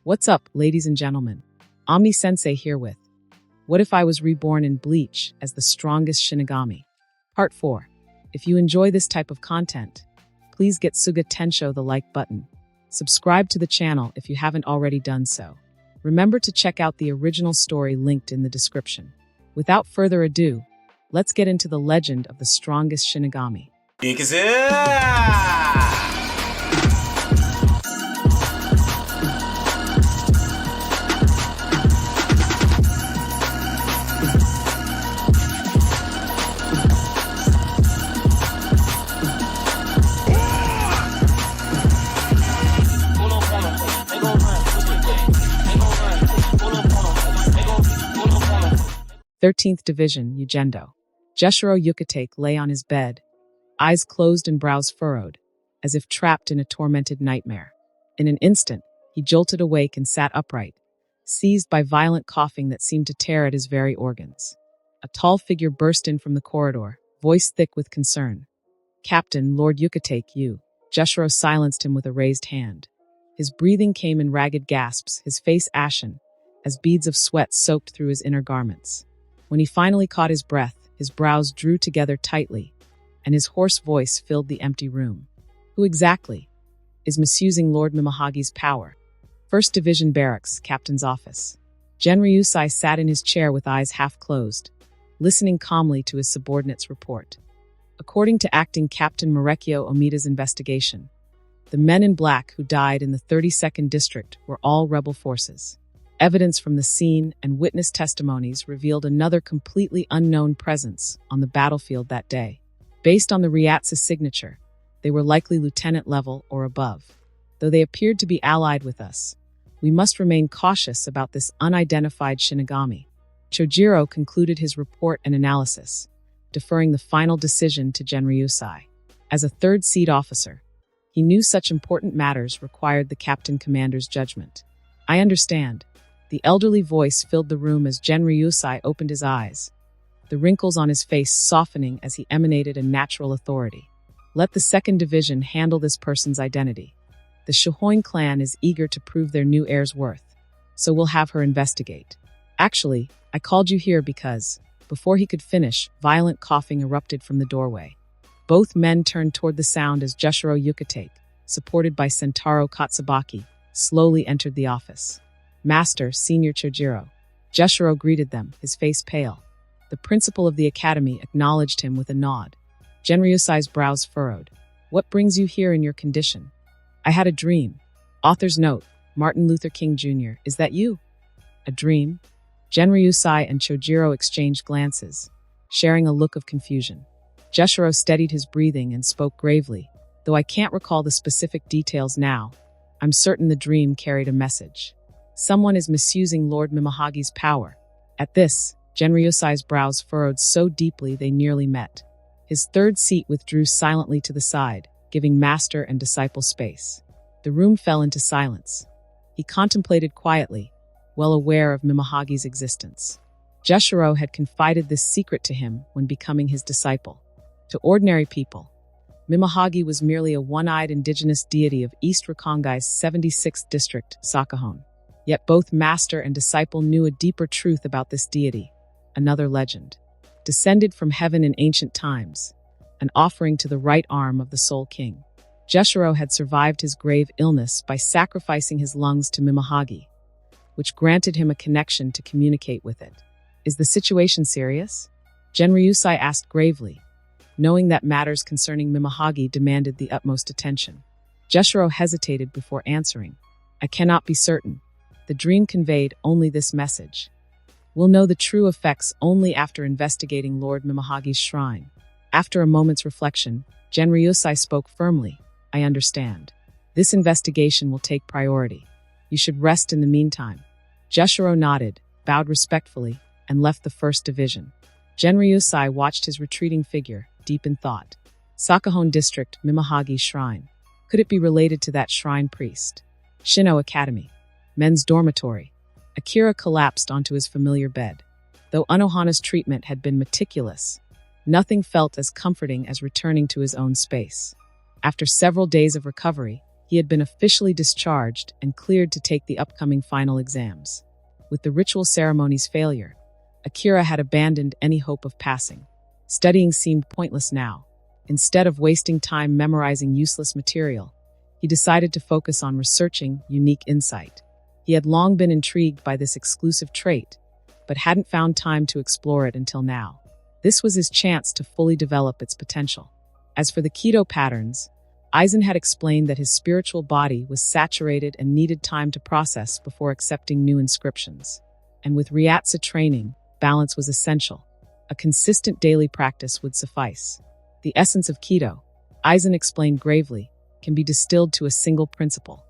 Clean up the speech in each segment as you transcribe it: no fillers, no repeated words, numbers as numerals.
What's up, ladies and gentlemen? Omni-sensei here with What If I Was Reborn in Bleach as the Strongest Shinigami? Part 4. If you enjoy this type of content, please get Suga Tensho the like button. Subscribe to the channel if you haven't already done so. Remember to check out the original story linked in the description. Without further ado, let's get into the legend of the strongest Shinigami. 行くぜ13th Division, Ugendo. Jushiro Yukitake lay on his bed, eyes closed and brows furrowed, as if trapped in a tormented nightmare. In an instant, he jolted awake and sat upright, seized by violent coughing that seemed to tear at his very organs. A tall figure burst in from the corridor, voice thick with concern. "Captain, Lord Yukitake, you." Jushiro silenced him with a raised hand. His breathing came in ragged gasps, his face ashen, as beads of sweat soaked through his inner garments. When he finally caught his breath, his brows drew together tightly, and his hoarse voice filled the empty room. Who exactly is misusing Lord Mimahagi's power? 1st Division Barracks, Captain's office. Genryusai sat in his chair with eyes half closed, listening calmly to his subordinate's report. According to Acting Captain Marekio Omida's investigation, the men in black who died in the 32nd District were all rebel forces. Evidence from the scene and witness testimonies revealed another completely unknown presence on the battlefield that day. Based on the Ryatsu signature, they were likely lieutenant level or above. Though they appeared to be allied with us, we must remain cautious about this unidentified Shinigami. Chojiro concluded his report and analysis, deferring the final decision to Genryusai. As a third seat officer, he knew such important matters required the captain commander's judgment. "I understand." The elderly voice filled the room as Genryusai opened his eyes, the wrinkles on his face softening as he emanated a natural authority. "Let the 2nd Division handle this person's identity. The Shihoin clan is eager to prove their new heir's worth, so we'll have her investigate. Actually, I called you here because..." Before he could finish, violent coughing erupted from the doorway. Both men turned toward the sound as Jushiro Yukitake, supported by Sentaro Katsubaki, slowly entered the office. "Master, Senior Chojiro." Jushiro greeted them, his face pale. The principal of the academy acknowledged him with a nod. Genryusai's brows furrowed. "What brings you here in your condition?" "I had a dream." Author's note, Martin Luther King Jr. "Is that you?" "A dream?" Genryusai and Chojiro exchanged glances, sharing a look of confusion. Jushiro steadied his breathing and spoke gravely. "Though I can't recall the specific details now, I'm certain the dream carried a message. Someone is misusing Lord Mimahagi's power." At this, Genryusai's brows furrowed so deeply they nearly met. His third seat withdrew silently to the side, giving master and disciple space. The room fell into silence. He contemplated quietly, well aware of Mimahagi's existence. Jushiro had confided this secret to him when becoming his disciple. To ordinary people, Mimahagi was merely a one-eyed indigenous deity of East Rakongai's 76th district, Sakahon. Yet both master and disciple knew a deeper truth about this deity, another legend. Descended from heaven in ancient times, an offering to the right arm of the Soul King. Jushiro had survived his grave illness by sacrificing his lungs to Mimahagi, which granted him a connection to communicate with it. "Is the situation serious?" Genryusai asked gravely, knowing that matters concerning Mimahagi demanded the utmost attention. Jushiro hesitated before answering. "I cannot be certain. The dream conveyed only this message. We'll know the true effects only after investigating Lord Mimahagi's shrine." After a moment's reflection, Genryusai spoke firmly. "I understand. This investigation will take priority. You should rest in the meantime." Jushiro nodded, bowed respectfully, and left the 1st Division. Genryusai watched his retreating figure, deep in thought. Sakahon District, Mimahagi Shrine. Could it be related to that shrine priest? Shino Academy. Men's dormitory. Akira collapsed onto his familiar bed. Though Unohana's treatment had been meticulous, nothing felt as comforting as returning to his own space. After several days of recovery, He had been officially discharged and cleared to take the upcoming final exams. With the ritual ceremony's failure, Akira had abandoned any hope of passing. Studying seemed pointless now. Instead of wasting time memorizing useless material, he decided to focus on researching unique insight. He had long been intrigued by this exclusive trait, but hadn't found time to explore it until now. This was his chance to fully develop its potential. As for the Kido patterns, Aizen had explained that his spiritual body was saturated and needed time to process before accepting new inscriptions. And with Ryatsu training, balance was essential. A consistent daily practice would suffice. The essence of Kido, Aizen explained gravely, can be distilled to a single principle: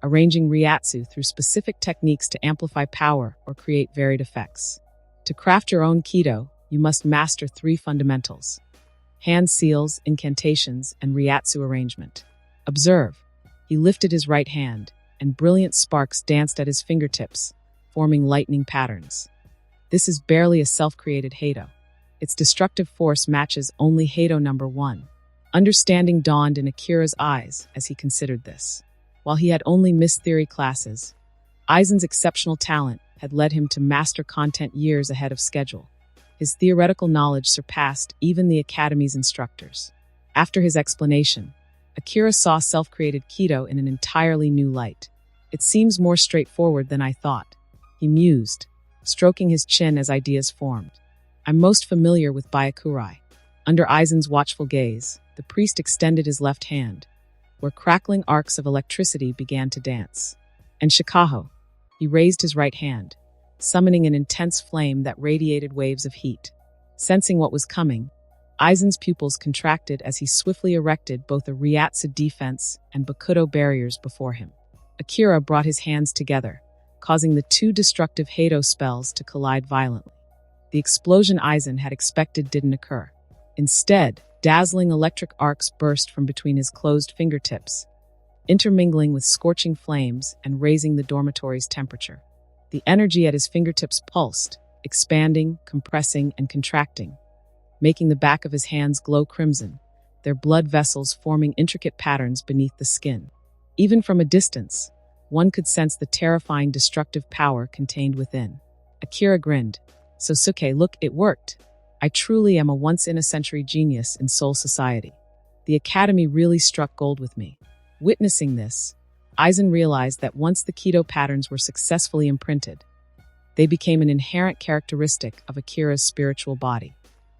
arranging Ryatsu through specific techniques to amplify power or create varied effects. To craft your own Kido, you must master 3 fundamentals: hand seals, incantations, and Ryatsu arrangement. Observe. He lifted his right hand, and brilliant sparks danced at his fingertips, forming lightning patterns. This is barely a self-created Heido. Its destructive force matches only Heido number 1. Understanding dawned in Akira's eyes as he considered this. While he had only missed theory classes, Aizen's exceptional talent had led him to master content years ahead of schedule. His theoretical knowledge surpassed even the Academy's instructors. After his explanation, Akira saw self-created Kido in an entirely new light. "It seems more straightforward than I thought," he mused, stroking his chin as ideas formed. "I'm most familiar with Byakurai." Under Aizen's watchful gaze, the priest extended his left hand, where crackling arcs of electricity began to dance. And Shikaho, he raised his right hand, summoning an intense flame that radiated waves of heat. Sensing what was coming, Aizen's pupils contracted as he swiftly erected both a Ryatsu defense and Bakudo barriers before him. Akira brought his hands together, causing the 2 destructive Heido spells to collide violently. The explosion Aizen had expected didn't occur. Instead, dazzling electric arcs burst from between his closed fingertips, intermingling with scorching flames and raising the dormitory's temperature. The energy at his fingertips pulsed, expanding, compressing, and contracting, making the back of his hands glow crimson, their blood vessels forming intricate patterns beneath the skin. Even from a distance, one could sense the terrifying destructive power contained within. Akira grinned. "Sosuke, look, it worked. I truly am a once-in-a-century genius in Soul Society. The Academy really struck gold with me." Witnessing this, Aizen realized that once the Kido patterns were successfully imprinted, they became an inherent characteristic of Akira's spiritual body.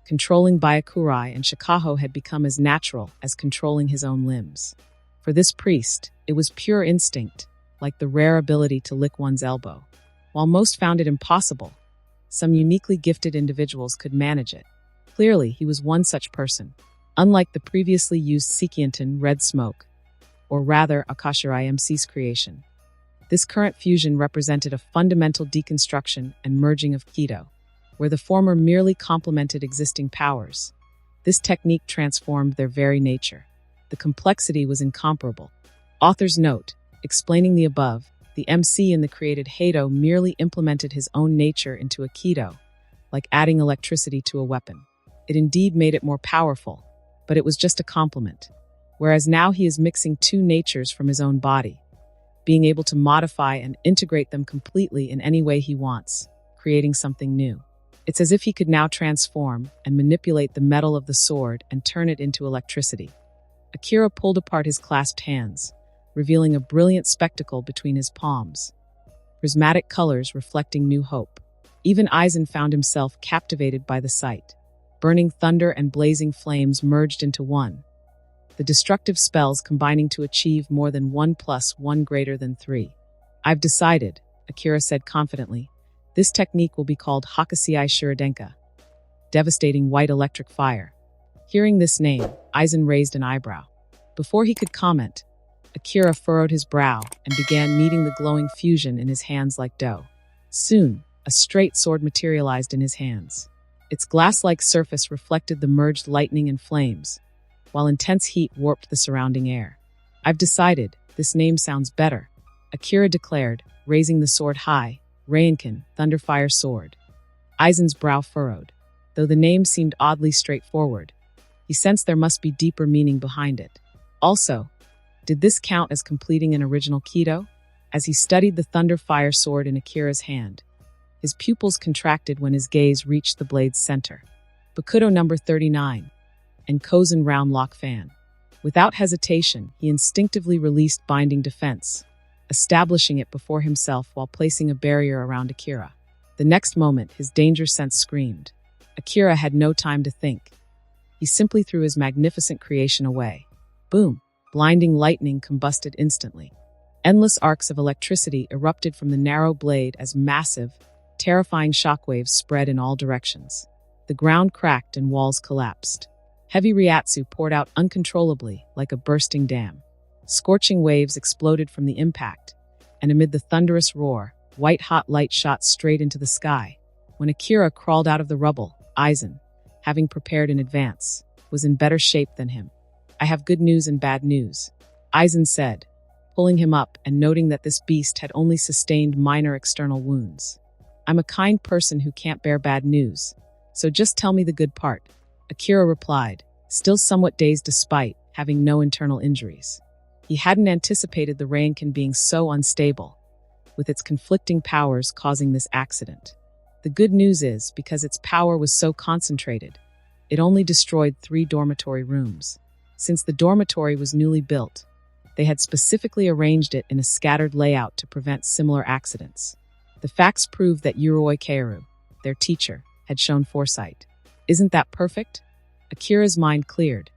Controlling Byakurai and Shikaho had become as natural as controlling his own limbs. For this priest, it was pure instinct, like the rare ability to lick one's elbow. While most found it impossible, some uniquely gifted individuals could manage it. Clearly, he was one such person. Unlike the previously used Sekienton red smoke, or rather Akashirai MC's creation, this current fusion represented a fundamental deconstruction and merging of Kido. Where the former merely complemented existing powers, this technique transformed their very nature. The complexity was incomparable. Author's note: explaining the above, the MC in the created Heido merely implemented his own nature into a Kido, like adding electricity to a weapon. It indeed made it more powerful, but it was just a complement. Whereas now he is mixing 2 natures from his own body, being able to modify and integrate them completely in any way he wants, creating something new. It's as if he could now transform and manipulate the metal of the sword and turn it into electricity. Akira pulled apart his clasped hands, revealing a brilliant spectacle between his palms, prismatic colors reflecting new hope. Even Aizen found himself captivated by the sight. Burning thunder and blazing flames merged into one, the destructive spells combining to achieve more than 1 + 1 greater than 3. "I've decided," Akira said confidently. "This technique will be called Hakusei Shuridenka, devastating white electric fire." Hearing this name, Aizen raised an eyebrow. Before he could comment, Akira furrowed his brow and began kneading the glowing fusion in his hands like dough. Soon, a straight sword materialized in his hands. Its glass-like surface reflected the merged lightning and flames, while intense heat warped the surrounding air. "I've decided, this name sounds better," Akira declared, raising the sword high. Reinkin, Thunderfire Sword. Aizen's brow furrowed. Though the name seemed oddly straightforward, he sensed there must be deeper meaning behind it. Also, Did this count as completing an original Kido? As he studied the thunder fire sword in Akira's hand, his pupils contracted when his gaze reached the blade's center. Bakudo number 39, and Kozen round lock fan. Without hesitation, he instinctively released binding defense, establishing it before himself while placing a barrier around Akira. The next moment, his danger sense screamed. Akira had no time to think. He simply threw his magnificent creation away. Boom! Blinding lightning combusted instantly. Endless arcs of electricity erupted from the narrow blade as massive, terrifying shockwaves spread in all directions. The ground cracked and walls collapsed. Heavy Ryatsu poured out uncontrollably like a bursting dam. Scorching waves exploded from the impact, and amid the thunderous roar, white-hot light shot straight into the sky. When Akira crawled out of the rubble, Aizen, having prepared in advance, was in better shape than him. "I have good news and bad news," Aizen said, pulling him up and noting that this beast had only sustained minor external wounds. "I'm a kind person who can't bear bad news, so just tell me the good part," Akira replied, still somewhat dazed despite having no internal injuries. He hadn't anticipated the Rainkin being so unstable, with its conflicting powers causing this accident. The good news is, because its power was so concentrated, it only destroyed 3 dormitory rooms. Since the dormitory was newly built, they had specifically arranged it in a scattered layout to prevent similar accidents. The facts prove that Yuroi Keiru, their teacher, had shown foresight. Isn't that perfect? Akira's mind cleared.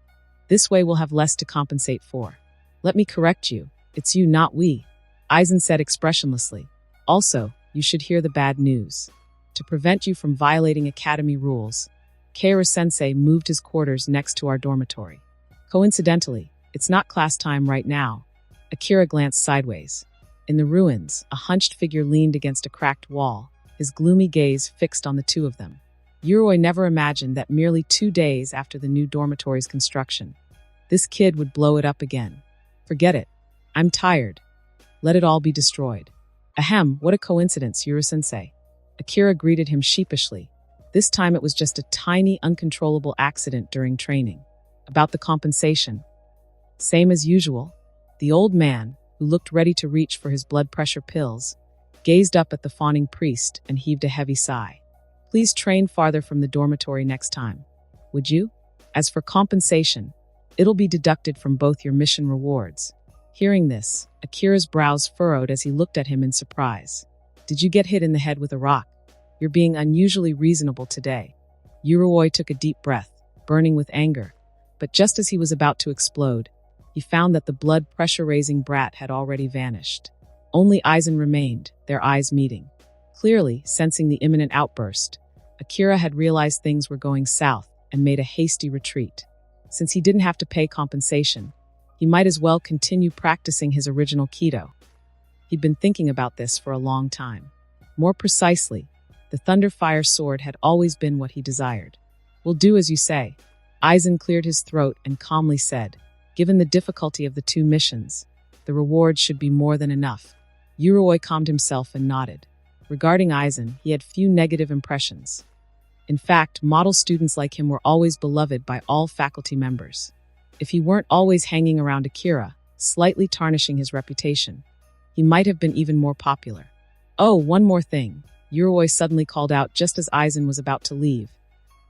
This way we'll have less to compensate for. "Let me correct you. It's you, not we," Aizen said expressionlessly. "Also, you should hear the bad news. To prevent you from violating academy rules, Keiru-sensei moved his quarters next to our dormitory. Coincidentally, it's not class time right now." Akira glanced sideways. In the ruins, a hunched figure leaned against a cracked wall, his gloomy gaze fixed on the two of them. Yuroi never imagined that merely 2 days after the new dormitory's construction, this kid would blow it up again. "Forget it. I'm tired. Let it all be destroyed." "Ahem, what a coincidence, Yuru-sensei." Akira greeted him sheepishly. This time it was just a tiny, uncontrollable accident during training. "About the compensation." "Same as usual." The old man, who looked ready to reach for his blood pressure pills, gazed up at the fawning priest and heaved a heavy sigh. "Please train farther from the dormitory next time, would you? As for compensation, it'll be deducted from both your mission rewards." Hearing this, Akira's brows furrowed as he looked at him in surprise. "Did you get hit in the head with a rock? You're being unusually reasonable today." Yuroi took a deep breath, burning with anger, but just as he was about to explode, he found that the blood pressure-raising brat had already vanished. Only Aizen remained, their eyes meeting. Clearly, sensing the imminent outburst, Akira had realized things were going south and made a hasty retreat. Since he didn't have to pay compensation, he might as well continue practicing his original Kido. He'd been thinking about this for a long time. More precisely, the Thunder Fire Sword had always been what he desired. "We'll do as you say." Aizen cleared his throat and calmly said, "Given the difficulty of the 2 missions, the reward should be more than enough." Yuroi calmed himself and nodded. Regarding Aizen, he had few negative impressions. In fact, model students like him were always beloved by all faculty members. If he weren't always hanging around Akira, slightly tarnishing his reputation, he might have been even more popular. "Oh, one more thing," Yuroi suddenly called out just as Aizen was about to leave.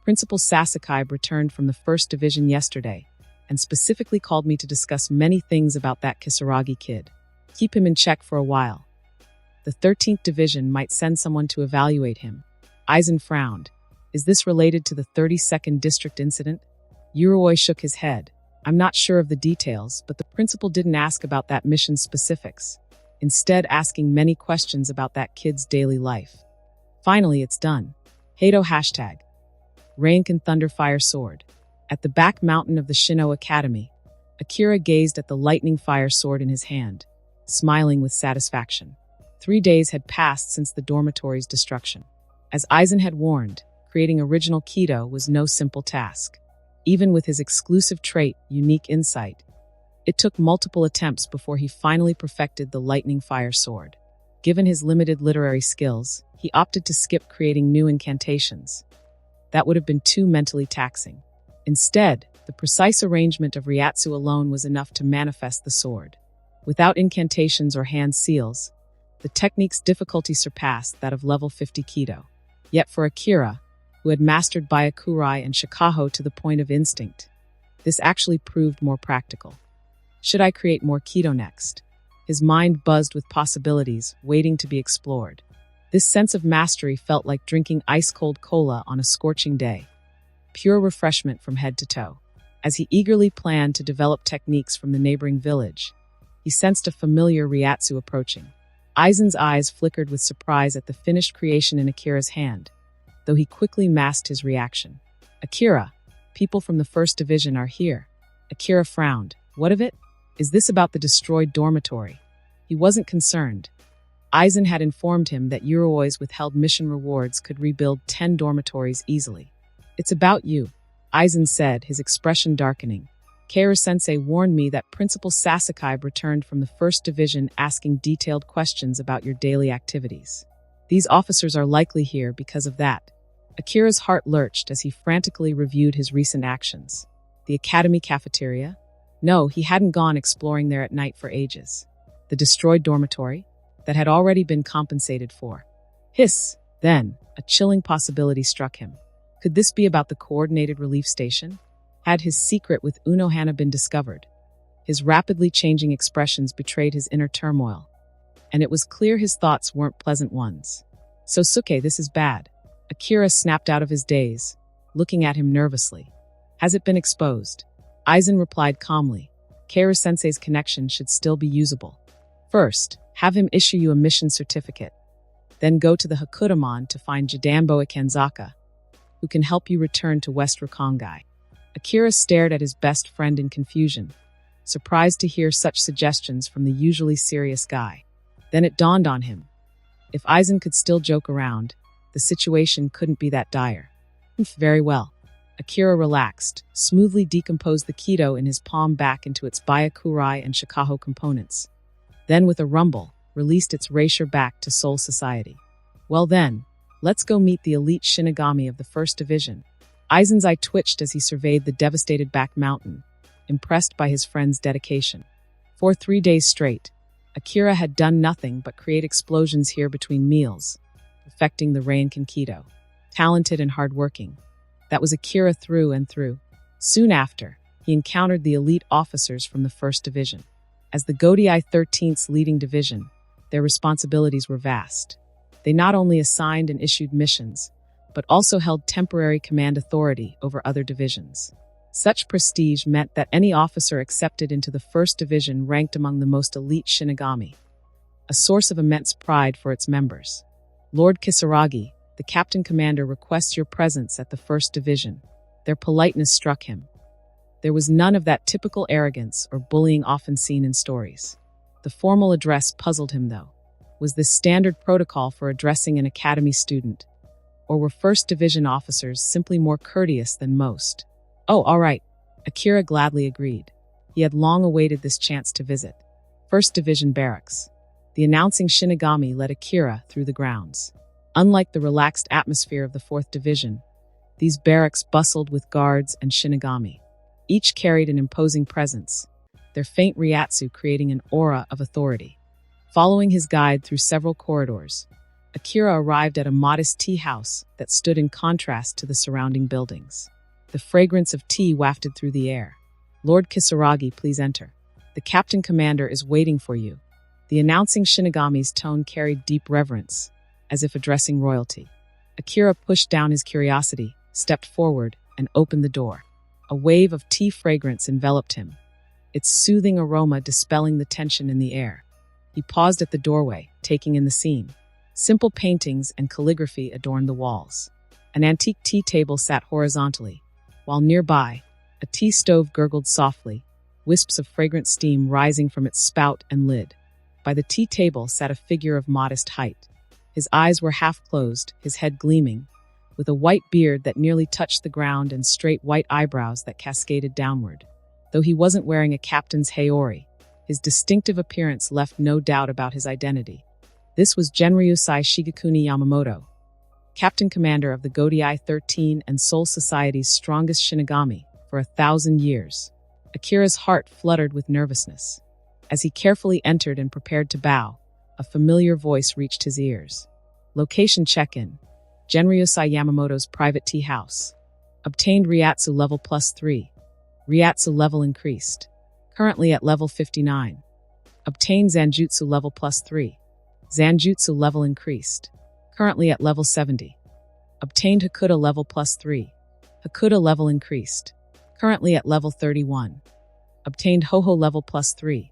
"Principal Sasakai returned from the 1st Division yesterday, and specifically called me to discuss many things about that Kisaragi kid. Keep him in check for a while. The 13th Division might send someone to evaluate him." Aizen frowned. "Is this related to the 32nd District incident?" Yuroi shook his head. "I'm not sure of the details, but the principal didn't ask about that mission's specifics, instead asking many questions about that kid's daily life. Finally, it's done. Hato hashtag. Rainkin Thunder Fire Sword." At the back mountain of the Shino Academy, Akira gazed at the lightning fire sword in his hand, smiling with satisfaction. 3 days had passed since the dormitory's destruction. As Aizen had warned, creating original Kido was no simple task. Even with his exclusive trait, unique insight, it took multiple attempts before he finally perfected the lightning fire sword. Given his limited literary skills, he opted to skip creating new incantations. That would have been too mentally taxing. Instead, The precise arrangement of Ryatsu alone was enough to manifest the sword. Without incantations or hand seals, the technique's difficulty surpassed that of level 50 Kido. Yet for Akira, who had mastered Byakurai and Shikaho to the point of instinct, this actually proved more practical. Should I create more Kido next? His mind buzzed with possibilities, waiting to be explored. This sense of mastery felt like drinking ice-cold cola on a scorching day. Pure refreshment from head to toe. As he eagerly planned to develop techniques from the neighboring village, he sensed a familiar Ryatsu approaching. Aizen's eyes flickered with surprise at the finished creation in Akira's hand, though he quickly masked his reaction. Akira, people from the First Division are here. Akira frowned. What of it? Is this about the destroyed dormitory? He wasn't concerned. Aizen had informed him that Yuruoi's withheld mission rewards could rebuild 10 dormitories easily. It's about you, Aizen said, his expression darkening. Kaoru-sensei warned me that Principal Sasakai returned from the First Division asking detailed questions about your daily activities. These officers are likely here because of that. Akira's heart lurched as he frantically reviewed his recent actions. The academy cafeteria? No, he hadn't gone exploring there at night for ages. The destroyed dormitory? That had already been compensated for. Hiss! Then, a chilling possibility struck him. Could this be about the coordinated relief station? Had his secret with Unohana been discovered? His rapidly changing expressions betrayed his inner turmoil, and it was clear his thoughts weren't pleasant ones. Sosuke, this is bad. Akira snapped out of his daze, looking at him nervously. Has it been exposed? Aizen replied calmly. Kaoru-sensei's connection should still be usable. First, have him issue you a mission certificate. Then go to the Hakuramon to find Jidambo Ikenzaka, who can help you return to West Rakongai. Akira stared at his best friend in confusion, surprised to hear such suggestions from the usually serious guy. Then it dawned on him. If Aizen could still joke around, the situation couldn't be that dire. Very well. Akira relaxed, smoothly decomposed the Kido in his palm back into its Byakurai and Shikaho components. Then with a rumble, released its erasure back to Soul Society. Well then, let's go meet the elite Shinigami of the First Division. Aizen's eye twitched as he surveyed the devastated back mountain, impressed by his friend's dedication. For 3 days straight, Akira had done nothing but create explosions here between meals, perfecting the Reinkan Kido. Talented and hardworking. That was Akira through and through. Soon after, he encountered the elite officers from the First Division. As the Godai 13th's leading division, their responsibilities were vast. They not only assigned and issued missions, but also held temporary command authority over other divisions. Such prestige meant that any officer accepted into the First Division ranked among the most elite Shinigami, a source of immense pride for its members. Lord Kisaragi, the captain commander, requests your presence at the First Division. Their politeness struck him. There was none of that typical arrogance or bullying often seen in stories. The formal address puzzled him, though. Was this standard protocol for addressing an academy student? Or were First Division officers simply more courteous than most? Oh, all right. Akira gladly agreed. He had long awaited this chance to visit. First Division Barracks. The announcing Shinigami led Akira through the grounds. Unlike the relaxed atmosphere of the Fourth Division, these barracks bustled with guards and Shinigami. Each carried an imposing presence, their faint Ryatsu creating an aura of authority. Following his guide through several corridors, Akira arrived at a modest tea house that stood in contrast to the surrounding buildings. The fragrance of tea wafted through the air. Lord Kisaragi, please enter. The captain commander is waiting for you. The announcing Shinigami's tone carried deep reverence, as if addressing royalty. Akira pushed down his curiosity, stepped forward, and opened the door. A wave of tea fragrance enveloped him, its soothing aroma dispelling the tension in the air. He paused at the doorway, taking in the scene. Simple paintings and calligraphy adorned the walls. An antique tea table sat horizontally, while nearby, a tea stove gurgled softly, wisps of fragrant steam rising from its spout and lid. By the tea table sat a figure of modest height. His eyes were half closed, his head gleaming, with a white beard that nearly touched the ground and straight white eyebrows that cascaded downward. Though he wasn't wearing a captain's haori, his distinctive appearance left no doubt about his identity. This was Genryusai Shigekuni Yamamoto, Captain Commander of the Godai 13 and Soul Society's strongest Shinigami, for 1,000 years. Akira's heart fluttered with nervousness. As he carefully entered and prepared to bow, a familiar voice reached his ears. Location check-in. Genryosai Yamamoto's private tea house. Obtained Ryatsu level +3. Ryatsu level increased. Currently at level 59. Obtained Zanjutsu level +3. Zanjutsu level increased. Currently at level 70. Obtained Hakuda level +3. Hakuda level increased. Currently at level 31. Obtained Ho-Ho level +3.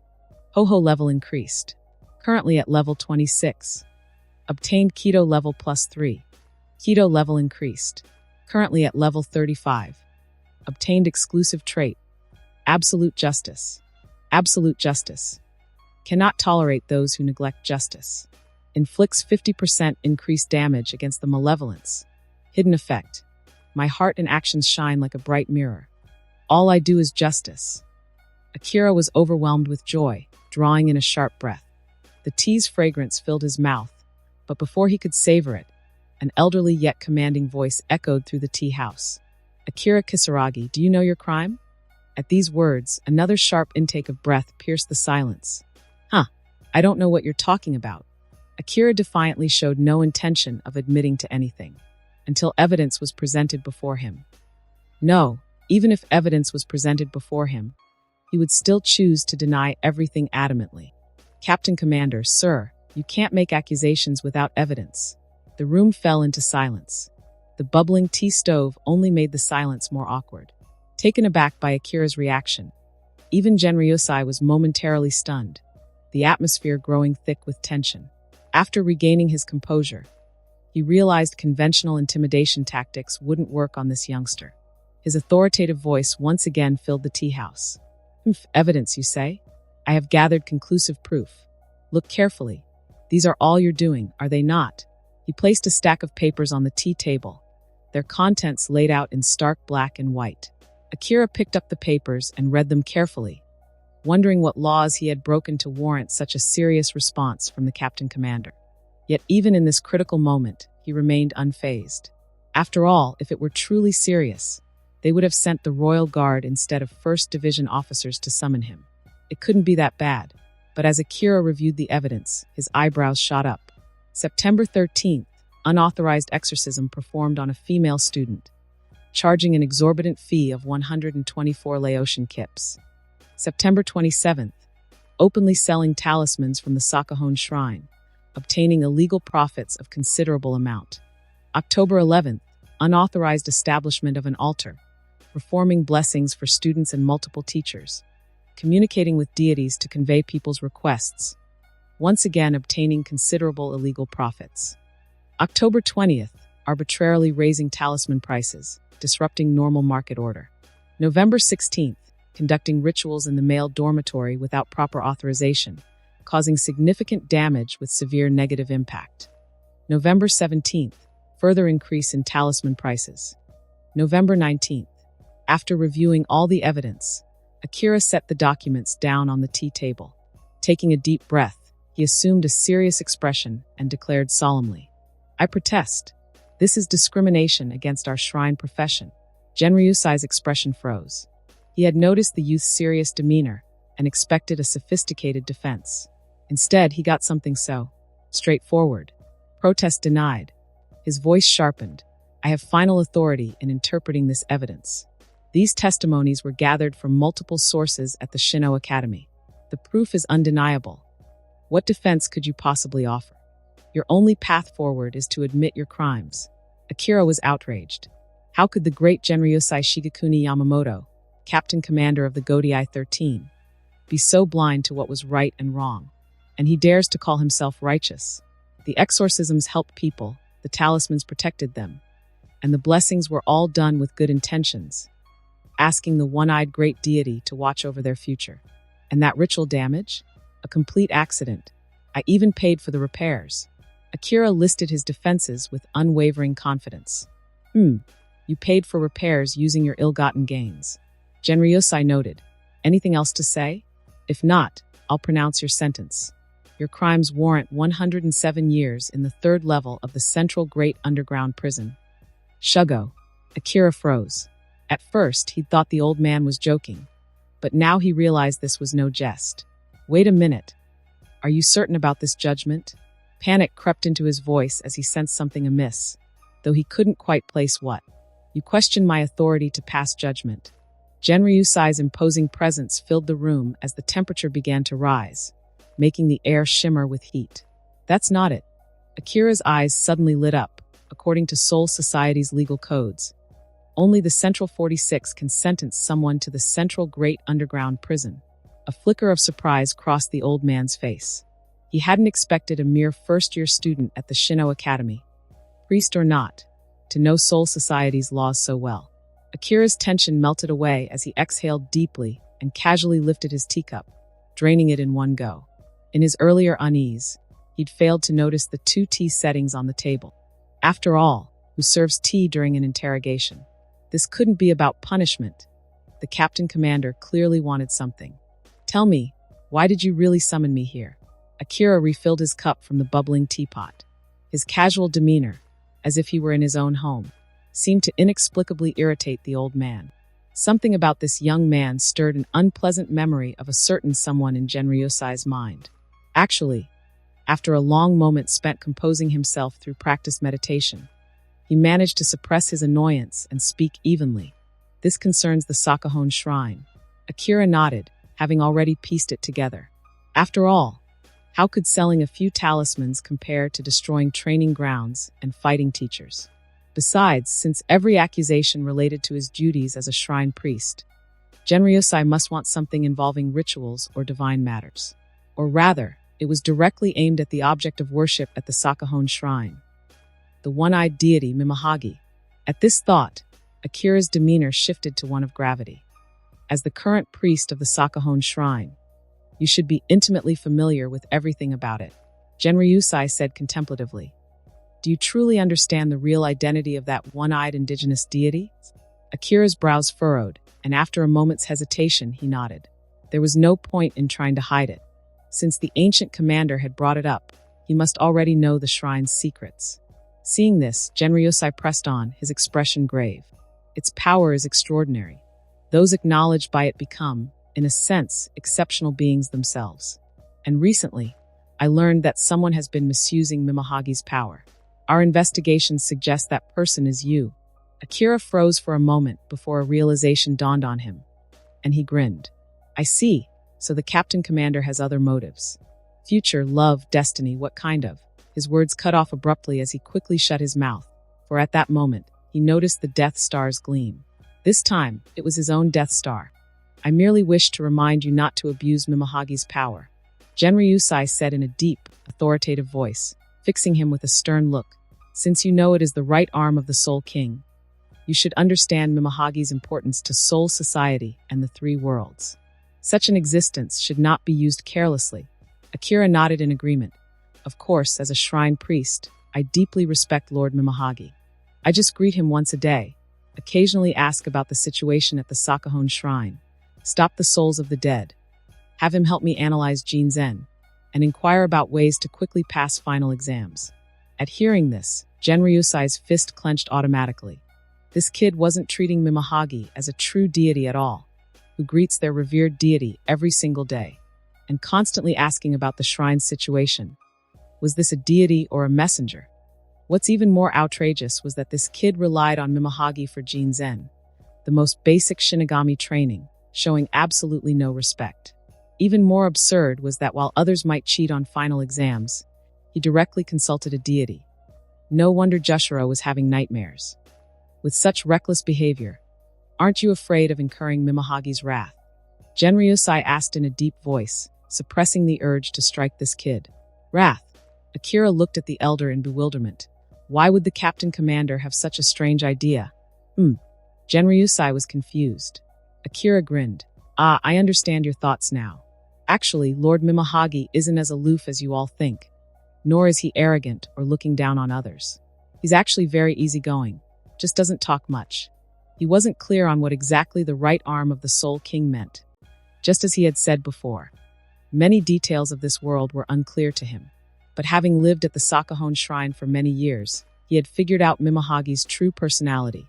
Ho-Ho level increased. Currently at level 26. Obtained Keto level +3. Keto level increased. Currently at level 35. Obtained exclusive trait. Absolute justice. Absolute justice. Cannot tolerate those who neglect justice. Inflicts 50% increased damage against the malevolence. Hidden effect. My heart and actions shine like a bright mirror. All I do is justice. Akira was overwhelmed with joy, drawing in a sharp breath. The tea's fragrance filled his mouth, but before he could savor it, an elderly yet commanding voice echoed through the tea house. Akira Kisaragi, do you know your crime? At these words, another sharp intake of breath pierced the silence. I don't know what you're talking about. Akira defiantly showed no intention of admitting to anything, until evidence was presented before him. No, even if evidence was presented before him, he would still choose to deny everything adamantly. Captain Commander, sir, you can't make accusations without evidence. The room fell into silence. The bubbling tea stove only made the silence more awkward. Taken aback by Akira's reaction, even Genryosai was momentarily stunned, the atmosphere growing thick with tension. After regaining his composure, he realized conventional intimidation tactics wouldn't work on this youngster. His authoritative voice once again filled the tea house. Evidence, you say? I have gathered conclusive proof. Look carefully. These are all you're doing, are they not? He placed a stack of papers on the tea table, their contents laid out in stark black and white. Akira picked up the papers and read them carefully, wondering what laws he had broken to warrant such a serious response from the Captain Commander. Yet even in this critical moment, he remained unfazed. After all, if it were truly serious, they would have sent the Royal Guard instead of 1st Division officers to summon him. It couldn't be that bad. But as Akira reviewed the evidence, his eyebrows shot up. September 13th, unauthorized exorcism performed on a female student, charging an exorbitant fee of 124 Laotian kips. September 27th, openly selling talismans from the Sakahon Shrine, obtaining illegal profits of considerable amount. October 11th, unauthorized establishment of an altar, performing blessings for students and multiple teachers, communicating with deities to convey people's requests, once again obtaining considerable illegal profits. October 20th, arbitrarily raising talisman prices, disrupting normal market order. November 16th, conducting rituals in the male dormitory without proper authorization, causing significant damage with severe negative impact. November 17th, further increase in talisman prices. November 19th, after reviewing all the evidence, Akira set the documents down on the tea table. Taking a deep breath, he assumed a serious expression and declared solemnly, I protest. This is discrimination against our shrine profession. Genryusai's expression froze. He had noticed the youth's serious demeanor and expected a sophisticated defense. Instead, he got something so straightforward. Protest denied. His voice sharpened. I have final authority in interpreting this evidence. These testimonies were gathered from multiple sources at the Shino Academy. The proof is undeniable. What defense could you possibly offer? Your only path forward is to admit your crimes. Akira was outraged. How could the great Genryusai Shigekuni Yamamoto, Captain Commander of the Godei 13, be so blind to what was right and wrong? And he dares to call himself righteous. The exorcisms helped people, the talismans protected them, and the blessings were all done with good intentions, asking the one-eyed great deity to watch over their future. And that ritual damage? A complete accident. I even paid for the repairs. Akira listed his defenses with unwavering confidence. You paid for repairs using your ill-gotten gains. Genryusai noted. Anything else to say? If not, I'll pronounce your sentence. Your crimes warrant 107 years in the 3rd level of the Central Great Underground Prison. Shugo. Akira froze. At first, he thought the old man was joking, but now he realized this was no jest. Wait a minute. Are you certain about this judgment? Panic crept into his voice as he sensed something amiss, though he couldn't quite place what. You question my authority to pass judgment. Genryusai's imposing presence filled the room as the temperature began to rise, making the air shimmer with heat. That's not it. Akira's eyes suddenly lit up, according to Soul Society's legal codes. Only the Central 46 can sentence someone to the Central Great Underground Prison. A flicker of surprise crossed the old man's face. He hadn't expected a mere first-year student at the Shino Academy, priest or not, to know Soul Society's laws so well. Akira's tension melted away as he exhaled deeply and casually lifted his teacup, draining it in one go. In his earlier unease, he'd failed to notice the 2 tea settings on the table. After all, who serves tea during an interrogation? This couldn't be about punishment. The captain commander clearly wanted something. Tell me, why did you really summon me here? Akira refilled his cup from the bubbling teapot. His casual demeanor, as if he were in his own home, seemed to inexplicably irritate the old man. Something about this young man stirred an unpleasant memory of a certain someone in Genryusai's mind. Actually, after a long moment spent composing himself through practiced meditation, he managed to suppress his annoyance and speak evenly. This concerns the Sakahon Shrine. Akira nodded, having already pieced it together. After all, how could selling a few talismans compare to destroying training grounds and fighting teachers? Besides, since every accusation related to his duties as a shrine priest, Genryusai must want something involving rituals or divine matters. Or rather, it was directly aimed at the object of worship at the Sakahon Shrine, the one-eyed deity Mimahagi. At this thought, Akira's demeanor shifted to one of gravity. As the current priest of the Sakahon Shrine, you should be intimately familiar with everything about it, Genryusai said contemplatively. Do you truly understand the real identity of that one-eyed indigenous deity? Akira's brows furrowed, and after a moment's hesitation, he nodded. There was no point in trying to hide it. Since the ancient commander had brought it up, he must already know the shrine's secrets. Seeing this, Genryusai pressed on, his expression grave. Its power is extraordinary. Those acknowledged by it become, in a sense, exceptional beings themselves. And recently, I learned that someone has been misusing Mimahagi's power. Our investigations suggest that person is you. Akira froze for a moment before a realization dawned on him, and he grinned. I see, so the captain commander has other motives. Future, love, destiny, what kind of? His words cut off abruptly as he quickly shut his mouth, for at that moment, he noticed the Death Star's gleam. This time, it was his own Death Star. I merely wish to remind you not to abuse Mimahagi's power, Genryusai said in a deep, authoritative voice, fixing him with a stern look. Since you know it is the right arm of the Soul King, you should understand Mimahagi's importance to Soul Society and the 3 worlds. Such an existence should not be used carelessly. Akira nodded in agreement. Of course, as a shrine priest, I deeply respect Lord Mimahagi. I just greet him once a day, occasionally ask about the situation at the Sakahon Shrine, stop the souls of the dead, have him help me analyze Jinzen, and inquire about ways to quickly pass final exams. At hearing this, Genryusai's fist clenched automatically. This kid wasn't treating Mimahagi as a true deity at all, who greets their revered deity every single day, and constantly asking about the shrine's situation. Was this a deity or a messenger? What's even more outrageous was that this kid relied on Mimahagi for Jinzen, the most basic Shinigami training, showing absolutely no respect. Even more absurd was that while others might cheat on final exams, he directly consulted a deity. No wonder Jushiro was having nightmares. With such reckless behavior, aren't you afraid of incurring Mimahagi's wrath? Genryusai asked in a deep voice, suppressing the urge to strike this kid. Wrath? Akira looked at the elder in bewilderment. Why would the captain commander have such a strange idea? Genryusai was confused. Akira grinned. I understand your thoughts now. Actually, Lord Mimahagi isn't as aloof as you all think, nor is he arrogant or looking down on others. He's actually very easygoing, just doesn't talk much. He wasn't clear on what exactly the right arm of the Soul King meant. Just as he had said before, many details of this world were unclear to him. But having lived at the Sakahon Shrine for many years, he had figured out Mimahagi's true personality.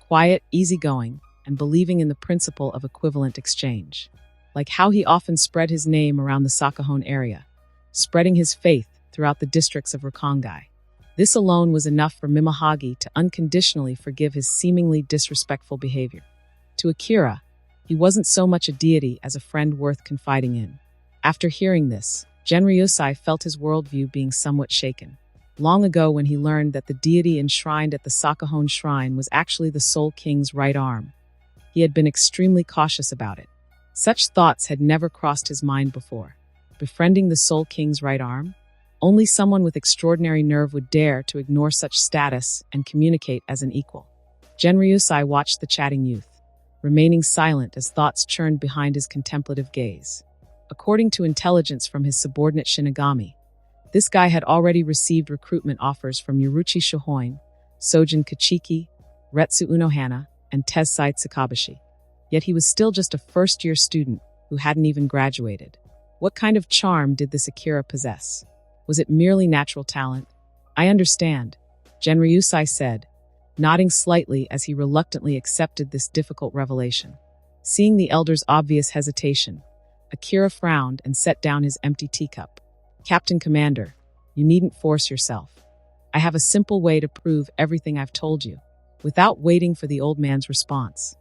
quiet, easygoing, and believing in the principle of equivalent exchange. Like how he often spread his name around the Sakahone area, spreading his faith throughout the districts of Rakongai. This alone was enough for Mimahagi to unconditionally forgive his seemingly disrespectful behavior. To Akira, he wasn't so much a deity as a friend worth confiding in. After hearing this, Genryusai felt his worldview being somewhat shaken. Long ago, when he learned that the deity enshrined at the Sakahone Shrine was actually the Soul King's right arm, he had been extremely cautious about it. Such thoughts had never crossed his mind before. Befriending the Soul King's right arm? Only someone with extraordinary nerve would dare to ignore such status and communicate as an equal. Genryusai watched the chatting youth, remaining silent as thoughts churned behind his contemplative gaze. According to intelligence from his subordinate Shinigami, this guy had already received recruitment offers from Yoruichi Shohoin, Sojin Kachiki, Retsu Unohana, and Tessai Tsukabshi. Yet he was still just a first-year student who hadn't even graduated. What kind of charm did this Akira possess? Was it merely natural talent? I understand, Genryusai said, nodding slightly as he reluctantly accepted this difficult revelation. Seeing the elder's obvious hesitation, Akira frowned and set down his empty teacup. Captain Commander, you needn't force yourself. I have a simple way to prove everything I've told you, without waiting for the old man's response.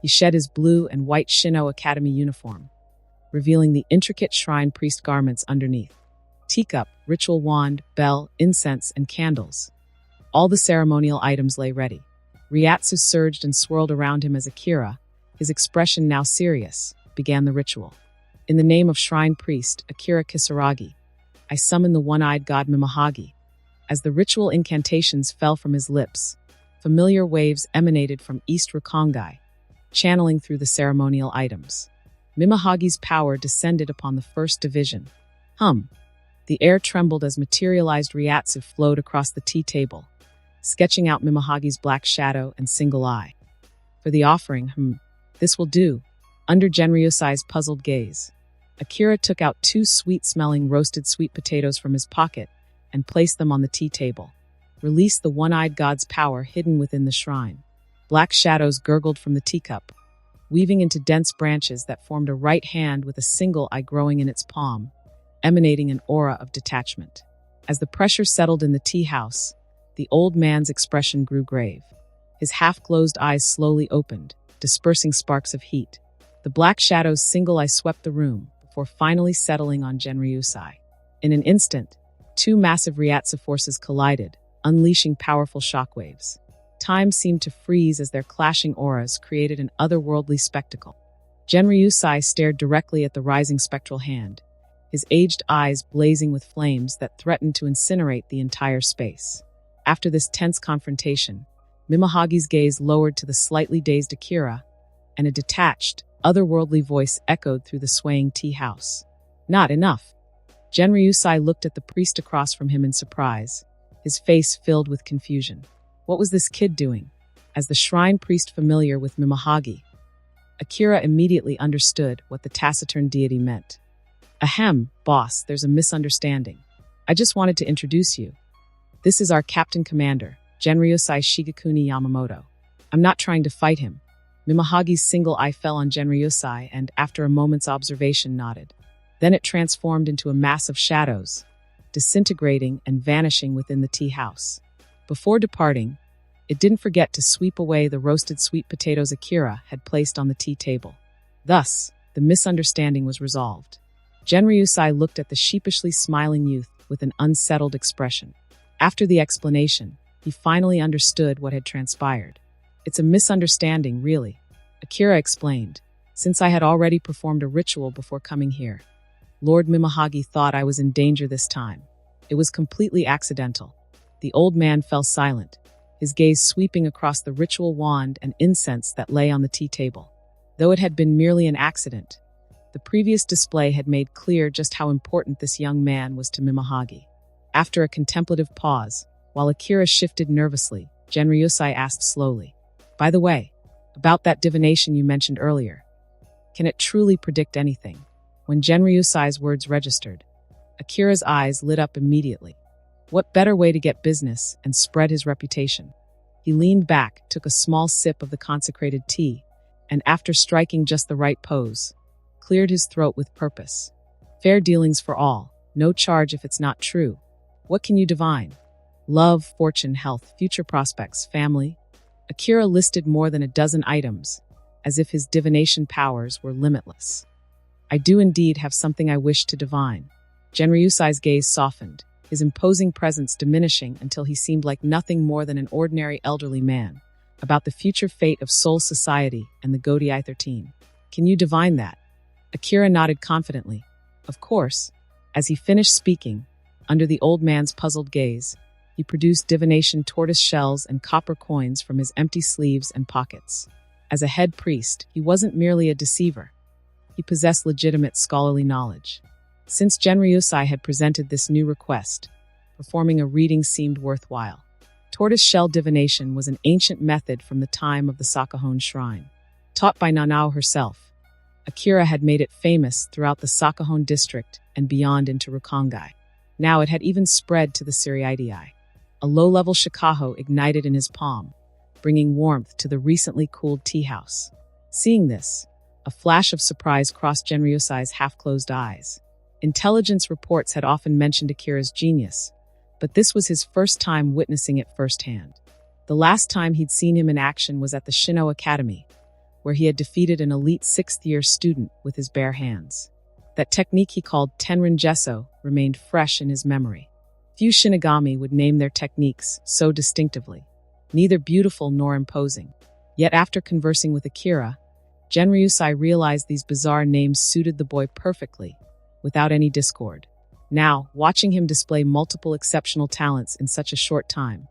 He shed his blue and white Shino Academy uniform, revealing the intricate shrine priest garments underneath. Teacup, ritual wand, bell, incense, and candles. All the ceremonial items lay ready. Ryatsu surged and swirled around him as Akira, his expression now serious, began the ritual. In the name of Shrine Priest Akira Kisaragi, I summon the one-eyed god Mimahagi. As the ritual incantations fell from his lips, familiar waves emanated from East Rakongai, channeling through the ceremonial items. Mimahagi's power descended upon the first division. The air trembled as materialized Ryatsu flowed across the tea table, sketching out Mimahagi's black shadow and single eye. For the offering, this will do. Under Genryusai's puzzled gaze, Akira took out 2 sweet-smelling roasted sweet potatoes from his pocket and placed them on the tea table. Released the one-eyed god's power hidden within the shrine. Black shadows gurgled from the teacup, weaving into dense branches that formed a right hand with a single eye growing in its palm, emanating an aura of detachment. As the pressure settled in the tea house, the old man's expression grew grave. His half-closed eyes slowly opened, dispersing sparks of heat. The black shadow's single eye swept the room, before finally settling on Genryusai. In an instant, 2 massive Ryatsu forces collided, unleashing powerful shockwaves. Time seemed to freeze as their clashing auras created an otherworldly spectacle. Genryusai stared directly at the rising spectral hand, his aged eyes blazing with flames that threatened to incinerate the entire space. After this tense confrontation, Mimahagi's gaze lowered to the slightly dazed Akira, and a detached, otherworldly voice echoed through the swaying tea house. Not enough. Genryusai looked at the priest across from him in surprise, his face filled with confusion. What was this kid doing? As the shrine priest familiar with Mimahagi, Akira immediately understood what the taciturn deity meant. Ahem, boss, there's a misunderstanding. I just wanted to introduce you. This is our Captain Commander, Genryusai Shigekuni Yamamoto. I'm not trying to fight him. Mimahagi's single eye fell on Genryusai and, after a moment's observation, nodded. Then it transformed into a mass of shadows, disintegrating and vanishing within the tea house. Before departing, it didn't forget to sweep away the roasted sweet potatoes Akira had placed on the tea table. Thus, the misunderstanding was resolved. Genryusai looked at the sheepishly smiling youth with an unsettled expression. After the explanation, he finally understood what had transpired. It's a misunderstanding, really, Akira explained, since I had already performed a ritual before coming here. Lord Mimahagi thought I was in danger this time. It was completely accidental. The old man fell silent, his gaze sweeping across the ritual wand and incense that lay on the tea table. Though it had been merely an accident, the previous display had made clear just how important this young man was to Mimahagi. After a contemplative pause, while Akira shifted nervously, Genryusai asked slowly, "By the way, about that divination you mentioned earlier, can it truly predict anything?" When Genryusai's words registered, Akira's eyes lit up immediately. What better way to get business and spread his reputation? He leaned back, took a small sip of the consecrated tea, and after striking just the right pose, cleared his throat with purpose. Fair dealings for all, no charge if it's not true. What can you divine? Love, fortune, health, future prospects, family. Akira listed more than a dozen items, as if his divination powers were limitless. I do indeed have something I wish to divine. Genryusai's gaze softened, his imposing presence diminishing until he seemed like nothing more than an ordinary elderly man, about the future fate of Soul Society and the Godii 13. Can you divine that? Akira nodded confidently. Of course. As he finished speaking, under the old man's puzzled gaze, he produced divination tortoise shells and copper coins from his empty sleeves and pockets. As a head priest, he wasn't merely a deceiver. He possessed legitimate scholarly knowledge. Since Genryusai had presented this new request, performing a reading seemed worthwhile. Tortoise shell divination was an ancient method from the time of the Sakahon Shrine. Taught by Nanao herself, Akira had made it famous throughout the Sakahon district and beyond into Rukongai. Now it had even spread to the Siriidii. A low-level shikaho ignited in his palm, bringing warmth to the recently cooled tea house. Seeing this, a flash of surprise crossed Genryusai's half-closed eyes. Intelligence reports had often mentioned Akira's genius, but this was his first time witnessing it firsthand. The last time he'd seen him in action was at the Shino Academy, where he had defeated an elite 6th-year student with his bare hands. That technique he called Tenrin Gesso remained fresh in his memory. Few Shinigami would name their techniques so distinctively, neither beautiful nor imposing. Yet after conversing with Akira, Genryusai realized these bizarre names suited the boy perfectly, without any discord. Now, watching him display multiple exceptional talents in such a short time,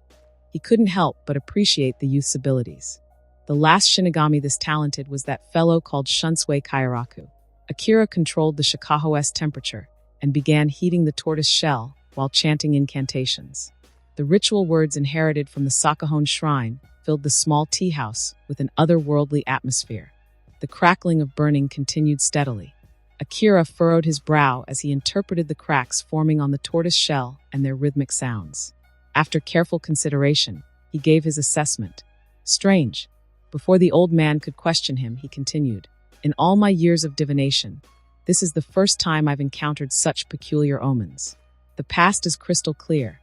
he couldn't help but appreciate the youth's abilities. The last Shinigami this talented was that fellow called Shunsui Kairaku. Akira controlled the Shikaho's temperature and began heating the tortoise shell while chanting incantations. The ritual words inherited from the Sakahon Shrine filled the small tea house with an otherworldly atmosphere. The crackling of burning continued steadily. Akira furrowed his brow as he interpreted the cracks forming on the tortoise shell and their rhythmic sounds. After careful consideration, he gave his assessment. Strange. Before the old man could question him, he continued, "In all my years of divination, this is the first time I've encountered such peculiar omens. The past is crystal clear,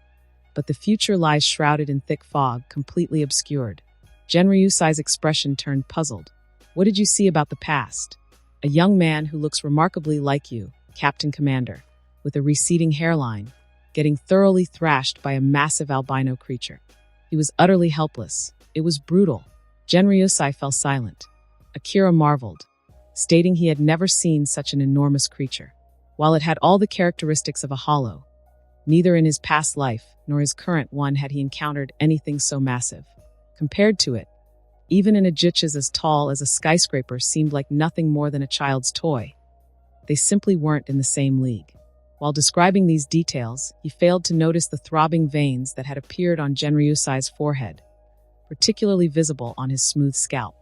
but the future lies shrouded in thick fog, completely obscured." Genryusai's expression turned puzzled. "What did you see about the past?" "A young man who looks remarkably like you, Captain Commander, with a receding hairline, getting thoroughly thrashed by a massive albino creature. He was utterly helpless. It was brutal." Genryusai fell silent. Akira marveled, stating he had never seen such an enormous creature. While it had all the characteristics of a hollow, neither in his past life nor his current one had he encountered anything so massive. Compared to it, even in Ajichas as tall as a skyscraper seemed like nothing more than a child's toy. They simply weren't in the same league. While describing these details, he failed to notice the throbbing veins that had appeared on Genryusai's forehead, particularly visible on his smooth scalp.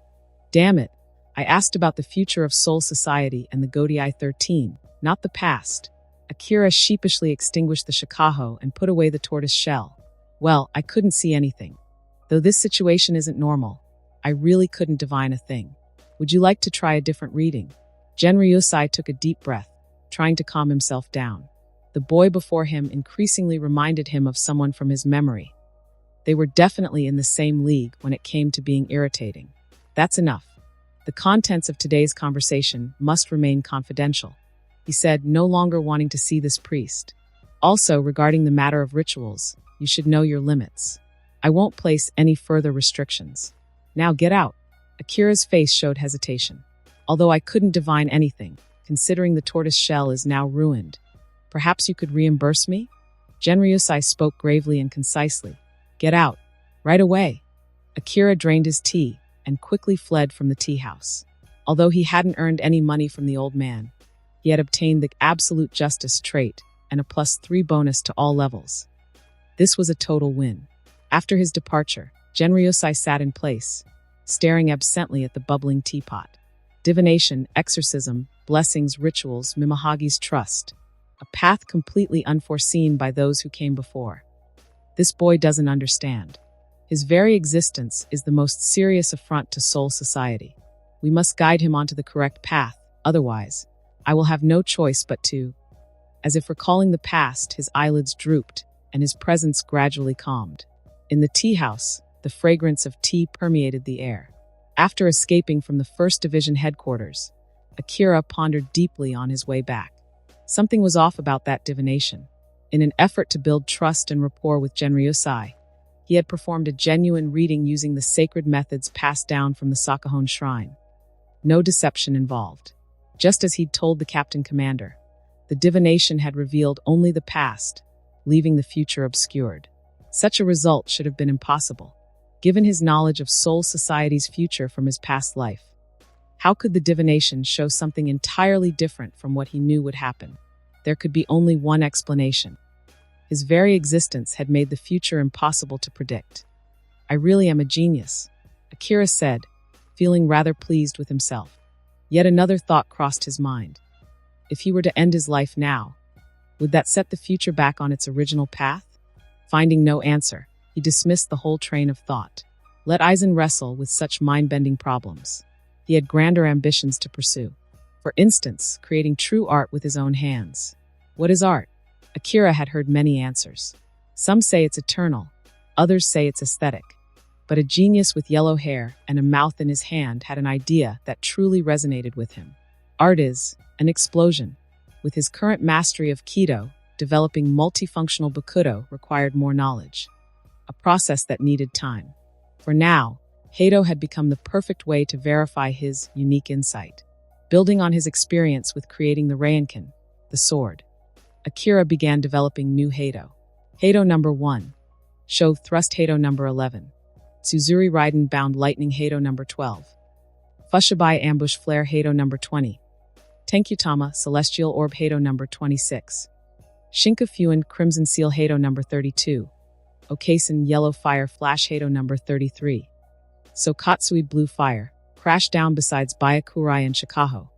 "Damn it, I asked about the future of Soul Society and the Godii 13, not the past." Akira sheepishly extinguished the shikaho and put away the tortoise shell. "Well, I couldn't see anything. Though this situation isn't normal, I really couldn't divine a thing. Would you like to try a different reading?" Genryusai took a deep breath, trying to calm himself down. The boy before him increasingly reminded him of someone from his memory. They were definitely in the same league when it came to being irritating. "That's enough. The contents of today's conversation must remain confidential," he said, no longer wanting to see this priest. "Also, regarding the matter of rituals, you should know your limits. I won't place any further restrictions. Now get out." Akira's face showed hesitation. "Although I couldn't divine anything, considering the tortoise shell is now ruined, perhaps you could reimburse me?" Genryusai spoke gravely and concisely. "Get out. Right away." Akira drained his tea and quickly fled from the tea house. Although he hadn't earned any money from the old man, he had obtained the absolute justice trait and a +3 bonus to all levels. This was a total win. After his departure, Genryusai sat in place, staring absently at the bubbling teapot. Divination, exorcism, blessings, rituals, Mimahagi's trust. A path completely unforeseen by those who came before. This boy doesn't understand. His very existence is the most serious affront to soul society. We must guide him onto the correct path, otherwise, I will have no choice but to. As if recalling the past, his eyelids drooped, and his presence gradually calmed. In the tea house, the fragrance of tea permeated the air. After escaping from the 1st Division headquarters, Akira pondered deeply on his way back. Something was off about that divination. In an effort to build trust and rapport with Genryusai, he had performed a genuine reading using the sacred methods passed down from the Sakahon shrine. No deception involved. Just as he'd told the captain commander, the divination had revealed only the past, leaving the future obscured. Such a result should have been impossible, given his knowledge of Soul Society's future from his past life. How could the divination show something entirely different from what he knew would happen? There could be only one explanation. His very existence had made the future impossible to predict. I really am a genius, Akira said, feeling rather pleased with himself. Yet another thought crossed his mind. If he were to end his life now, would that set the future back on its original path? Finding no answer, he dismissed the whole train of thought. Let Aizen wrestle with such mind-bending problems. He had grander ambitions to pursue. For instance, creating true art with his own hands. What is art? Akira had heard many answers. Some say it's eternal, others say it's aesthetic. But a genius with yellow hair and a mouth in his hand had an idea that truly resonated with him. Art is an explosion. With his current mastery of Kido, developing multifunctional Bakudo required more knowledge. A process that needed time. For now, Heido had become the perfect way to verify his unique insight. Building on his experience with creating the Reinkin, the sword, Akira began developing new Heido. Heido number 1. Show Thrust Heido number 11. Tsuzuri Raiden Bound Lightning Heido number 12. Fushibai Ambush Flare Heido number 20. Tenkutama Celestial Orb Heido number 26. Shinka Fuin Crimson Seal Heido number 32. Okasen Yellow Fire Flash Heido number 33. Sokatsui Blue Fire crashed down besides Byakurai and Shikaho,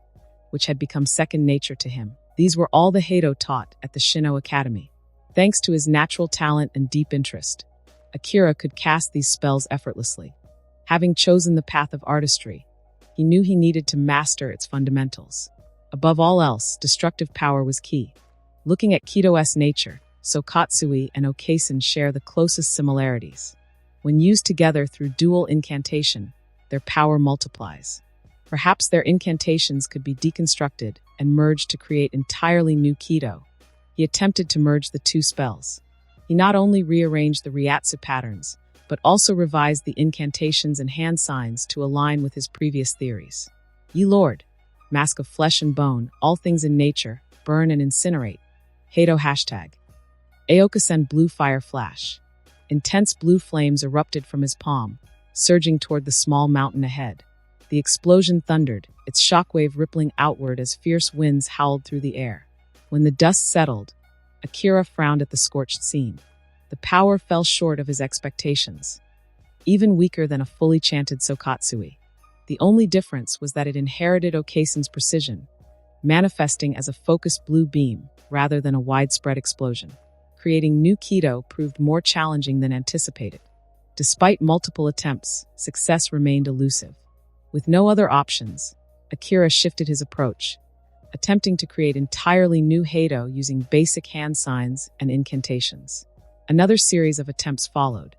which had become second nature to him. These were all the Heido taught at the Shino Academy. Thanks to his natural talent and deep interest, Akira could cast these spells effortlessly. Having chosen the path of artistry, he knew he needed to master its fundamentals. Above all else, destructive power was key. Looking at Kido's nature, Sokatsui and Okasen share the closest similarities. When used together through dual incantation, their power multiplies. Perhaps their incantations could be deconstructed and merged to create entirely new Kido. He attempted to merge the two spells. He not only rearranged the Ryatsu patterns, but also revised the incantations and hand signs to align with his previous theories. Ye Lord, Mask of Flesh and Bone, all things in nature, burn and incinerate. Heido hashtag. Aokasen Blue Fire Flash. Intense blue flames erupted from his palm, surging toward the small mountain ahead. The explosion thundered, its shockwave rippling outward as fierce winds howled through the air. When the dust settled, Akira frowned at the scorched scene. The power fell short of his expectations. Even weaker than a fully chanted Sokatsui. The only difference was that it inherited Okasen's precision, manifesting as a focused blue beam rather than a widespread explosion. Creating new Kido proved more challenging than anticipated. Despite multiple attempts, success remained elusive. With no other options, Akira shifted his approach, attempting to create entirely new Heido using basic hand signs and incantations. Another series of attempts followed.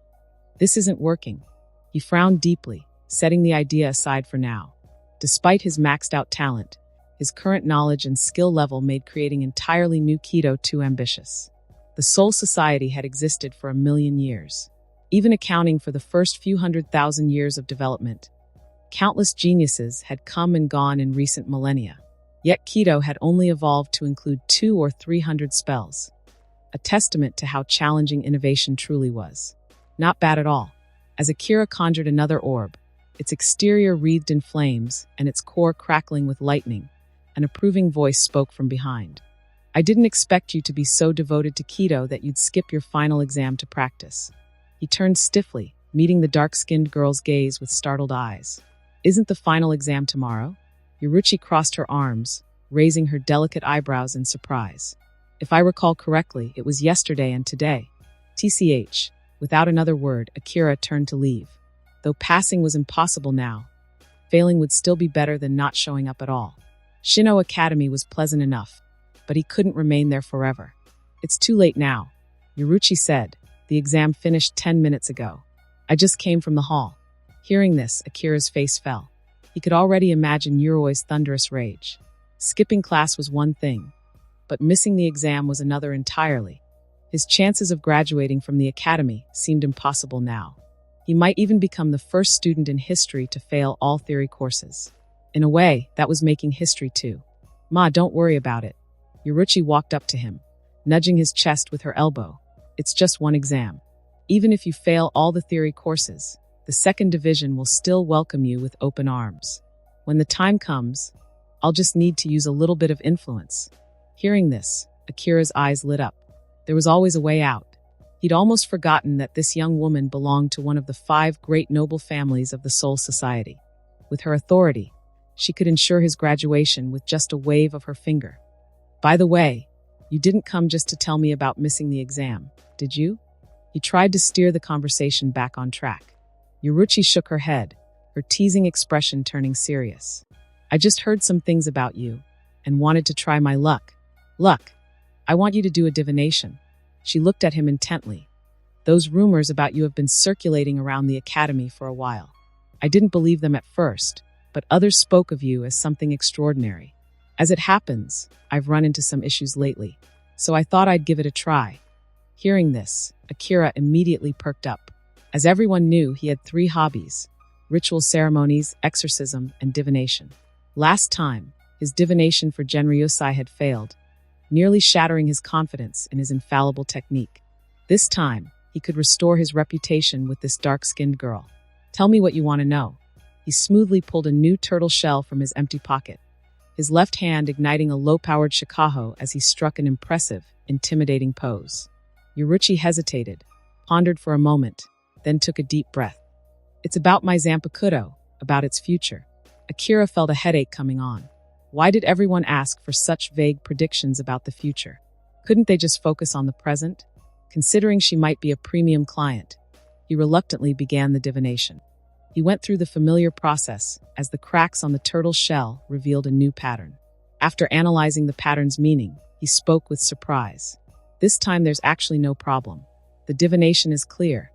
This isn't working. He frowned deeply, setting the idea aside for now. Despite his maxed-out talent, his current knowledge and skill level made creating entirely new Kido too ambitious. The Soul Society had existed for 1,000,000 years. Even accounting for the first few 100,000 years of development, countless geniuses had come and gone in recent millennia. Yet Kido had only evolved to include 200 or 300 spells. A testament to how challenging innovation truly was. Not bad at all. As Akira conjured another orb, its exterior wreathed in flames and its core crackling with lightning, an approving voice spoke from behind. I didn't expect you to be so devoted to Kido that you'd skip your final exam to practice. He turned stiffly, meeting the dark-skinned girl's gaze with startled eyes. Isn't the final exam tomorrow? Yoruchi crossed her arms, raising her delicate eyebrows in surprise. If I recall correctly, it was yesterday and today. TCH, Without another word, Akira turned to leave. Though passing was impossible now, failing would still be better than not showing up at all. Shino Academy was pleasant enough, but he couldn't remain there forever. It's too late now, Yoruchi said. The exam finished 10 minutes ago. I just came from the hall. Hearing this, Akira's face fell. He could already imagine Yurui's thunderous rage. Skipping class was one thing, but missing the exam was another entirely. His chances of graduating from the academy seemed impossible now. He might even become the first student in history to fail all theory courses. In a way, that was making history too. Ma, don't worry about it. Yoruchi walked up to him, nudging his chest with her elbow. It's just one exam. Even if you fail all the theory courses, the second division will still welcome you with open arms. When the time comes, I'll just need to use a little bit of influence. Hearing this, Akira's eyes lit up. There was always a way out. He'd almost forgotten that this young woman belonged to one of the 5 great noble families of the Soul Society. With her authority, she could ensure his graduation with just a wave of her finger. By the way, you didn't come just to tell me about missing the exam, did you? He tried to steer the conversation back on track. Yoruchi shook her head, her teasing expression turning serious. I just heard some things about you and wanted to try my luck. Luck. I want you to do a divination. She looked at him intently. Those rumors about you have been circulating around the academy for a while. I didn't believe them at first, but others spoke of you as something extraordinary. As it happens, I've run into some issues lately, so I thought I'd give it a try. Hearing this, Akira immediately perked up. As everyone knew, he had 3 hobbies: ritual ceremonies, exorcism, and divination. Last time, his divination for Genryusai had failed, nearly shattering his confidence in his infallible technique. This time, he could restore his reputation with this dark-skinned girl. Tell me what you want to know. He smoothly pulled a new turtle shell from his empty pocket, his left hand igniting a low-powered shikaho as he struck an impressive, intimidating pose. Yoruchi hesitated, pondered for a moment, then took a deep breath. It's about my Zanpakuto, about its future. Akira felt a headache coming on. Why did everyone ask for such vague predictions about the future? Couldn't they just focus on the present? Considering she might be a premium client, he reluctantly began the divination. He went through the familiar process as the cracks on the turtle's shell revealed a new pattern. After analyzing the pattern's meaning, he spoke with surprise. This time there's actually no problem. The divination is clear.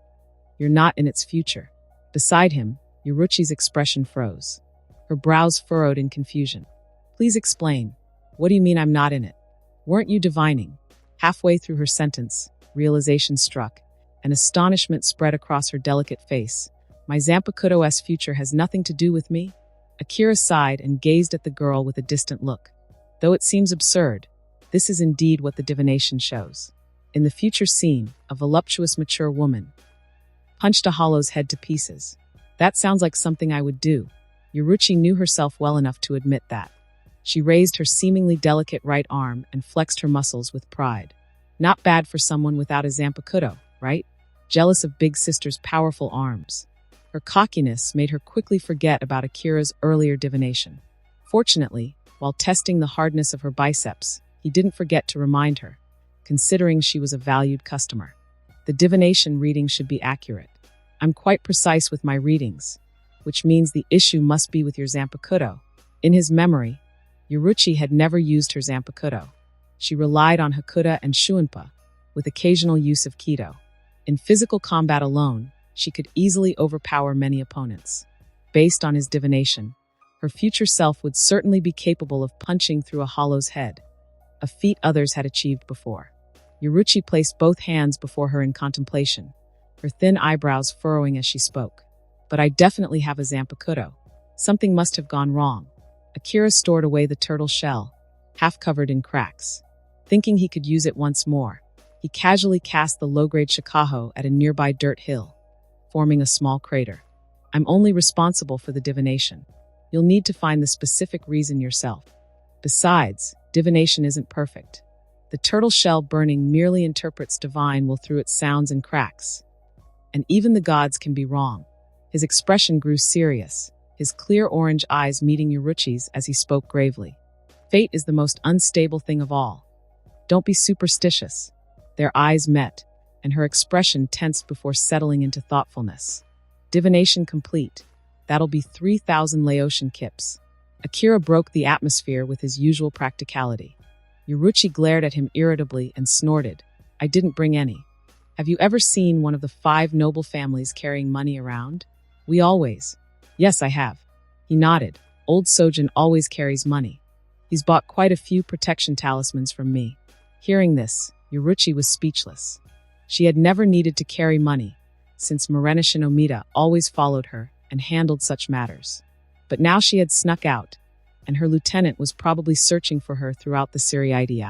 You're not in its future. Beside him, Yoruchi's expression froze. Her brows furrowed in confusion. Please explain. What do you mean I'm not in it? Weren't you divining? Halfway through her sentence, realization struck, and astonishment spread across her delicate face. My Zanpakuto's future has nothing to do with me? Akira sighed and gazed at the girl with a distant look. Though it seems absurd, this is indeed what the divination shows. In the future scene, a voluptuous mature woman punched a hollow's head to pieces. That sounds like something I would do. Yoruchi knew herself well enough to admit that. She raised her seemingly delicate right arm and flexed her muscles with pride. Not bad for someone without a Zanpakuto, right? Jealous of Big Sister's powerful arms. Her cockiness made her quickly forget about Akira's earlier divination. Fortunately, while testing the hardness of her biceps, he didn't forget to remind her, considering she was a valued customer. The divination reading should be accurate. I'm quite precise with my readings, which means the issue must be with your Zanpakuto. In his memory, Yoruchi had never used her Zanpakuto. She relied on Hakuta and Shuinpa, with occasional use of Kido. In physical combat alone, she could easily overpower many opponents. Based on his divination, her future self would certainly be capable of punching through a hollow's head, a feat others had achieved before. Yoruchi placed both hands before her in contemplation, her thin eyebrows furrowing as she spoke. But I definitely have a Zanpakuto. Something must have gone wrong. Akira stored away the turtle shell, half covered in cracks. Thinking he could use it once more, he casually cast the low-grade shikaho at a nearby dirt hill, forming a small crater. I'm only responsible for the divination. You'll need to find the specific reason yourself. Besides, divination isn't perfect. The turtle shell burning merely interprets divine will through its sounds and cracks. And even the gods can be wrong. His expression grew serious, his clear orange eyes meeting Yoruchi's as he spoke gravely. Fate is the most unstable thing of all. Don't be superstitious. Their eyes met, and her expression tensed before settling into thoughtfulness. Divination complete. That'll be 3,000 Laotian kips. Akira broke the atmosphere with his usual practicality. Yuruchi glared at him irritably and snorted. I didn't bring any. Have you ever seen one of the 5 noble families carrying money around? We always. Yes, I have. He nodded. Old Sojin always carries money. He's bought quite a few protection talismans from me. Hearing this, Yuruchi was speechless. She had never needed to carry money, since Morena Shinomita always followed her and handled such matters. But now she had snuck out, and her lieutenant was probably searching for her throughout the Siriidi.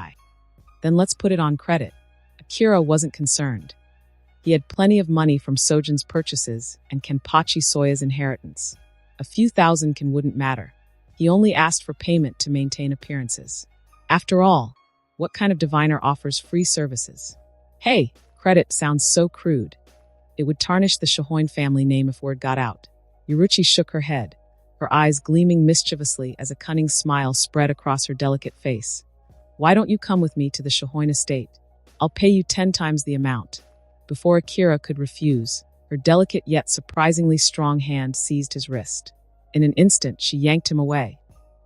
Then let's put it on credit. Akira wasn't concerned. He had plenty of money from Sojin's purchases and Kenpachi Soya's inheritance. A few thousand wouldn't matter. He only asked for payment to maintain appearances. After all, what kind of diviner offers free services? Hey, credit sounds so crude. It would tarnish the Shohoin family name if word got out. Yuruchi shook her head, her eyes gleaming mischievously as a cunning smile spread across her delicate face. Why don't you come with me to the Shohoin estate? I'll pay you 10 times the amount. Before Akira could refuse, her delicate yet surprisingly strong hand seized his wrist. In an instant, she yanked him away.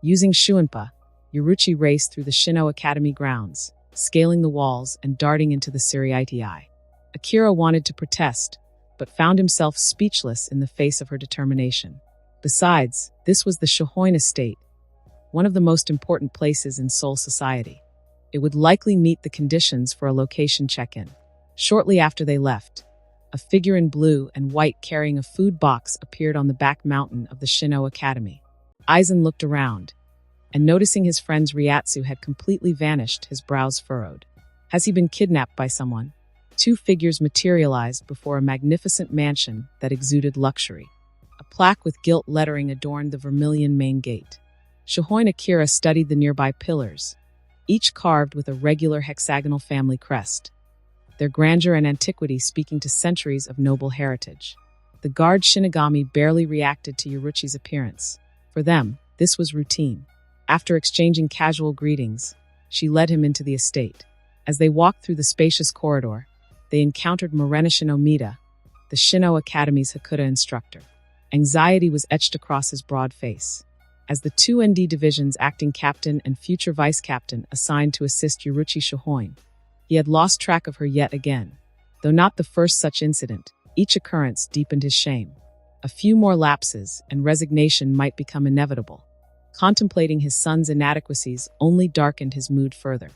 Using Shuinpa, Yuruchi raced through the Shino Academy grounds, scaling the walls and darting into the Siriidi. Akira wanted to protest, but found himself speechless in the face of her determination. Besides, this was the Shohoin estate, one of the most important places in Seoul society. It would likely meet the conditions for a location check-in. Shortly after they left, a figure in blue and white carrying a food box appeared on the back mountain of the Shino Academy. Aizen looked around, and noticing his friend's Ryatsu had completely vanished, his brows furrowed. Has he been kidnapped by someone? 2 figures materialized before a magnificent mansion that exuded luxury. A plaque with gilt lettering adorned the vermilion main gate. Shohoin Akira studied the nearby pillars, each carved with a regular hexagonal family crest, their grandeur and antiquity speaking to centuries of noble heritage. The guard Shinigami barely reacted to Yuruchi's appearance. For them, this was routine. After exchanging casual greetings, she led him into the estate. As they walked through the spacious corridor, they encountered Morena Shinomita, the Shino Academy's Hakuta instructor. Anxiety was etched across his broad face. As the 2 ND division's acting captain and future vice captain assigned to assist Yuruchi Shohoin, he had lost track of her yet again. Though not the first such incident, each occurrence deepened his shame. A few more lapses, and resignation might become inevitable. Contemplating his son's inadequacies only darkened his mood further.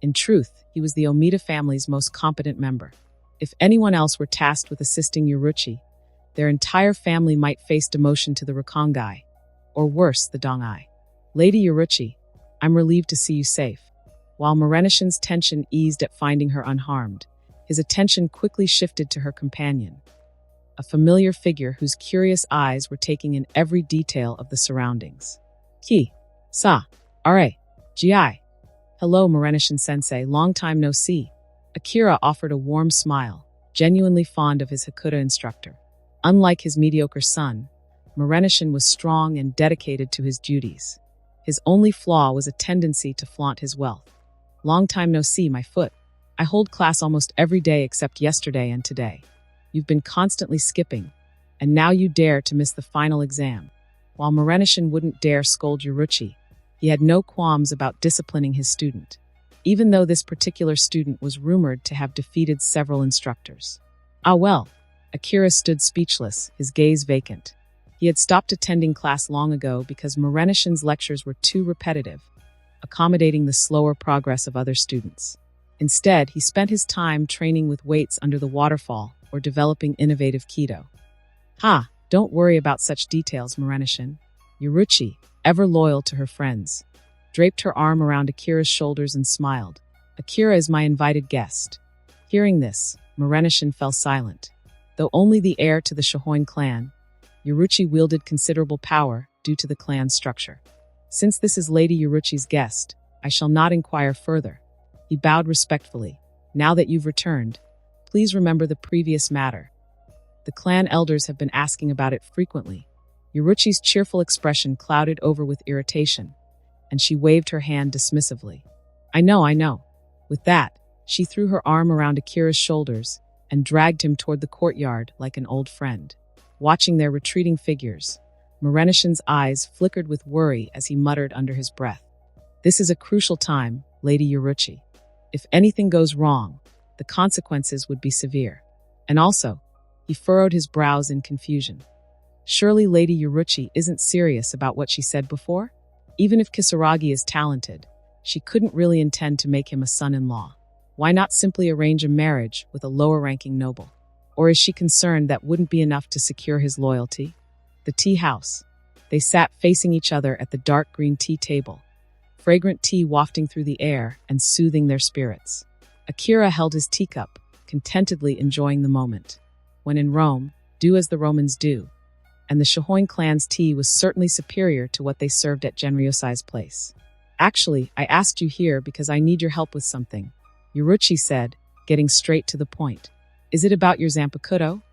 In truth, he was the Omita family's most competent member. If anyone else were tasked with assisting Yuruchi, their entire family might face demotion to the Rakongai, or worse, the Dongai. Lady Yuruchi, I'm relieved to see you safe. While Morenishin's tension eased at finding her unharmed, his attention quickly shifted to her companion, a familiar figure whose curious eyes were taking in every detail of the surroundings. Ki, sa, are, gi. Hello, Morenishin-sensei, long time no see. Akira offered a warm smile, genuinely fond of his Hakuta instructor. Unlike his mediocre son, Morenishin was strong and dedicated to his duties. His only flaw was a tendency to flaunt his wealth. Long time no see, my foot. I hold class almost every day except yesterday and today. You've been constantly skipping, and now you dare to miss the final exam. While Morenishin wouldn't dare scold Yuruchi, he had no qualms about disciplining his student, even though this particular student was rumored to have defeated several instructors. Ah well, Akira stood speechless, his gaze vacant. He had stopped attending class long ago because Morenishin's lectures were too repetitive, accommodating the slower progress of other students. Instead, he spent his time training with weights under the waterfall or developing innovative keto. Ha, don't worry about such details, Morenishin. Yuruchi, ever loyal to her friends, draped her arm around Akira's shoulders and smiled. Akira is my invited guest. Hearing this, Morenishin fell silent. Though only the heir to the Shohoin clan, Yuruchi wielded considerable power due to the clan's structure. Since this is Lady Yuruchi's guest, I shall not inquire further. He bowed respectfully. Now that you've returned, please remember the previous matter. The clan elders have been asking about it frequently. Yuruchi's cheerful expression clouded over with irritation, and she waved her hand dismissively. I know. With that, she threw her arm around Akira's shoulders, and dragged him toward the courtyard like an old friend. Watching their retreating figures, Morenishion's eyes flickered with worry as he muttered under his breath. "This is a crucial time, Lady Yuruchi. If anything goes wrong, the consequences would be severe." And also, he furrowed his brows in confusion. Surely Lady Yuruchi isn't serious about what she said before? Even if Kisaragi is talented, she couldn't really intend to make him a son-in-law. Why not simply arrange a marriage with a lower-ranking noble? Or is she concerned that wouldn't be enough to secure his loyalty? The tea house. They sat facing each other at the dark green tea table, fragrant tea wafting through the air and soothing their spirits. Akira held his teacup, contentedly enjoying the moment. When in Rome, do as the Romans do. And the Shohoin clan's tea was certainly superior to what they served at Genryosai's place. "Actually, I asked you here because I need your help with something," Yuruchi said, getting straight to the point. "Is it about your Zanpakuto?"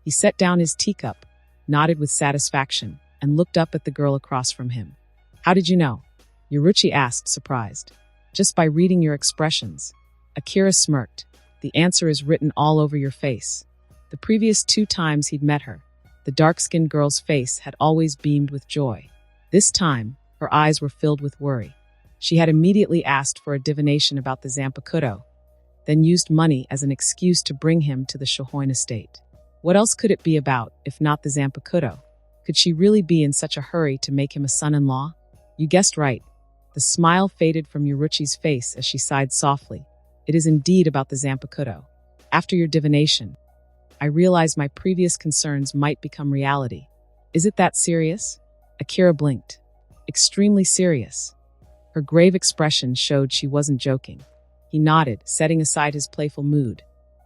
He set down his teacup, nodded with satisfaction, and looked up at the girl across from him. "How did you know?" Yuruchi asked, surprised. "Just by reading your expressions." Akira smirked. "The answer is written all over your face." The previous 2 times he'd met her, the dark-skinned girl's face had always beamed with joy. This time, her eyes were filled with worry. She had immediately asked for a divination about the Zanpakuto, then used money as an excuse to bring him to the Shohoin estate. What else could it be about, if not the Zanpakuto? Could she really be in such a hurry to make him a son-in-law? You guessed right. The smile faded from Yuruchi's face as she sighed softly. "It is indeed about the Zanpakuto. After your divination, I realized my previous concerns might become reality." "Is it that serious?" Akira blinked. "Extremely serious." Her grave expression showed she wasn't joking. He nodded, setting aside his playful mood.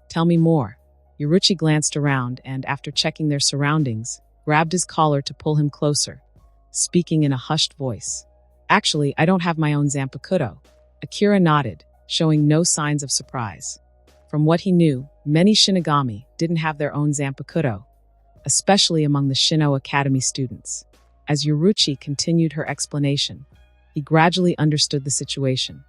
"Tell me more." Yuruchi glanced around and, after checking their surroundings, grabbed his collar to pull him closer, speaking in a hushed voice. "Actually, I don't have my own Zanpakuto." Akira nodded, showing no signs of surprise. From what he knew, many Shinigami didn't have their own Zanpakuto, especially among the Shino Academy students. As Yuruchi continued her explanation, he gradually understood the situation.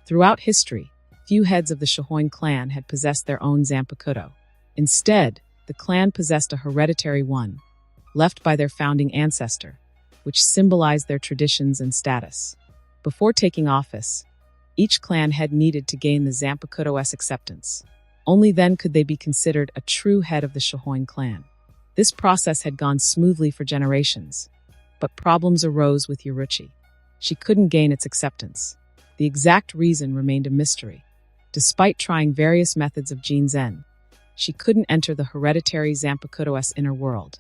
Throughout history, few heads of the Shohoin clan had possessed their own Zanpakuto. Instead, the clan possessed a hereditary one, left by their founding ancestor, which symbolized their traditions and status. Before taking office, each clan head needed to gain the Zanpakuto's acceptance. Only then could they be considered a true head of the Shohoin clan. This process had gone smoothly for generations, but problems arose with Yuruchi. She couldn't gain its acceptance. The exact reason remained a mystery. Despite trying various methods of Jinzen, she couldn't enter the hereditary Zanpakuto's inner world.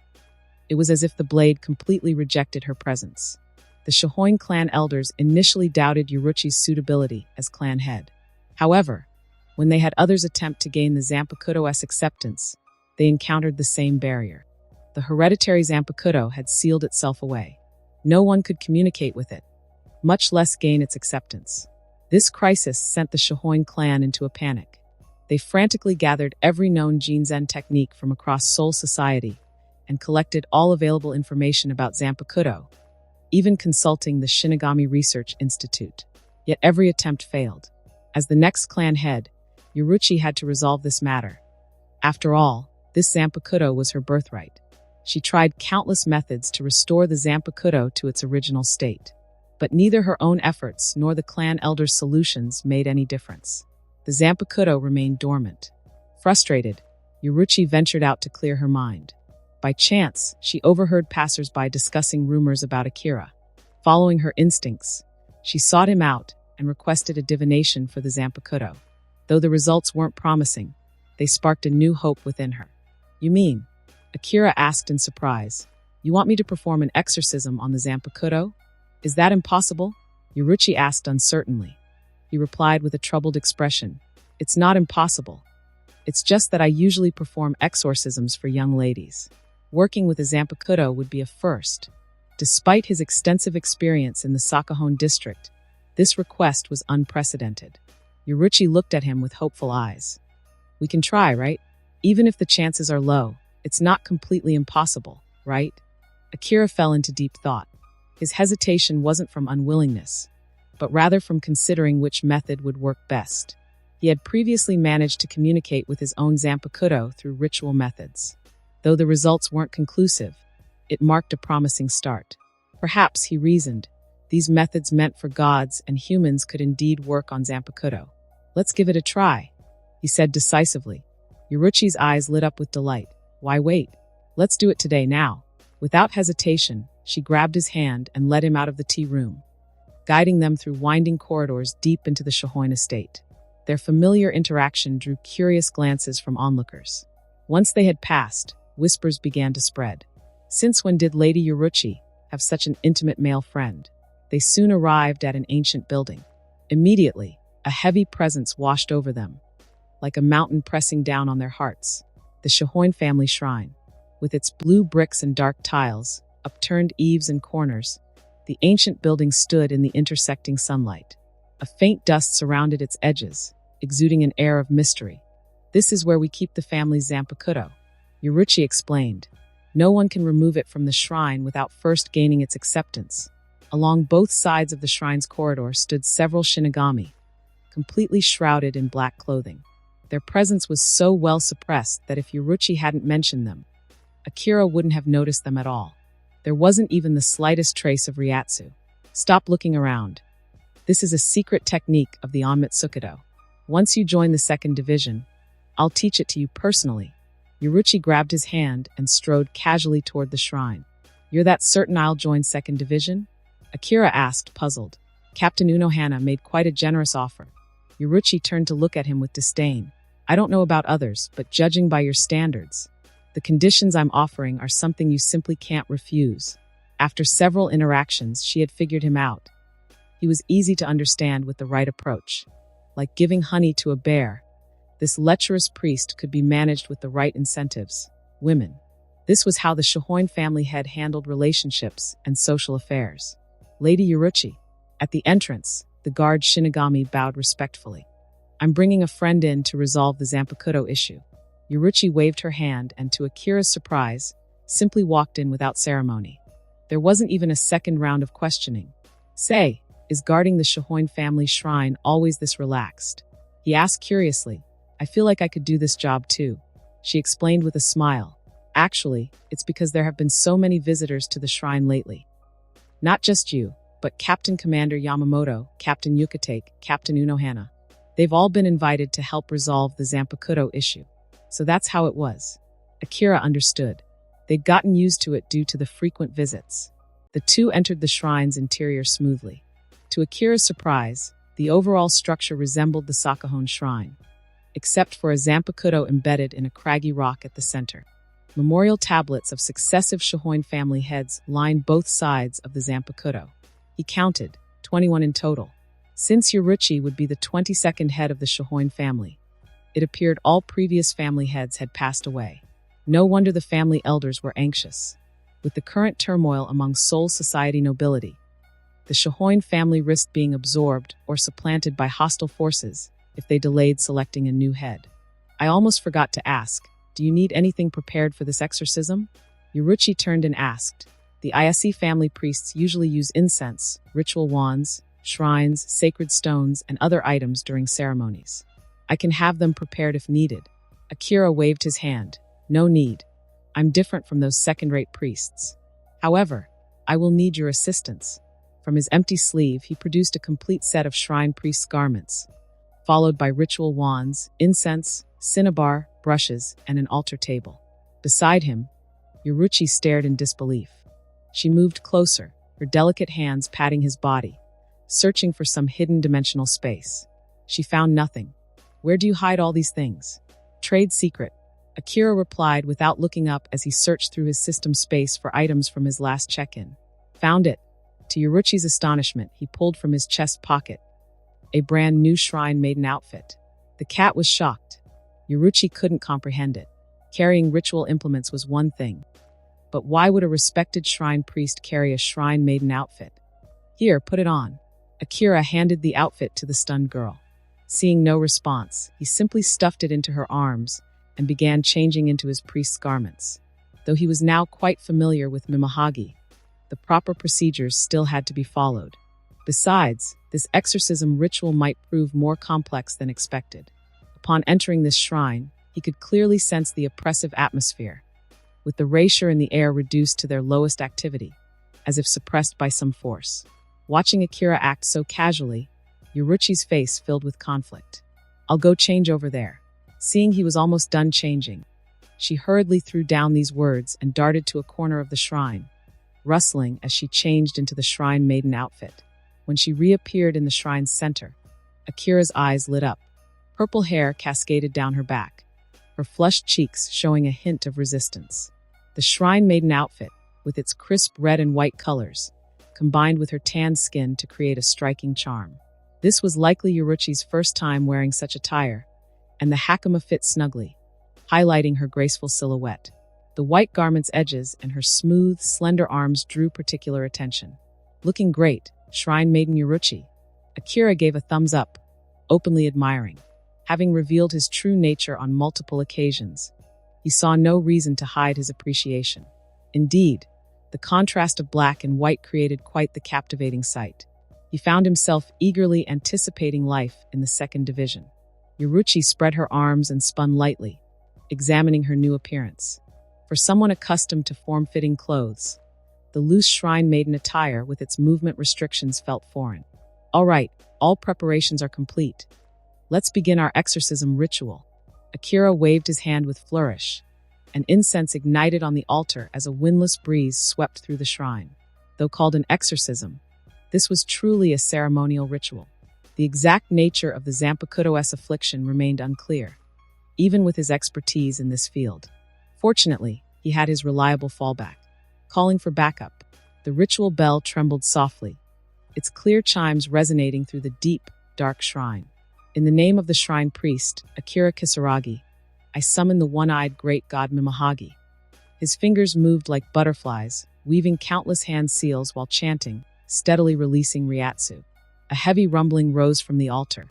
It was as if the blade completely rejected her presence. The Shohoin clan elders initially doubted Yuruchi's suitability as clan head. However, when they had others attempt to gain the Zanpakuto's acceptance, they encountered the same barrier. The hereditary Zanpakuto had sealed itself away. No one could communicate with it, much less gain its acceptance. This crisis sent the Shohoin clan into a panic. They frantically gathered every known Jinzen technique from across Seoul society and collected all available information about Zanpakuto, even consulting the Shinigami Research Institute. Yet every attempt failed. As the next clan head, Yuruchi had to resolve this matter. After all, this Zanpakuto was her birthright. She tried countless methods to restore the Zanpakuto to its original state. But neither her own efforts nor the clan elders' solutions made any difference. The Zanpakuto remained dormant. Frustrated, Yuruchi ventured out to clear her mind. By chance, she overheard passers-by discussing rumors about Akira. Following her instincts, she sought him out and requested a divination for the Zanpakuto. Though the results weren't promising, they sparked a new hope within her. "You mean?" Akira asked in surprise. "You want me to perform an exorcism on the Zanpakuto? Is that impossible?" Yuruchi asked uncertainly. He replied with a troubled expression. "It's not impossible. It's just that I usually perform exorcisms for young ladies. Working with a Zanpakuto would be a first." Despite his extensive experience in the Sakahon district, this request was unprecedented. Yuruchi looked at him with hopeful eyes. "We can try, right? Even if the chances are low, it's not completely impossible, right?" Akira fell into deep thought. His hesitation wasn't from unwillingness, but rather from considering which method would work best. He had previously managed to communicate with his own Zanpakuto through ritual methods. Though the results weren't conclusive, it marked a promising start. Perhaps, he reasoned, these methods meant for gods and humans could indeed work on Zanpakuto. Let's give it a try, he said decisively. Yoruchi's eyes lit up with delight. Why wait? Let's do it today now. Without hesitation, she grabbed his hand and led him out of the tea room, guiding them through winding corridors deep into the Shohoin estate. Their familiar interaction drew curious glances from onlookers. Once they had passed, whispers began to spread. Since when did Lady Yoruchi have such an intimate male friend? They soon arrived at an ancient building. Immediately, a heavy presence washed over them, like a mountain pressing down on their hearts. The Shohoin family shrine. With its blue bricks and dark tiles, upturned eaves and corners, the ancient building stood in the intersecting sunlight. A faint dust surrounded its edges, exuding an air of mystery. This is where we keep the family's Zanpakuto, Yoruchi explained. No one can remove it from the shrine without first gaining its acceptance. Along both sides of the shrine's corridor stood several Shinigami, completely shrouded in black clothing. Their presence was so well suppressed that if Yoruchi hadn't mentioned them, Akira wouldn't have noticed them at all. There wasn't even the slightest trace of Ryatsu. Stop looking around. This is a secret technique of the Onmitsukido. Once you join the second division, I'll teach it to you personally. Yoruchi grabbed his hand and strode casually toward the shrine. You're that certain I'll join second division? Akira asked, puzzled. Captain Unohana made quite a generous offer. Yoruchi turned to look at him with disdain. I don't know about others, but judging by your standards, the conditions I'm offering are something you simply can't refuse. After several interactions, she had figured him out. He was easy to understand with the right approach. Like giving honey to a bear, this lecherous priest could be managed with the right incentives. Women. This was how the Shohoin family had handled relationships and social affairs. Lady Yoruchi. At the entrance, the guard Shinigami bowed respectfully. I'm bringing a friend in to resolve the Zanpakuto issue. Yoruchi waved her hand and, to Akira's surprise, simply walked in without ceremony. There wasn't even a second round of questioning. Say, is guarding the Shohoin family shrine always this relaxed? He asked curiously. I feel like I could do this job too. She explained with a smile. Actually, it's because there have been so many visitors to the shrine lately. Not just you, but Captain Commander Yamamoto, Captain Yukatake, Captain Unohana. They've all been invited to help resolve the Zanpakuto issue. So that's how it was. Akira understood. They'd gotten used to it due to the frequent visits. The two entered the shrine's interior smoothly. To Akira's surprise, the overall structure resembled the Sakahon shrine, except for a Zanpakuto embedded in a craggy rock at the center. Memorial tablets of successive Shohoin family heads lined both sides of the Zanpakuto. He counted, 21 in total. Since Yoruchi would be the 22nd head of the Shohoin family, it appeared all previous family heads had passed away. No wonder the family elders were anxious. With the current turmoil among Seoul society nobility, the Shohoin family risked being absorbed or supplanted by hostile forces if they delayed selecting a new head. I almost forgot to ask, do you need anything prepared for this exorcism? Yoruchi turned and asked. The Ayase family priests usually use incense, ritual wands, shrines, sacred stones, and other items during ceremonies. I can have them prepared if needed. Akira waved his hand. No need. I'm different from those second-rate priests. However, I will need your assistance. From his empty sleeve, he produced a complete set of shrine priest's garments, followed by ritual wands, incense, cinnabar, brushes, and an altar table. Beside him, Yoruchi stared in disbelief. She moved closer, her delicate hands patting his body, searching for some hidden dimensional space. She found nothing. Where do you hide all these things? Trade secret. Akira replied without looking up as he searched through his system space for items from his last check-in. Found it. To Yoruchi's astonishment, he pulled from his chest pocket a brand new shrine maiden outfit. The cat was shocked. Yoruchi couldn't comprehend it. Carrying ritual implements was one thing, but why would a respected shrine priest carry a shrine maiden outfit? Here, put it on. Akira handed the outfit to the stunned girl. Seeing no response, he simply stuffed it into her arms and began changing into his priest's garments. Though he was now quite familiar with Mimahagi, the proper procedures still had to be followed. Besides, This exorcism ritual might prove more complex than expected. Upon entering this shrine, he could clearly sense the oppressive atmosphere, with the erasure in the air reduced to their lowest activity, as if suppressed by some force. Watching Akira act so casually, Yoruchi's face filled with conflict. "I'll go change over there." Seeing he was almost done changing, she hurriedly threw down these words and darted to a corner of the shrine, rustling as she changed into the shrine maiden outfit. When she reappeared in the shrine's center, Akira's eyes lit up. Purple hair cascaded down her back, her flushed cheeks showing a hint of resistance. The shrine maiden outfit, with its crisp red and white colors, combined with her tanned skin to create a striking charm. This was likely Yoruchi's first time wearing such attire, and the hakama fit snugly, highlighting her graceful silhouette. The white garment's edges and her smooth, slender arms drew particular attention. "Looking great, Shrine Maiden Yoruchi." Akira gave a thumbs up, openly admiring. Having revealed his true nature on multiple occasions, he saw no reason to hide his appreciation. Indeed, the contrast of black and white created quite the captivating sight. He found himself eagerly anticipating life in the second division. Yoruchi spread her arms and spun lightly, examining her new appearance. For someone accustomed to form-fitting clothes, the loose shrine maiden attire with its movement restrictions felt foreign. "All right, all preparations are complete. Let's begin our exorcism ritual." Akira waved his hand with flourish, and incense ignited on the altar as a windless breeze swept through the shrine. Though called an exorcism, this was truly a ceremonial ritual. The exact nature of the Zanpakuto's affliction remained unclear, even with his expertise in this field. Fortunately, he had his reliable fallback. Calling for backup, the ritual bell trembled softly, its clear chimes resonating through the deep, dark shrine. "In the name of the shrine priest, Akira Kisaragi, I summon the one-eyed great god Mimahagi." His fingers moved like butterflies, weaving countless hand seals while chanting, steadily releasing Ryatsu. A heavy rumbling rose from the altar,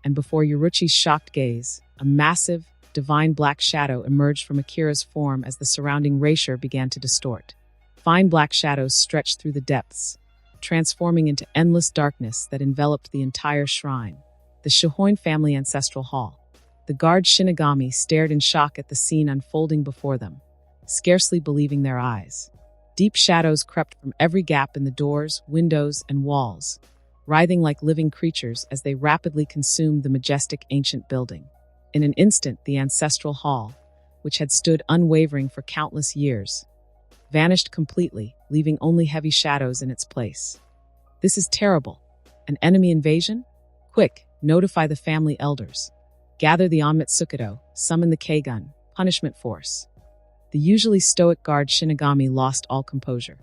and before Yoruchi's shocked gaze, a massive, divine black shadow emerged from Akira's form as the surrounding erasure began to distort. Fine black shadows stretched through the depths, transforming into endless darkness that enveloped the entire shrine. The Shihoin family ancestral hall. The guard Shinigami stared in shock at the scene unfolding before them, scarcely believing their eyes. Deep shadows crept from every gap in the doors, windows, and walls, writhing like living creatures as they rapidly consumed the majestic ancient building. In an instant, the ancestral hall, which had stood unwavering for countless years, vanished completely, leaving only heavy shadows in its place. "This is terrible. An enemy invasion? Quick, notify the family elders. Gather the Onmitsukido, summon the K-gun, punishment force." The usually stoic guard Shinigami lost all composure.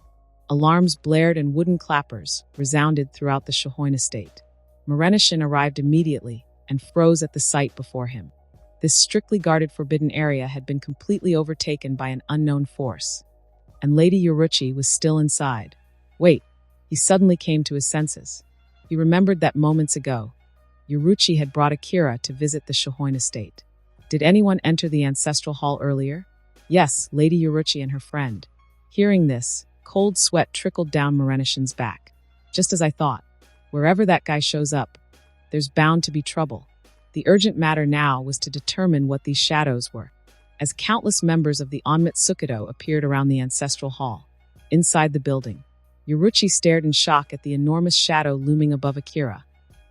Alarms blared and wooden clappers resounded throughout the Shihoin estate. Morenishin arrived immediately and froze at the sight before him. This strictly guarded forbidden area had been completely overtaken by an unknown force, and Lady Yoruchi was still inside. Wait, he suddenly came to his senses. He remembered that moments ago, Yoruchi had brought Akira to visit the Shihoin estate. Did anyone enter the ancestral hall earlier? Yes, Lady Yoruchi and her friend. Hearing this, cold sweat trickled down Morenishin's back. Just as I thought, wherever that guy shows up, there's bound to be trouble. The urgent matter now was to determine what these shadows were. As countless members of the Onmitsukido appeared around the ancestral hall. Inside the building, Yoruchi stared in shock at the enormous shadow looming above Akira,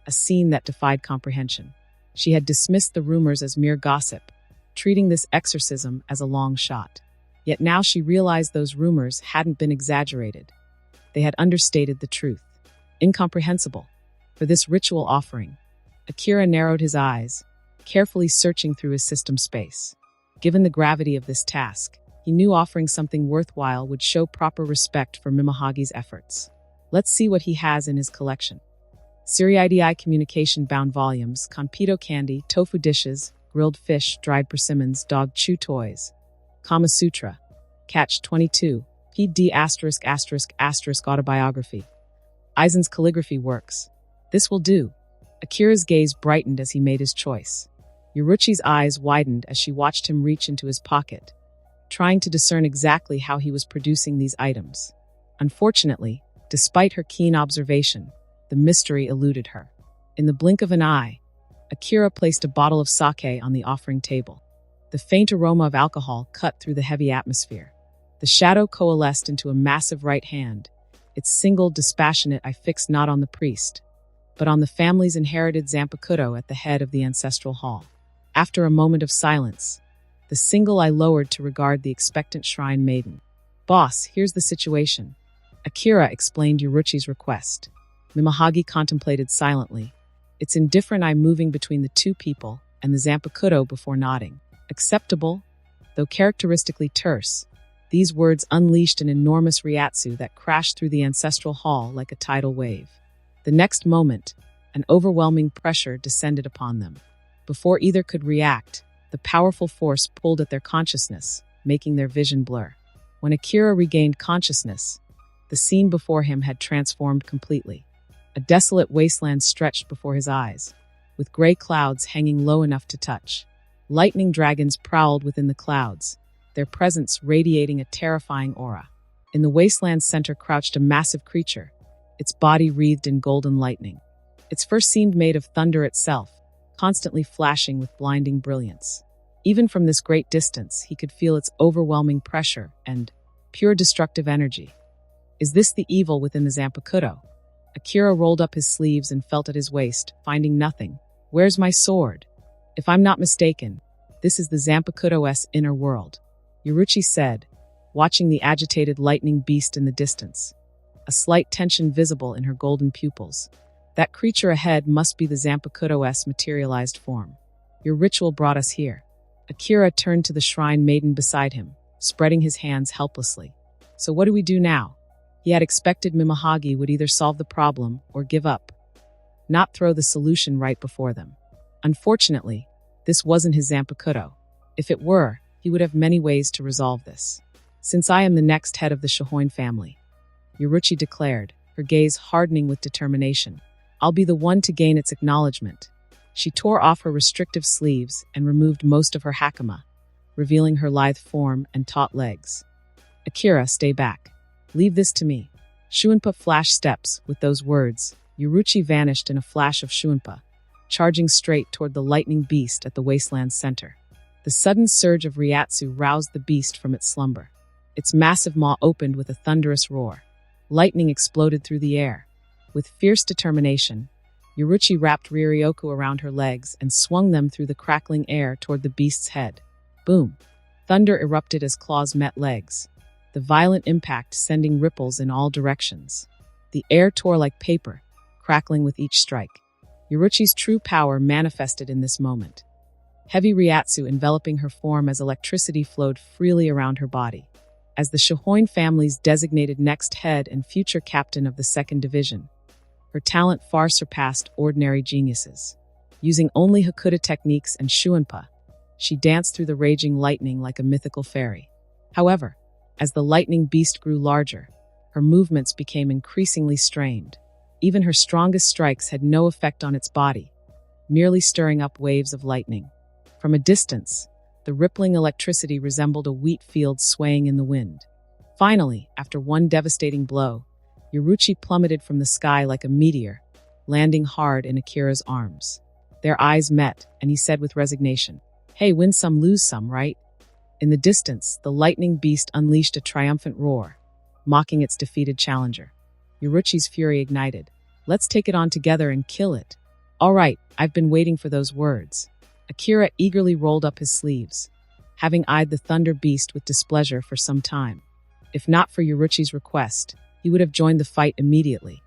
a scene that defied comprehension. She had dismissed the rumors as mere gossip, treating this exorcism as a long shot. Yet now she realized those rumors hadn't been exaggerated. They had understated the truth. Incomprehensible. For this ritual offering, Akira narrowed his eyes, carefully searching through his system space. Given the gravity of this task, he knew offering something worthwhile would show proper respect for Mimahagi's efforts. Let's see what he has in his collection. Siriidi communication-bound volumes, Konpito candy, tofu dishes, grilled fish, dried persimmons, dog chew toys. Kama Sutra. Catch 22. PD **** autobiography. Aizen's calligraphy works. This will do. Akira's gaze brightened as he made his choice. Yoruchi's eyes widened as she watched him reach into his pocket, trying to discern exactly how he was producing these items. Unfortunately, despite her keen observation, the mystery eluded her. In the blink of an eye, Akira placed a bottle of sake on the offering table. The faint aroma of alcohol cut through the heavy atmosphere. The shadow coalesced into a massive right hand, its single dispassionate eye fixed not on the priest, but on the family's inherited Zanpakuto at the head of the ancestral hall. After a moment of silence, the single eye lowered to regard the expectant shrine maiden. "Boss, here's the situation." Akira explained Yuruchi's request. Mimahagi contemplated silently, its indifferent eye moving between the two people and the Zanpakuto before nodding. Acceptable, though characteristically terse, these words unleashed an enormous reiatsu that crashed through the ancestral hall like a tidal wave. The next moment, an overwhelming pressure descended upon them. Before either could react, the powerful force pulled at their consciousness, making their vision blur. When Akira regained consciousness, the scene before him had transformed completely. A desolate wasteland stretched before his eyes, with gray clouds hanging low enough to touch. Lightning dragons prowled within the clouds, their presence radiating a terrifying aura. In the wasteland's center crouched a massive creature, its body wreathed in golden lightning. Its fur seemed made of thunder itself, constantly flashing with blinding brilliance. Even from this great distance, he could feel its overwhelming pressure and pure destructive energy. Is this the evil within the Zanpakuto? Akira rolled up his sleeves and felt at his waist, finding nothing. Where's my sword? If I'm not mistaken, this is the Zanpakuto's inner world, Yuruchi said, watching the agitated lightning beast in the distance. A slight tension visible in her golden pupils. That creature ahead must be the Zanpakuto's materialized form. Your ritual brought us here. Akira turned to the shrine maiden beside him, spreading his hands helplessly. So what do we do now? He had expected Mimahagi would either solve the problem or give up, not throw the solution right before them. Unfortunately, this wasn't his Zanpakuto. If it were, he would have many ways to resolve this. Since I am the next head of the Shohoin family, Yuruchi declared, her gaze hardening with determination, I'll be the one to gain its acknowledgement. She tore off her restrictive sleeves and removed most of her hakama, revealing her lithe form and taut legs. Akira, stay back. Leave this to me. Shuinpa flashed steps. With those words, Yuruchi vanished in a flash of Shuinpa, charging straight toward the lightning beast at the wasteland's center. The sudden surge of reiatsu roused the beast from its slumber. Its massive maw opened with a thunderous roar. Lightning exploded through the air. With fierce determination, Yuruchi wrapped Riryoku around her legs and swung them through the crackling air toward the beast's head. Boom! Thunder erupted as claws met legs, the violent impact sending ripples in all directions. The air tore like paper, crackling with each strike. Yuruchi's true power manifested in this moment. Heavy reiatsu enveloping her form as electricity flowed freely around her body. As the Shohoin family's designated next head and future captain of the 2nd Division, her talent far surpassed ordinary geniuses. Using only Hakuda techniques and Shuinpa, she danced through the raging lightning like a mythical fairy. However, as the lightning beast grew larger, her movements became increasingly strained. Even her strongest strikes had no effect on its body, merely stirring up waves of lightning. From a distance, the rippling electricity resembled a wheat field swaying in the wind. Finally, after one devastating blow, Yuruchi plummeted from the sky like a meteor, landing hard in Akira's arms. Their eyes met, and he said with resignation, "Hey, win some, lose some, right?" In the distance, the lightning beast unleashed a triumphant roar, mocking its defeated challenger. Yuruchi's fury ignited. "Let's take it on together and kill it." "All right, I've been waiting for those words." Akira eagerly rolled up his sleeves, having eyed the thunder beast with displeasure for some time. If not for Yuruchi's request, he would have joined the fight immediately.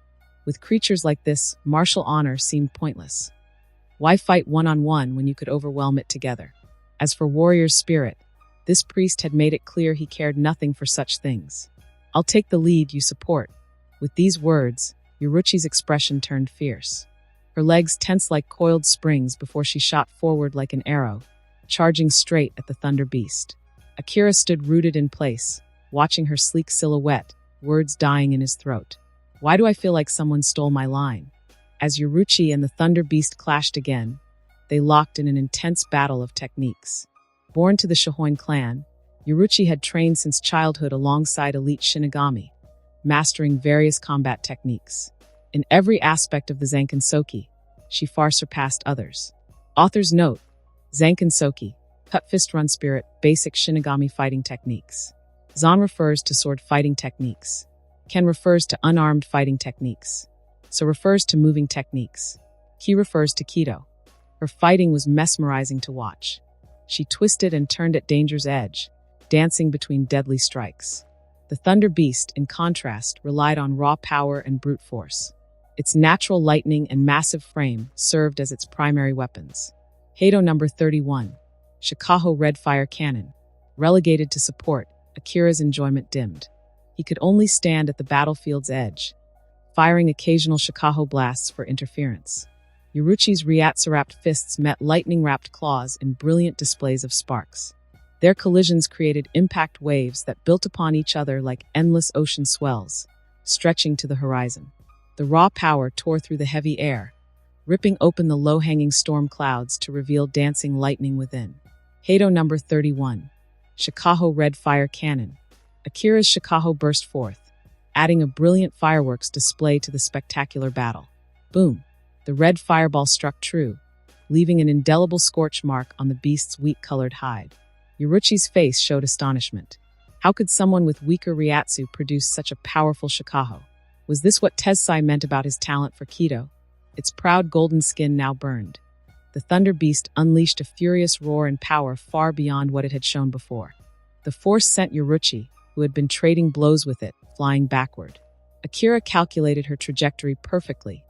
With creatures like this, martial honor seemed pointless. Why fight one-on-one when you could overwhelm it together? As for warrior's spirit, this priest had made it clear he cared nothing for such things. "I'll take the lead, you support." With these words, Yuruchi's expression turned fierce. Her legs tensed like coiled springs before she shot forward like an arrow, charging straight at the thunder beast. Akira stood rooted in place, watching her sleek silhouette, words dying in his throat. "Why do I feel like someone stole my line?" As Yuruchi and the thunder beast clashed again, they locked in an intense battle of techniques. Born to the Shohoin clan, Yuruchi had trained since childhood alongside elite Shinigami, mastering various combat techniques. In every aspect of the Zankinsoki, she far surpassed others. Author's note: Zankinsoki, cut fist run spirit, basic Shinigami fighting techniques. Zan refers to sword fighting techniques. Ken refers to unarmed fighting techniques. So refers to moving techniques. Ki refers to Kido. Her fighting was mesmerizing to watch. She twisted and turned at danger's edge, dancing between deadly strikes. The Thunder Beast, in contrast, relied on raw power and brute force. Its natural lightning and massive frame served as its primary weapons. Heido number 31. Shikaho Red Fire Cannon. Relegated to support, Akira's enjoyment dimmed. He could only stand at the battlefield's edge, firing occasional Shikaho blasts for interference. Yuruchi's Ryatsu-wrapped fists met lightning-wrapped claws in brilliant displays of sparks. Their collisions created impact waves that built upon each other like endless ocean swells, stretching to the horizon. The raw power tore through the heavy air, ripping open the low-hanging storm clouds to reveal dancing lightning within. Heido number 31. Shikaho Red Fire Cannon. Akira's Shikaho burst forth, adding a brilliant fireworks display to the spectacular battle. Boom! The red fireball struck true, leaving an indelible scorch mark on the beast's wheat-colored hide. Yuruchi's face showed astonishment. How could someone with weaker Ryatsu produce such a powerful Shikaho? Was this what Tensai meant about his talent for Kido? Its proud golden skin now burned. The Thunder Beast unleashed a furious roar and power far beyond what it had shown before. The force sent Yuruchi, who had been trading blows with it, flying backward. Akira calculated her trajectory perfectly,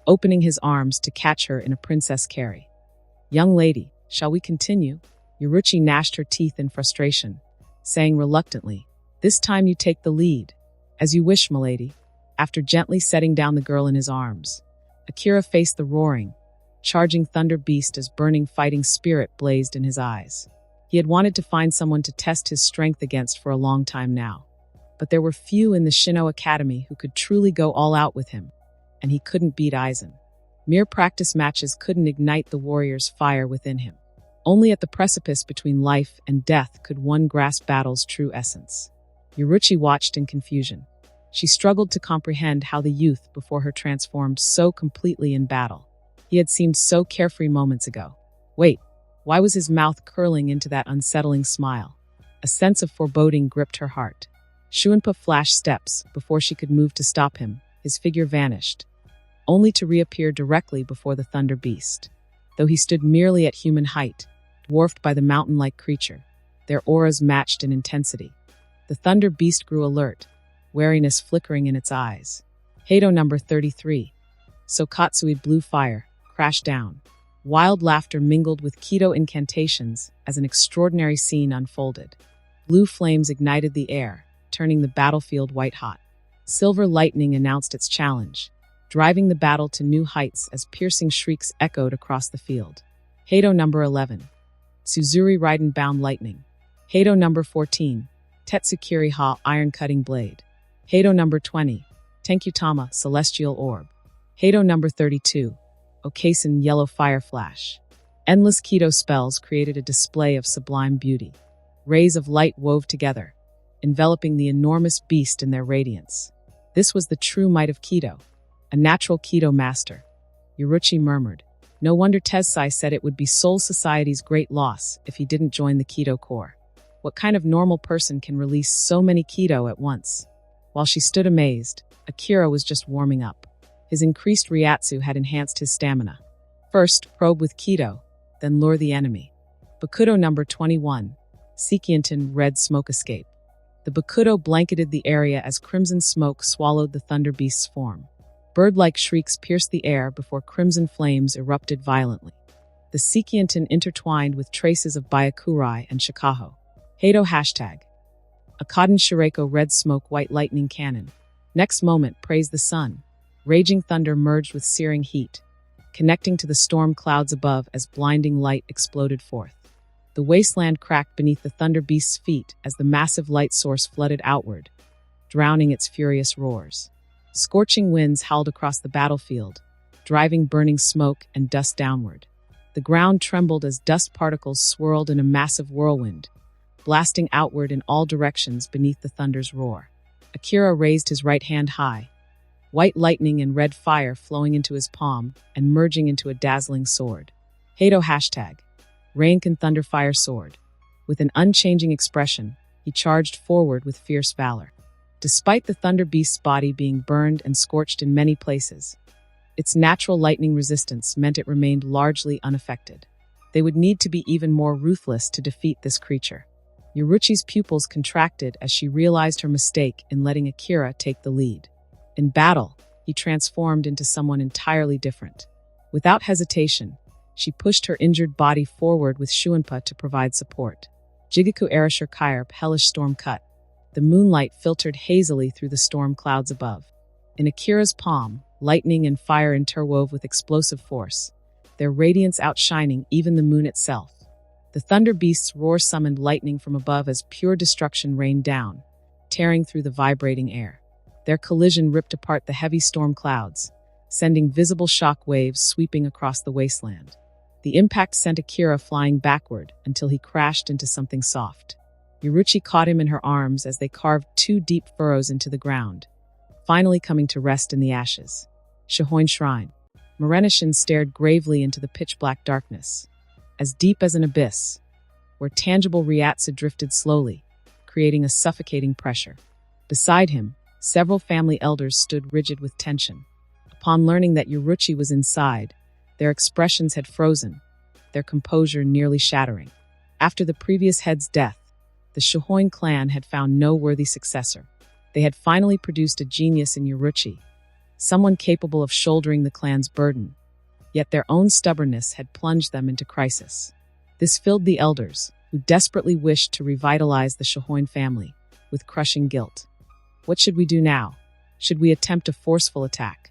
opening his arms to catch her in a princess carry. "Young lady, shall we continue?" Yuruchi gnashed her teeth in frustration, saying reluctantly, "This time you take the lead." "As you wish, milady." After gently setting down the girl in his arms, Akira faced the roaring, charging Thunder Beast as burning fighting spirit blazed in his eyes. He had wanted to find someone to test his strength against for a long time now, but there were few in the Shino Academy who could truly go all out with him, and he couldn't beat Aizen. Mere practice matches couldn't ignite the warrior's fire within him. Only at the precipice between life and death could one grasp battle's true essence. Yuruchi watched in confusion. She struggled to comprehend how the youth before her transformed so completely in battle. He had seemed so carefree moments ago. Wait, why was his mouth curling into that unsettling smile? A sense of foreboding gripped her heart. Shuinpa flashed steps before she could move to stop him. His figure vanished, only to reappear directly before the Thunder Beast. Though he stood merely at human height, dwarfed by the mountain-like creature, their auras matched in intensity. The Thunder Beast grew alert, wariness flickering in its eyes. Heido number 33. Sokatsui Blue Fire crashed down. Wild laughter mingled with Kido incantations as an extraordinary scene unfolded. Blue flames ignited the air, turning the battlefield white-hot. Silver lightning announced its challenge, driving the battle to new heights as piercing shrieks echoed across the field. Heido number 11. Tsuzuri Raiden Bound Lightning. Heido number 14. Tetsukiri Ha Iron Cutting Blade. Heido number 20. Tenkutama Celestial Orb. Heido number 32. Okasen Yellow Fire Flash. Endless Kido spells created a display of sublime beauty. Rays of light wove together, enveloping the enormous beast in their radiance. This was the true might of Kido, a natural Kido master. Yuruchi murmured. No wonder Tensai said it would be Soul Society's great loss if he didn't join the Kido Corps. What kind of normal person can release so many Kido at once? While she stood amazed, Akira was just warming up. His increased Ryatsu had enhanced his stamina. First, probe with Kido, then lure the enemy. Bakudo number 21. Sekianten Red Smoke Escape. The Bakudo blanketed the area as crimson smoke swallowed the Thunder Beast's form. Bird-like shrieks pierced the air before crimson flames erupted violently. The Sekianten intertwined with traces of Byakurai and Shikaho. Heido hashtag. Akaden Shireko Red Smoke White Lightning Cannon. Next moment, praise the sun. Raging thunder merged with searing heat, connecting to the storm clouds above as blinding light exploded forth. The wasteland cracked beneath the Thunder Beast's feet as the massive light source flooded outward, drowning its furious roars. Scorching winds howled across the battlefield, driving burning smoke and dust downward. The ground trembled as dust particles swirled in a massive whirlwind, blasting outward in all directions beneath the thunder's roar. Akira raised his right hand high, white lightning and red fire flowing into his palm and merging into a dazzling sword. Hado hashtag, Rain can thunder fire sword. With an unchanging expression, he charged forward with fierce valor. Despite the Thunder Beast's body being burned and scorched in many places, its natural lightning resistance meant it remained largely unaffected. They would need to be even more ruthless to defeat this creature. Yoruchi's pupils contracted as she realized her mistake in letting Akira take the lead. In battle, he transformed into someone entirely different. Without hesitation, she pushed her injured body forward with Shuinpa to provide support. Jigaku Erashur Kairp hellish storm cut. The moonlight filtered hazily through the storm clouds above. In Akira's palm, lightning and fire interwove with explosive force, their radiance outshining even the moon itself. The Thunder Beast's roar summoned lightning from above as pure destruction rained down, tearing through the vibrating air. Their collision ripped apart the heavy storm clouds, sending visible shock waves sweeping across the wasteland. The impact sent Akira flying backward until he crashed into something soft. Yoruchi caught him in her arms as they carved 2 deep furrows into the ground, finally coming to rest in the ashes. Shohoin Shrine. Morenishin stared gravely into the pitch-black darkness, as deep as an abyss, where tangible Ryatsu drifted slowly, creating a suffocating pressure. Beside him, several family elders stood rigid with tension. Upon learning that Yoruchi was inside, their expressions had frozen, their composure nearly shattering. After the previous head's death, the Shohoin clan had found no worthy successor. They had finally produced a genius in Yoruchi, someone capable of shouldering the clan's burden, yet their own stubbornness had plunged them into crisis. This filled the elders, who desperately wished to revitalize the Shohoin family, with crushing guilt. What should we do now? Should we attempt a forceful attack?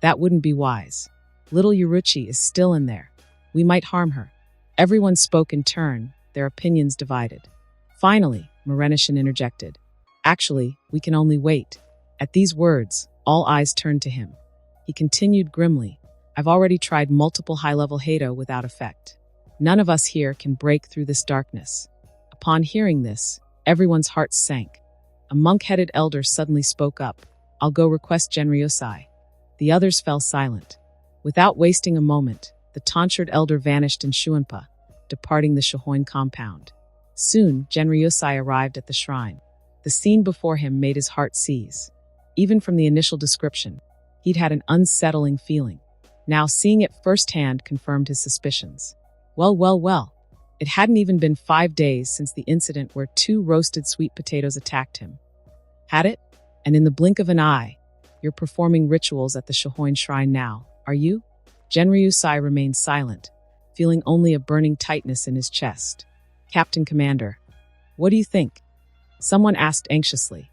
That wouldn't be wise. Little Yoruchi is still in there. We might harm her. Everyone spoke in turn, their opinions divided. Finally, Morenishin interjected. Actually, we can only wait. At these words, all eyes turned to him. He continued grimly, I've already tried multiple high-level Hado without effect. None of us here can break through this darkness. Upon hearing this, everyone's hearts sank. A monk-headed elder suddenly spoke up. I'll go request Genryosai. The others fell silent. Without wasting a moment, the tonsured elder vanished in Shuinpa, departing the Shohoin compound. Soon, Genryosai arrived at the shrine. The scene before him made his heart seize. Even from the initial description, he'd had an unsettling feeling. Now, seeing it firsthand confirmed his suspicions. Well. It hadn't even been 5 days since the incident where 2 roasted sweet potatoes attacked him. Had it? And in the blink of an eye, you're performing rituals at the Shohoin shrine now, are you? Genryusai remained silent, feeling only a burning tightness in his chest. Captain Commander, what do you think? Someone asked anxiously.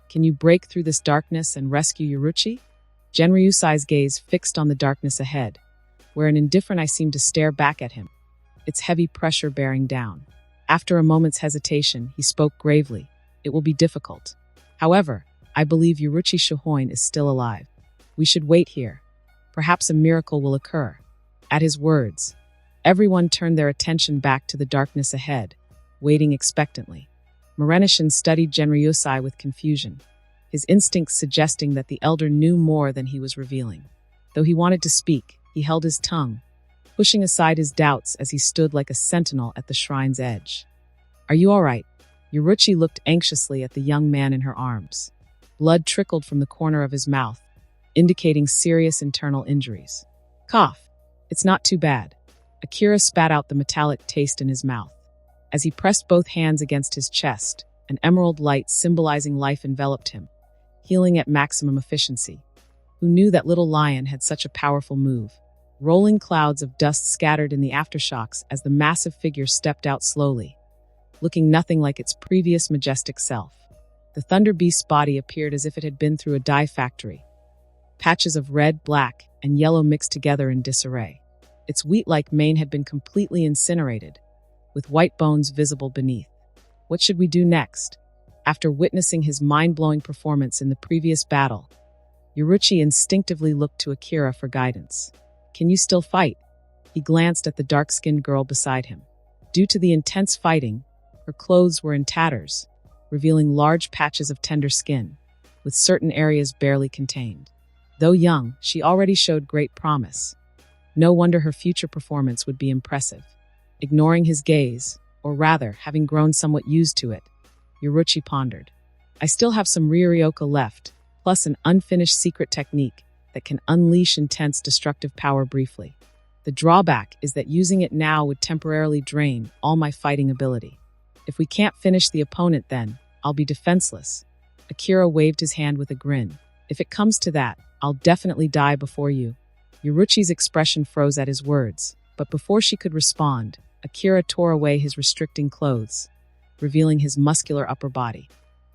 Can you break through this darkness and rescue Yoruchi? Genryusai's gaze fixed on the darkness ahead, where an indifferent eye seemed to stare back at him, its heavy pressure bearing down. After a moment's hesitation, he spoke gravely. It will be difficult. However, I believe Yoruchi Shohoin is still alive. We should wait here. Perhaps a miracle will occur. At his words, everyone turned their attention back to the darkness ahead, waiting expectantly. Morenishin studied Genryusai with confusion, his instincts suggesting that the elder knew more than he was revealing. Though he wanted to speak, he held his tongue, pushing aside his doubts as he stood like a sentinel at the shrine's edge. Are you all right? Yoruchi looked anxiously at the young man in her arms. Blood trickled from the corner of his mouth, indicating serious internal injuries. Cough. It's not too bad. Akira spat out the metallic taste in his mouth. As he pressed both hands against his chest, an emerald light symbolizing life enveloped him, healing at maximum efficiency. Who knew that little lion had such a powerful move? Rolling clouds of dust scattered in the aftershocks as the massive figure stepped out slowly, looking nothing like its previous majestic self. The Thunder Beast's body appeared as if it had been through a dye factory. Patches of red, black, and yellow mixed together in disarray. Its wheat-like mane had been completely incinerated, with white bones visible beneath. What should we do next? After witnessing his mind-blowing performance in the previous battle, Yoruchi instinctively looked to Akira for guidance. Can you still fight? He glanced at the dark-skinned girl beside him. Due to the intense fighting, her clothes were in tatters, revealing large patches of tender skin, with certain areas barely contained. Though young, she already showed great promise. No wonder her future performance would be impressive. Ignoring his gaze, or rather, having grown somewhat used to it, Yoruchi pondered. I still have some Ryuryoka left, plus an unfinished secret technique that can unleash intense destructive power briefly. The drawback is that using it now would temporarily drain all my fighting ability. If we can't finish the opponent then, I'll be defenseless. Akira waved his hand with a grin. If it comes to that, I'll definitely die before you. Yoruchi's expression froze at his words, but before she could respond, Akira tore away his restricting clothes, revealing his muscular upper body.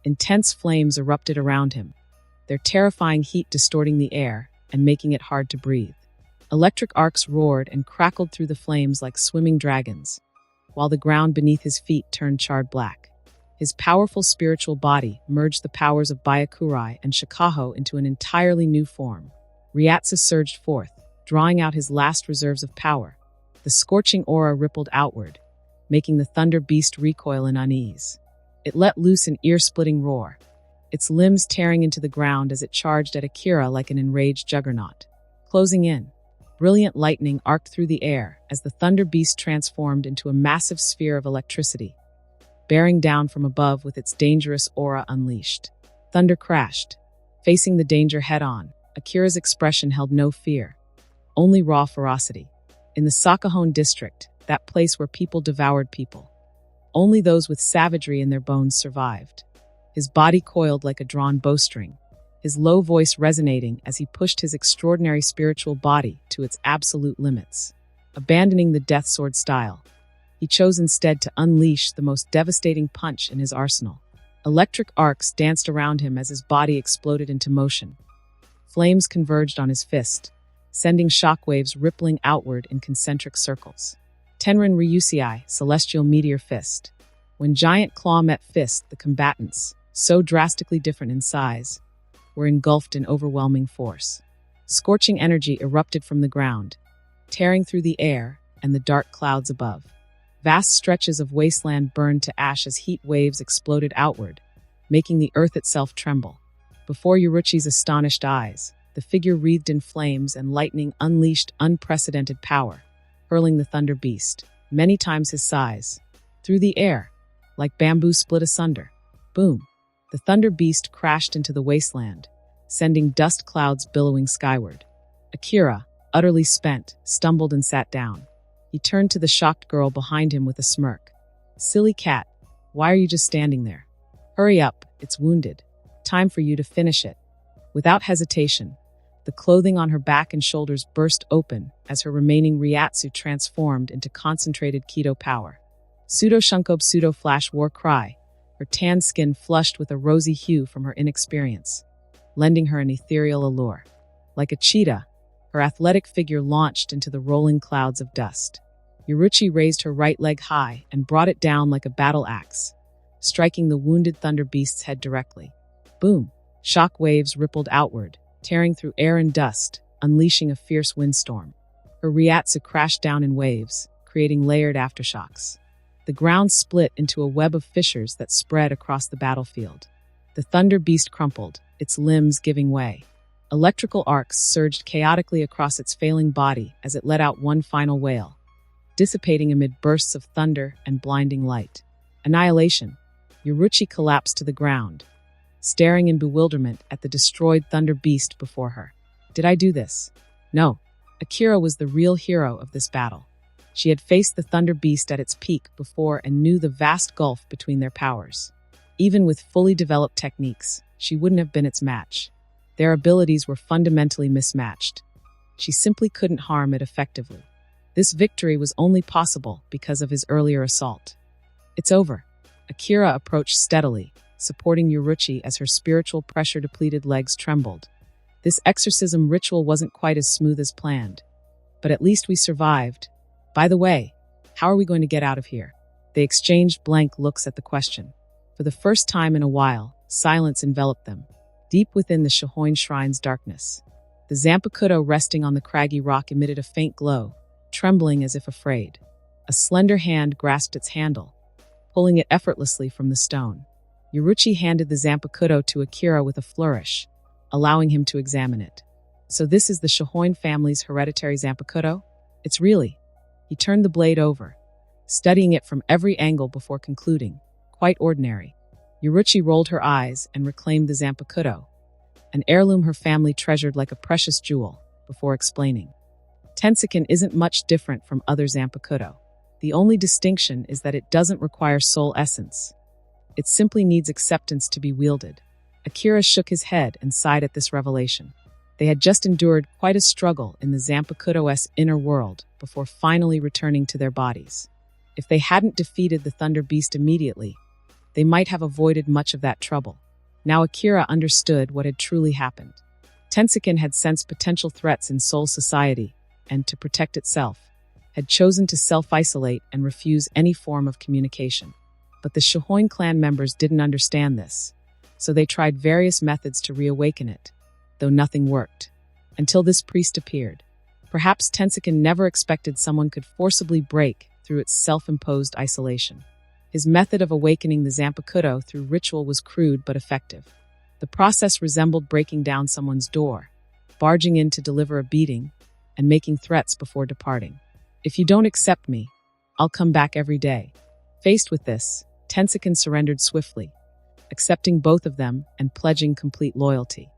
Intense flames erupted around him, their terrifying heat distorting the air and making it hard to breathe. Electric arcs roared and crackled through the flames like swimming dragons, while the ground beneath his feet turned charred black. His powerful spiritual body merged the powers of Byakurai and Shikaho into an entirely new form. Ryatsu surged forth, drawing out his last reserves of power. The scorching aura rippled outward, making the Thunder Beast recoil in unease. It let loose an ear-splitting roar, its limbs tearing into the ground as it charged at Akira like an enraged juggernaut. Closing in, brilliant lightning arced through the air as the Thunder Beast transformed into a massive sphere of electricity, bearing down from above with its dangerous aura unleashed. Thunder crashed. Facing the danger head-on, Akira's expression held no fear, only raw ferocity. In the Sakahone district, that place where people devoured people, only those with savagery in their bones survived. His body coiled like a drawn bowstring, his low voice resonating as he pushed his extraordinary spiritual body to its absolute limits. Abandoning the death sword style, he chose instead to unleash the most devastating punch in his arsenal. Electric arcs danced around him as his body exploded into motion. Flames converged on his fist, sending shockwaves rippling outward in concentric circles. Tenrin Ryusei, Celestial Meteor Fist. When giant claw met fist, the combatants, so drastically different in size, were engulfed in overwhelming force. Scorching energy erupted from the ground, tearing through the air and the dark clouds above. Vast stretches of wasteland burned to ash as heat waves exploded outward, making the earth itself tremble. Before Yoruchi's astonished eyes, the figure wreathed in flames and lightning unleashed unprecedented power, hurling the Thunder Beast, many times his size, through the air, like bamboo split asunder. Boom! The Thunder Beast crashed into the wasteland, sending dust clouds billowing skyward. Akira, utterly spent, stumbled and sat down. He turned to the shocked girl behind him with a smirk. Silly cat, why are you just standing there? Hurry up, it's wounded. Time for you to finish it. Without hesitation, the clothing on her back and shoulders burst open as her remaining Ryatsu transformed into concentrated Keto power. Pseudo Shunkob Pseudo Flash War Cry, her tan skin flushed with a rosy hue from her inexperience, lending her an ethereal allure. Like a cheetah, her athletic figure launched into the rolling clouds of dust. Yoruchi raised her right leg high and brought it down like a battle axe, striking the wounded Thunder Beast's head directly. Boom! Shock waves rippled outward, tearing through air and dust, unleashing a fierce windstorm. Her Ryatsu crashed down in waves, creating layered aftershocks. The ground split into a web of fissures that spread across the battlefield. The Thunder Beast crumpled, its limbs giving way. Electrical arcs surged chaotically across its failing body as it let out one final wail, dissipating amid bursts of thunder and blinding light. Annihilation. Yoruchi collapsed to the ground, staring in bewilderment at the destroyed Thunder Beast before her. Did I do this? No. Akira was the real hero of this battle. She had faced the Thunder Beast at its peak before and knew the vast gulf between their powers. Even with fully developed techniques, she wouldn't have been its match. Their abilities were fundamentally mismatched. She simply couldn't harm it effectively. This victory was only possible because of his earlier assault. It's over. Akira approached steadily, supporting Yoruchi as her spiritual pressure-depleted legs trembled. This exorcism ritual wasn't quite as smooth as planned, but at least we survived. By the way, how are we going to get out of here? They exchanged blank looks at the question. For the first time in a while, silence enveloped them, deep within the Shihoin Shrine's darkness. The Zanpakuto resting on the craggy rock emitted a faint glow, trembling as if afraid. A slender hand grasped its handle, pulling it effortlessly from the stone. Yoruchi handed the Zanpakuto to Akira with a flourish, allowing him to examine it. So this is the Shohoin family's hereditary Zanpakuto? It's really. He turned the blade over, studying it from every angle before concluding. Quite ordinary. Yuruchi rolled her eyes and reclaimed the Zanpakuto, an heirloom her family treasured like a precious jewel, before explaining. Tensakin isn't much different from other Zanpakuto. The only distinction is that it doesn't require soul essence. It simply needs acceptance to be wielded. Akira shook his head and sighed at this revelation. They had just endured quite a struggle in the Zanpakuto's inner world before finally returning to their bodies. If they hadn't defeated the Thunder Beast immediately, they might have avoided much of that trouble. Now Akira understood what had truly happened. Tensakin had sensed potential threats in Soul Society, and to protect itself, had chosen to self-isolate and refuse any form of communication. But the Shohoin clan members didn't understand this, so they tried various methods to reawaken it, though nothing worked, until this priest appeared. Perhaps Tensakin never expected someone could forcibly break through its self-imposed isolation. His method of awakening the Zanpakuto through ritual was crude but effective. The process resembled breaking down someone's door, barging in to deliver a beating, and making threats before departing. If you don't accept me, I'll come back every day. Faced with this, Tensakin surrendered swiftly, accepting both of them and pledging complete loyalty.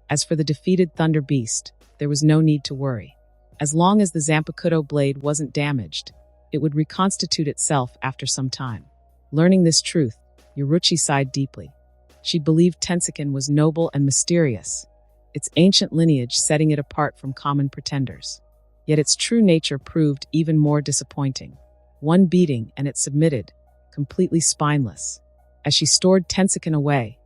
As for the defeated Thunder Beast, there was no need to worry. As long as the Zanpakuto blade wasn't damaged, it would reconstitute itself after some time. Learning this truth, Yuruchi sighed deeply. She believed Tensakin was noble and mysterious, its ancient lineage setting it apart from common pretenders. Yet its true nature proved even more disappointing. One beating and it submitted, completely spineless. As she stored Tensakin away,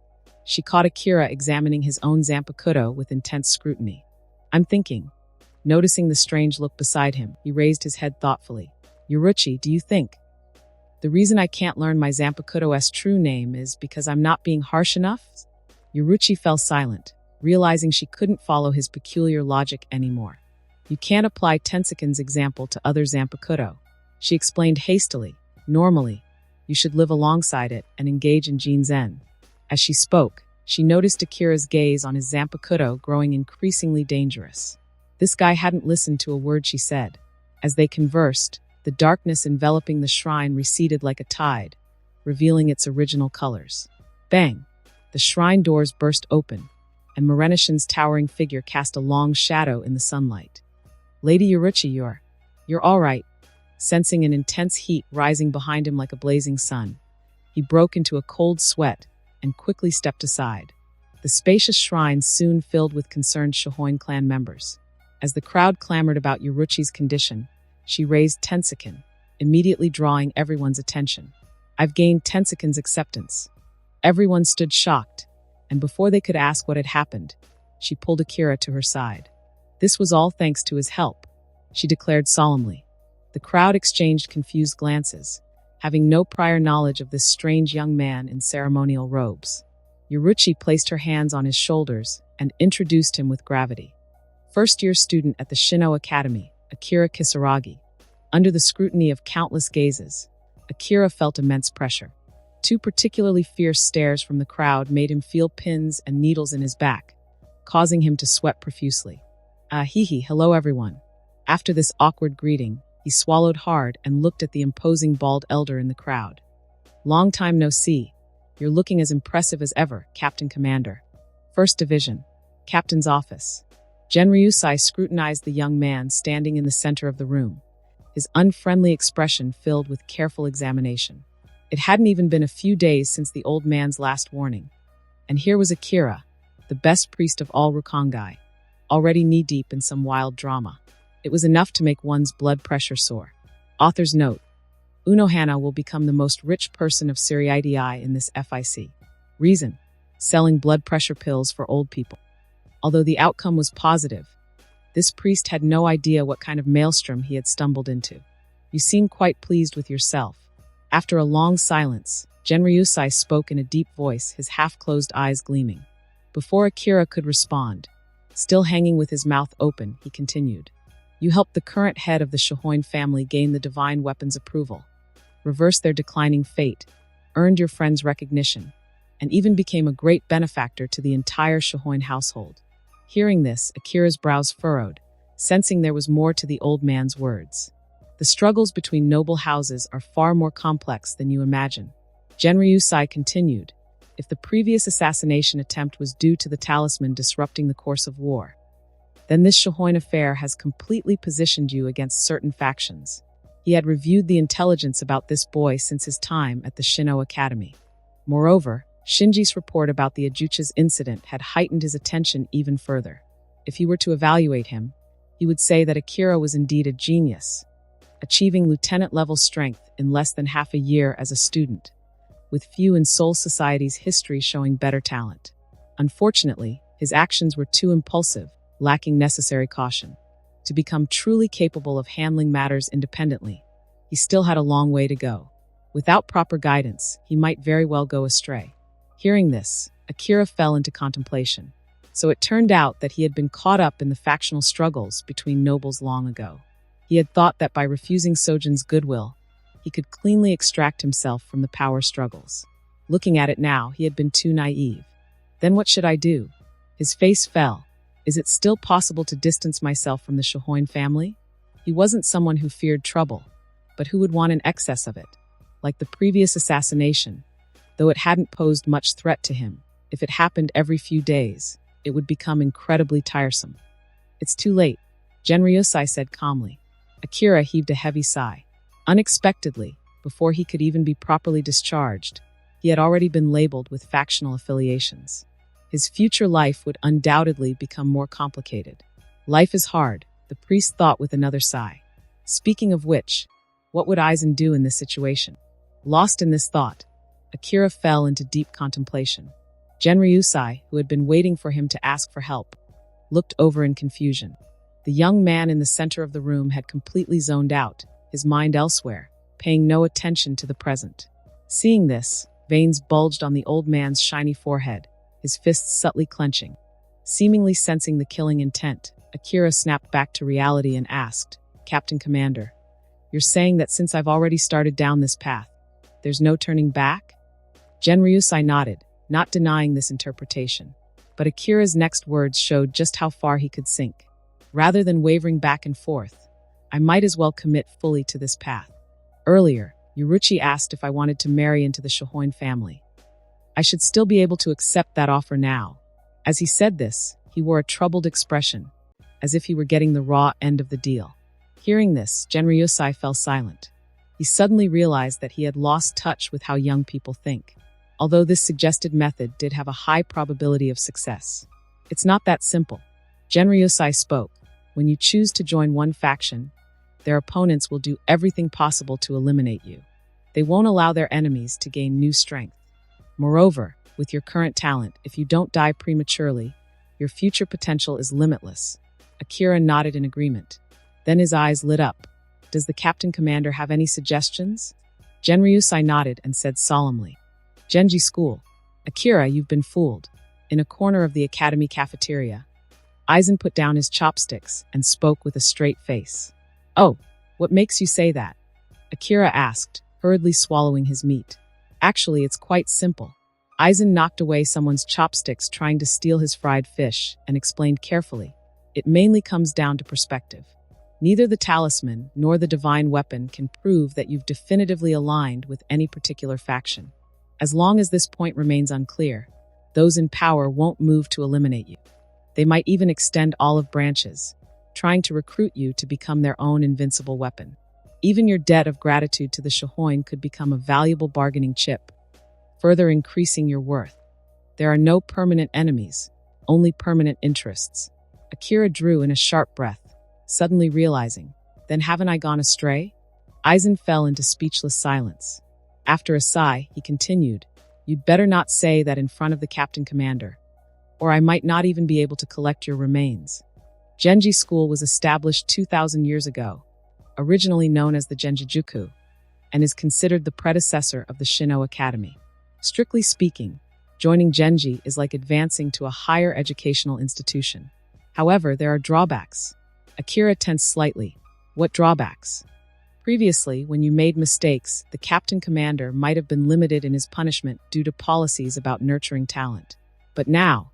she caught Akira examining his own Zanpakuto with intense scrutiny. I'm thinking. Noticing the strange look beside him, he raised his head thoughtfully. Yuruchi, do you think? The reason I can't learn my Zanpakuto's true name is because I'm not being harsh enough? Yuruchi fell silent, realizing she couldn't follow his peculiar logic anymore. You can't apply Tensakin's example to other Zanpakuto. She explained hastily. Normally, you should live alongside it and engage in Jinzen. As she spoke, she noticed Akira's gaze on his Zanpakuto growing increasingly dangerous. This guy hadn't listened to a word she said. As they conversed, the darkness enveloping the shrine receded like a tide, revealing its original colors. Bang! The shrine doors burst open, and Morenishin's towering figure cast a long shadow in the sunlight. Lady Yuruchi, you're all right. Sensing an intense heat rising behind him like a blazing sun, he broke into a cold sweat and quickly stepped aside. The spacious shrine soon filled with concerned Shohoin clan members. As the crowd clamored about Yuruchi's condition, she raised Tensakin, immediately drawing everyone's attention. I've gained Tensakin's acceptance. Everyone stood shocked, and before they could ask what had happened, she pulled Akira to her side. This was all thanks to his help, she declared solemnly. The crowd exchanged confused glances, having no prior knowledge of this strange young man in ceremonial robes. Yuruchi placed her hands on his shoulders and introduced him with gravity. First-year student at the Shino Academy, Akira Kisaragi. Under the scrutiny of countless gazes, Akira felt immense pressure. Two particularly fierce stares from the crowd made him feel pins and needles in his back, causing him to sweat profusely. Hello everyone. After this awkward greeting, he swallowed hard and looked at the imposing bald elder in the crowd. Long time no see. You're looking as impressive as ever, Captain Commander. First Division. Captain's office. Genryusai scrutinized the young man standing in the center of the room, his unfriendly expression filled with careful examination. It hadn't even been a few days since the old man's last warning. And here was Akira, the best priest of all Rukongai, already knee-deep in some wild drama. It was enough to make one's blood pressure soar. Author's note: Unohana will become the most rich person of Suriidii in this FIC. Reason: selling blood pressure pills for old people. Although the outcome was positive, this priest had no idea what kind of maelstrom he had stumbled into. You seem quite pleased with yourself. After a long silence, Genryusai spoke in a deep voice, his half-closed eyes gleaming. Before Akira could respond, still hanging with his mouth open, he continued. You helped the current head of the Shohoin family gain the divine weapon's approval, reversed their declining fate, earned your friend's recognition, and even became a great benefactor to the entire Shohoin household. Hearing this, Akira's brows furrowed, sensing there was more to the old man's words. The struggles between noble houses are far more complex than you imagine. Genryusai continued, if the previous assassination attempt was due to the talisman disrupting the course of war, then this Shohoin affair has completely positioned you against certain factions. He had reviewed the intelligence about this boy since his time at the Shino Academy. Moreover, Shinji's report about the Ajucha's incident had heightened his attention even further. If he were to evaluate him, he would say that Akira was indeed a genius, achieving lieutenant-level strength in less than half a year as a student, with few in Seoul society's history showing better talent. Unfortunately, his actions were too impulsive, lacking necessary caution. To become truly capable of handling matters independently, he still had a long way to go. Without proper guidance, he might very well go astray. Hearing this, Akira fell into contemplation. So it turned out that he had been caught up in the factional struggles between nobles long ago. He had thought that by refusing Sojin's goodwill, he could cleanly extract himself from the power struggles. Looking at it now, he had been too naive. Then what should I do? His face fell. Is it still possible to distance myself from the Shohoin family? He wasn't someone who feared trouble, but who would want an excess of it? Like the previous assassination, though it hadn't posed much threat to him, if it happened every few days, it would become incredibly tiresome. It's too late, Genryusai said calmly. Akira heaved a heavy sigh. Unexpectedly, before he could even be properly discharged, he had already been labeled with factional affiliations. His future life would undoubtedly become more complicated. Life is hard, the priest thought with another sigh. Speaking of which, what would Aizen do in this situation? Lost in this thought, Akira fell into deep contemplation. Genryusai, who had been waiting for him to ask for help, looked over in confusion. The young man in the center of the room had completely zoned out, his mind elsewhere, paying no attention to the present. Seeing this, veins bulged on the old man's shiny forehead, his fists subtly clenching. Seemingly sensing the killing intent, Akira snapped back to reality and asked, Captain Commander, you're saying that since I've already started down this path, there's no turning back? Genryusai nodded, not denying this interpretation. But Akira's next words showed just how far he could sink. Rather than wavering back and forth, I might as well commit fully to this path. Earlier, Yuruchi asked if I wanted to marry into the Shohoin family. I should still be able to accept that offer now. As he said this, he wore a troubled expression, as if he were getting the raw end of the deal. Hearing this, Genryusai fell silent. He suddenly realized that he had lost touch with how young people think. Although this suggested method did have a high probability of success. It's not that simple. Genryusai spoke. When you choose to join one faction, their opponents will do everything possible to eliminate you. They won't allow their enemies to gain new strength. Moreover, with your current talent, if you don't die prematurely, your future potential is limitless. Akira nodded in agreement. Then his eyes lit up. Does the Captain Commander have any suggestions? Genryusai nodded and said solemnly. Genji School. Akira, you've been fooled. In a corner of the academy cafeteria, Aizen put down his chopsticks and spoke with a straight face. Oh, what makes you say that? Akira asked, hurriedly swallowing his meat. Actually, it's quite simple. Aizen knocked away someone's chopsticks trying to steal his fried fish and explained carefully. It mainly comes down to perspective. Neither the talisman nor the divine weapon can prove that you've definitively aligned with any particular faction. As long as this point remains unclear, those in power won't move to eliminate you. They might even extend olive branches, trying to recruit you to become their own invincible weapon. Even your debt of gratitude to the Shohoin could become a valuable bargaining chip, further increasing your worth. There are no permanent enemies, only permanent interests. Akira drew in a sharp breath, suddenly realizing, then haven't I gone astray? Aizen fell into speechless silence. After a sigh, he continued, you'd better not say that in front of the Captain Commander, or I might not even be able to collect your remains. Genji School was established 2,000 years ago, originally known as the Genjijuku, and is considered the predecessor of the Shino Academy. Strictly speaking, joining Genji is like advancing to a higher educational institution. However, there are drawbacks. Akira tensed slightly. What drawbacks? Previously, when you made mistakes, the Captain Commander might have been limited in his punishment due to policies about nurturing talent. But now,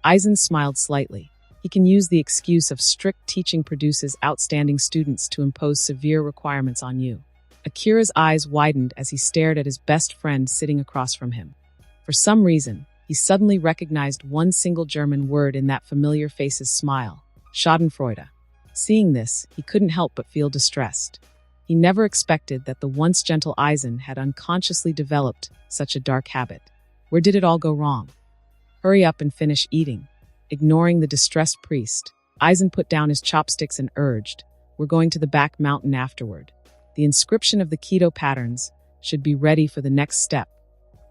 Aizen smiled slightly. He can use the excuse of strict teaching produces outstanding students to impose severe requirements on you. Akira's eyes widened as he stared at his best friend sitting across from him. For some reason, he suddenly recognized one single German word in that familiar face's smile: Schadenfreude. Seeing this, he couldn't help but feel distressed. He never expected that the once gentle Eisen had unconsciously developed such a dark habit. Where did it all go wrong? Hurry up and finish eating. Ignoring the distressed priest, Eisen put down his chopsticks and urged, "We're going to the back mountain afterward. The inscription of the Kido patterns should be ready for the next step."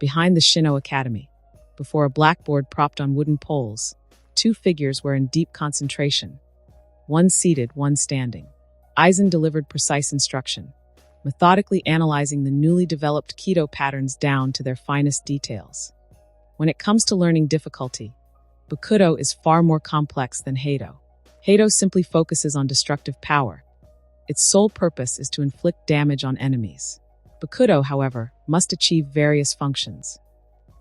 Behind the Shino Academy, before a blackboard propped on wooden poles, two figures were in deep concentration. One seated, one standing. Eisen delivered precise instruction, methodically analyzing the newly developed Kido patterns down to their finest details. When it comes to learning difficulty, Bakudo is far more complex than Heido. Heido simply focuses on destructive power. Its sole purpose is to inflict damage on enemies. Bakudo, however, must achieve various functions: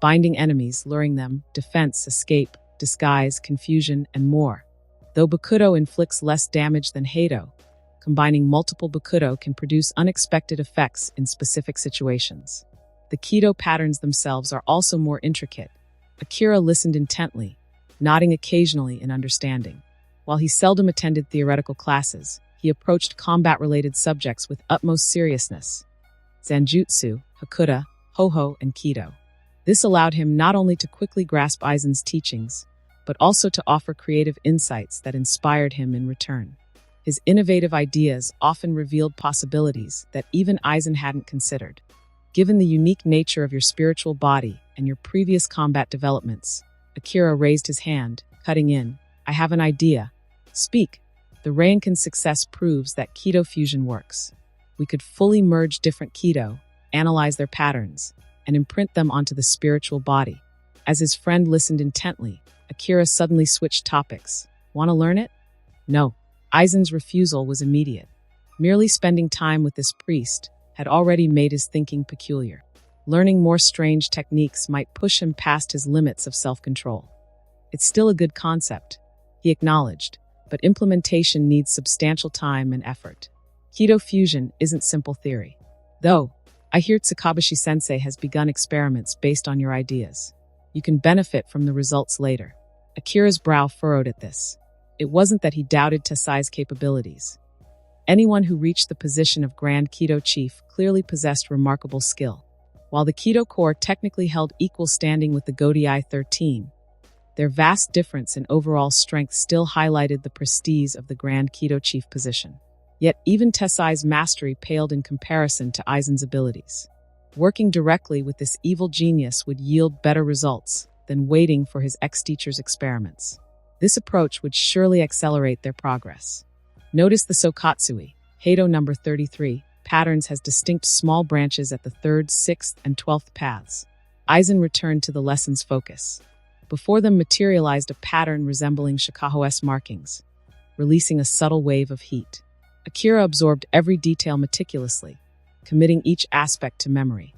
binding enemies, luring them, defense, escape, disguise, confusion, and more. Though Bakudo inflicts less damage than Heido, combining multiple Bakudo can produce unexpected effects in specific situations. The Kido patterns themselves are also more intricate. Akira listened intently, nodding occasionally in understanding. While he seldom attended theoretical classes, he approached combat-related subjects with utmost seriousness: Zanjutsu, Hakuda, Ho-Ho, and Kido. This allowed him not only to quickly grasp Eisen's teachings, but also to offer creative insights that inspired him in return. His innovative ideas often revealed possibilities that even Eisen hadn't considered. Given the unique nature of your spiritual body and your previous combat developments, Akira raised his hand, cutting in. "I have an idea." "Speak." "The Reinkin's success proves that Kido fusion works. We could fully merge different Kido, analyze their patterns, and imprint them onto the spiritual body." As his friend listened intently, Akira suddenly switched topics. "Want to learn it?" "No." Eisen's refusal was immediate. Merely spending time with this priest had already made his thinking peculiar. Learning more strange techniques might push him past his limits of self-control. "It's still a good concept," he acknowledged, "but implementation needs substantial time and effort. Kido fusion isn't simple theory. Though, I hear Tsukabshi-sensei has begun experiments based on your ideas. You can benefit from the results later." Akira's brow furrowed at this. It wasn't that he doubted Tesai's capabilities. Anyone who reached the position of Grand Kido Chief clearly possessed remarkable skill. While the Kido Corps technically held equal standing with the Godei 13, their vast difference in overall strength still highlighted the prestige of the Grand Kido Chief position. Yet even Tesai's mastery paled in comparison to Eisen's abilities. Working directly with this evil genius would yield better results than waiting for his ex-teacher's experiments. This approach would surely accelerate their progress. Notice the Sokatsui, Heido number 33, patterns has distinct small branches at the 3rd, 6th, and 12th paths. Eisen returned to the lesson's focus. Before them materialized a pattern resembling Shikaho's markings, releasing a subtle wave of heat. Akira absorbed every detail meticulously, committing each aspect to memory.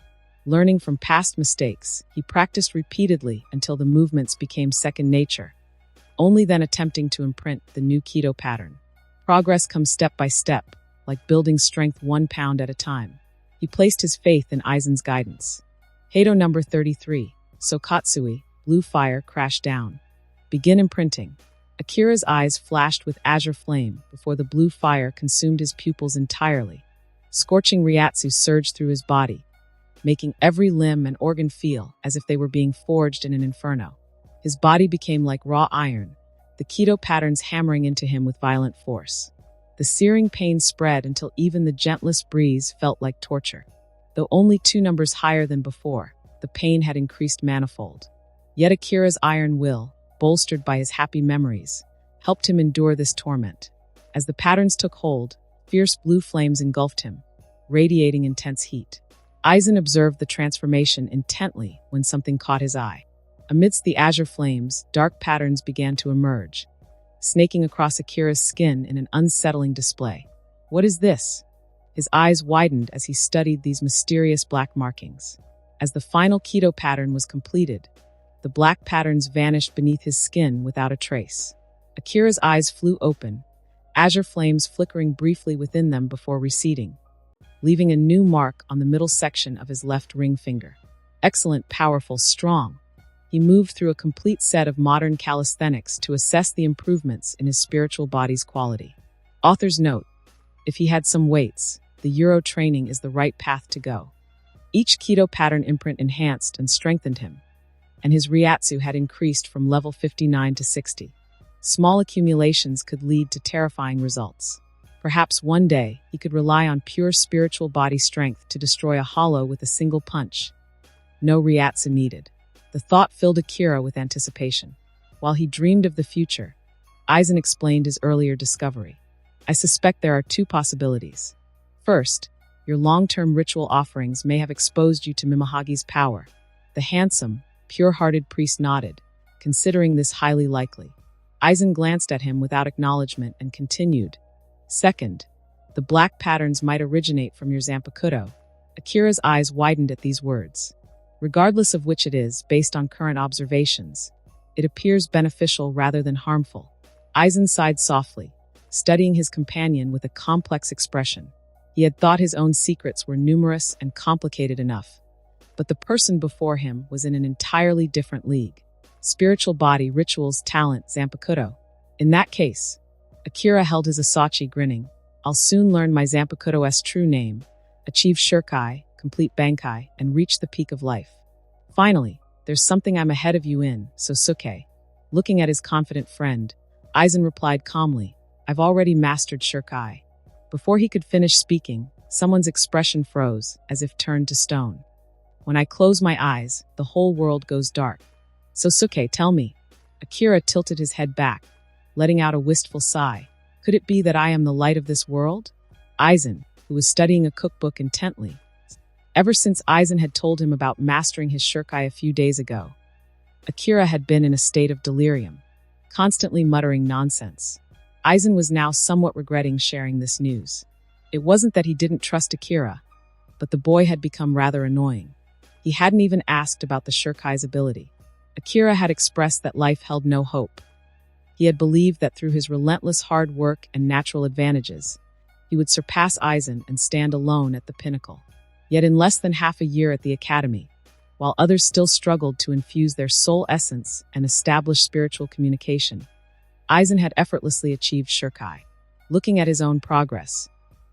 Learning from past mistakes, he practiced repeatedly until the movements became second nature, only then attempting to imprint the new Kido pattern. Progress comes step by step, like building strength 1 pound at a time. He placed his faith in Eisen's guidance. Heido number 33, Sokatsui, blue fire crashed down. Begin imprinting. Akira's eyes flashed with azure flame before the blue fire consumed his pupils entirely. Scorching Ryatsu surged through his body, making every limb and organ feel as if they were being forged in an inferno. His body became like raw iron, the Kido patterns hammering into him with violent force. The searing pain spread until even the gentlest breeze felt like torture. Though only 2 numbers higher than before, the pain had increased manifold. Yet Akira's iron will, bolstered by his happy memories, helped him endure this torment. As the patterns took hold, fierce blue flames engulfed him, radiating intense heat. Eisen observed the transformation intently when something caught his eye. Amidst the azure flames, dark patterns began to emerge, snaking across Akira's skin in an unsettling display. "What is this?" His eyes widened as he studied these mysterious black markings. As the final Kido pattern was completed, the black patterns vanished beneath his skin without a trace. Akira's eyes flew open, azure flames flickering briefly within them before receding, leaving a new mark on the middle section of his left ring finger. Excellent, powerful, strong. He moved through a complete set of modern calisthenics to assess the improvements in his spiritual body's quality. Author's note: if he had some weights, the Euro training is the right path to go. Each keto pattern imprint enhanced and strengthened him, and his Ryatsu had increased from level 59 to 60. Small accumulations could lead to terrifying results. Perhaps one day he could rely on pure spiritual body strength to destroy a hollow with a single punch. No Ryatsu needed. The thought filled Akira with anticipation. While he dreamed of the future, Aizen explained his earlier discovery. I suspect there are two possibilities. First, your long-term ritual offerings may have exposed you to Mimahagi's power. The handsome, pure-hearted priest nodded, considering this highly likely. Aizen glanced at him without acknowledgement and continued. Second, the black patterns might originate from your Zanpakuto. Akira's eyes widened at these words. Regardless of which it is, based on current observations, it appears beneficial rather than harmful. Aizen sighed softly, studying his companion with a complex expression. He had thought his own secrets were numerous and complicated enough, but the person before him was in an entirely different league. Spiritual body, rituals, talent, Zanpakuto. In that case, Akira held his Asachi, grinning. I'll soon learn my Zanpakuto's true name, achieve Shirkai, complete Bankai, and reach the peak of life. Finally, there's something I'm ahead of you in, Sosuke. Looking at his confident friend, Aizen replied calmly, I've already mastered Shirkai. Before he could finish speaking, someone's expression froze, as if turned to stone. When I close my eyes, the whole world goes dark. Sosuke, tell me. Akira tilted his head back, letting out a wistful sigh. Could it be that I am the light of this world? Aizen, who was studying a cookbook intently. Ever since Aizen had told him about mastering his Shirkai a few days ago, Akira had been in a state of delirium, constantly muttering nonsense. Aizen was now somewhat regretting sharing this news. It wasn't that he didn't trust Akira, but the boy had become rather annoying. He hadn't even asked about the Shirkai's ability. Akira had expressed that life held no hope. He had believed that through his relentless hard work and natural advantages, he would surpass Aizen and stand alone at the pinnacle. Yet in less than half a year at the academy, while others still struggled to infuse their soul essence and establish spiritual communication, Aizen had effortlessly achieved Shirkai. Looking at his own progress,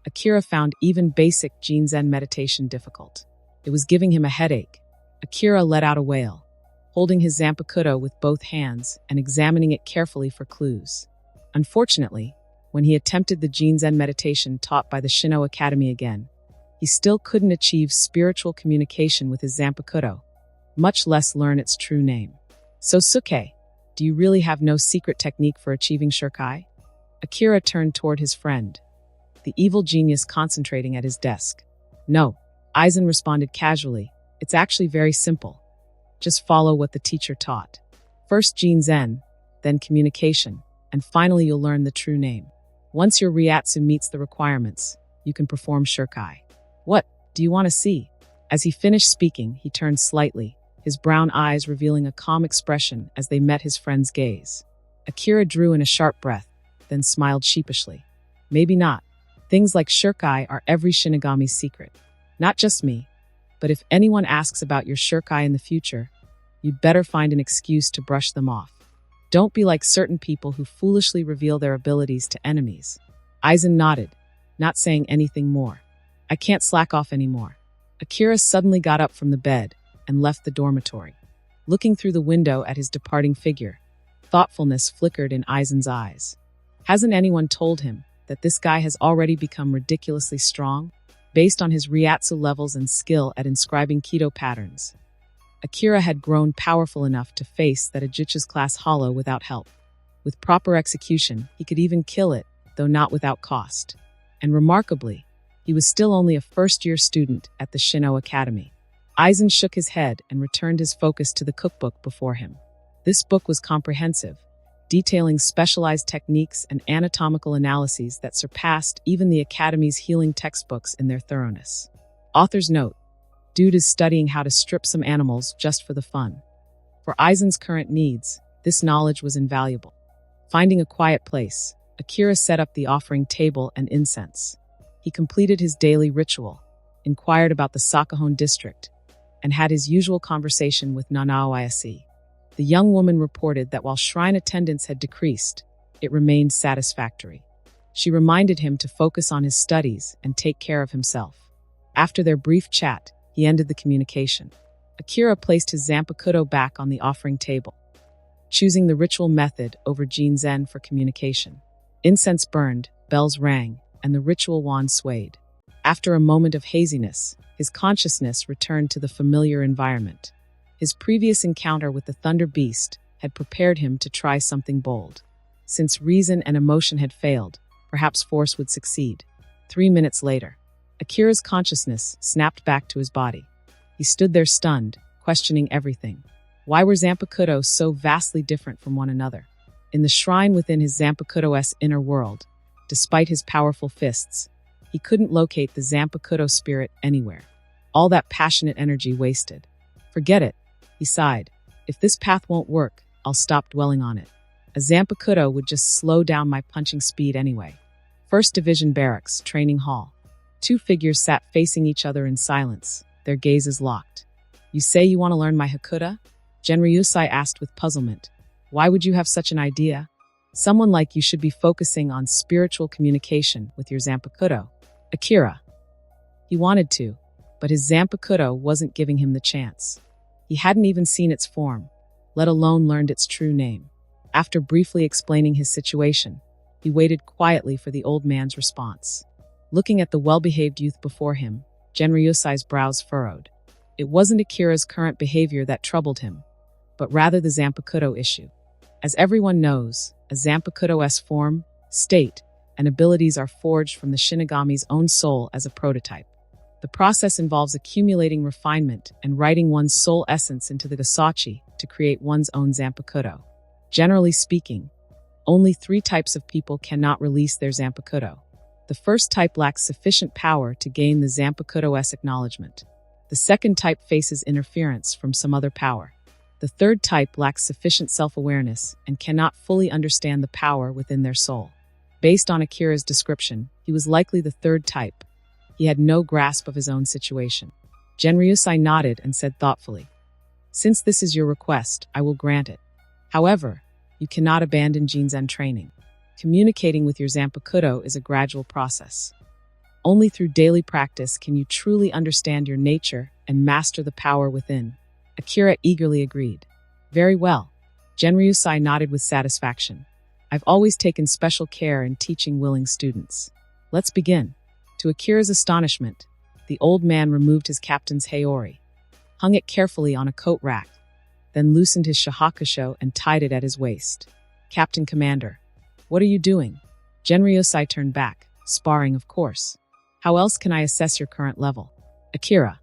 Akira found even basic Jinzen meditation difficult. It was giving him a headache. Akira let out a wail, holding his Zanpakuto with both hands and examining it carefully for clues. Unfortunately, when he attempted the Jinzen meditation taught by the Shino Academy again, he still couldn't achieve spiritual communication with his Zanpakuto, much less learn its true name. Sosuke, do you really have no secret technique for achieving Shirkai? Akira turned toward his friend, the evil genius concentrating at his desk. No, Aizen responded casually. It's actually very simple. Just follow what the teacher taught. First Jinzen, then communication, and finally you'll learn the true name. Once your Ryatsu meets the requirements, you can perform Shirkai. What do you want to see? As he finished speaking, he turned slightly, his brown eyes revealing a calm expression as they met his friend's gaze. Akira drew in a sharp breath, then smiled sheepishly. Maybe not. Things like Shirkai are every Shinigami's secret. Not just me, but if anyone asks about your Shirkai in the future, you'd better find an excuse to brush them off. Don't be like certain people who foolishly reveal their abilities to enemies. Aizen nodded, not saying anything more. I can't slack off anymore. Akira suddenly got up from the bed and left the dormitory. Looking through the window at his departing figure, thoughtfulness flickered in Aizen's eyes. Hasn't anyone told him that this guy has already become ridiculously strong, based on his Ryatsu levels and skill at inscribing Keto patterns? Akira had grown powerful enough to face that Ajitsu's class hollow without help. With proper execution, he could even kill it, though not without cost. And remarkably, he was still only a first-year student at the Shino Academy. Aizen shook his head and returned his focus to the cookbook before him. This book was comprehensive, detailing specialized techniques and anatomical analyses that surpassed even the Academy's healing textbooks in their thoroughness. Author's note: dude is studying how to strip some animals just for the fun. For Aizen's current needs, this knowledge was invaluable. Finding a quiet place, Akira set up the offering table and incense. He completed his daily ritual, inquired about the Sakahon district, and had his usual conversation with Nanaoyase. The young woman reported that while shrine attendance had decreased, it remained satisfactory. She reminded him to focus on his studies and take care of himself. After their brief chat, he ended the communication. Akira placed his Zanpakuto back on the offering table, choosing the ritual method over Jinzen for communication. Incense burned, bells rang, and the ritual wand swayed. After a moment of haziness, his consciousness returned to the familiar environment. His previous encounter with the Thunder Beast had prepared him to try something bold. Since reason and emotion had failed, perhaps force would succeed. 3 minutes later, Akira's consciousness snapped back to his body. He stood there stunned, questioning everything. Why were Zanpakuto so vastly different from one another? In the shrine within his Zanpakuto's inner world, despite his powerful fists, he couldn't locate the Zanpakuto spirit anywhere. All that passionate energy wasted. Forget it, he sighed. If this path won't work, I'll stop dwelling on it. A Zanpakuto would just slow down my punching speed anyway. 1st Division Barracks, Training Hall. 2 figures sat facing each other in silence, their gazes locked. You say you want to learn my Hakuda? Genryusai asked with puzzlement. Why would you have such an idea? Someone like you should be focusing on spiritual communication with your Zanpakuto. Akira. He wanted to, but his Zanpakuto wasn't giving him the chance. He hadn't even seen its form, let alone learned its true name. After briefly explaining his situation, he waited quietly for the old man's response. Looking at the well-behaved youth before him, Genryusai's brows furrowed. It wasn't Akira's current behavior that troubled him, but rather the Zanpakuto issue. As everyone knows, a Zanpakuto's form, state, and abilities are forged from the Shinigami's own soul as a prototype. The process involves accumulating refinement and writing one's soul essence into the Gasachi to create one's own Zanpakuto. Generally speaking, only 3 types of people cannot release their Zanpakuto. The first type lacks sufficient power to gain the Zanpakuto's acknowledgement. The second type faces interference from some other power. The third type lacks sufficient self-awareness and cannot fully understand the power within their soul. Based on Akira's description, he was likely the third type. He had no grasp of his own situation. Genryusai nodded and said thoughtfully, Since this is your request, I will grant it. However, you cannot abandon Jinzen training. Communicating with your Zanpakuto is a gradual process. Only through daily practice can you truly understand your nature and master the power within. Akira eagerly agreed. Very well. Genryusai nodded with satisfaction. I've always taken special care in teaching willing students. Let's begin. To Akira's astonishment, the old man removed his captain's Haori, hung it carefully on a coat rack, then loosened his shahakusho and tied it at his waist. Captain Commander, what are you doing? Genryusai turned back, sparring of course. How else can I assess your current level? Akira.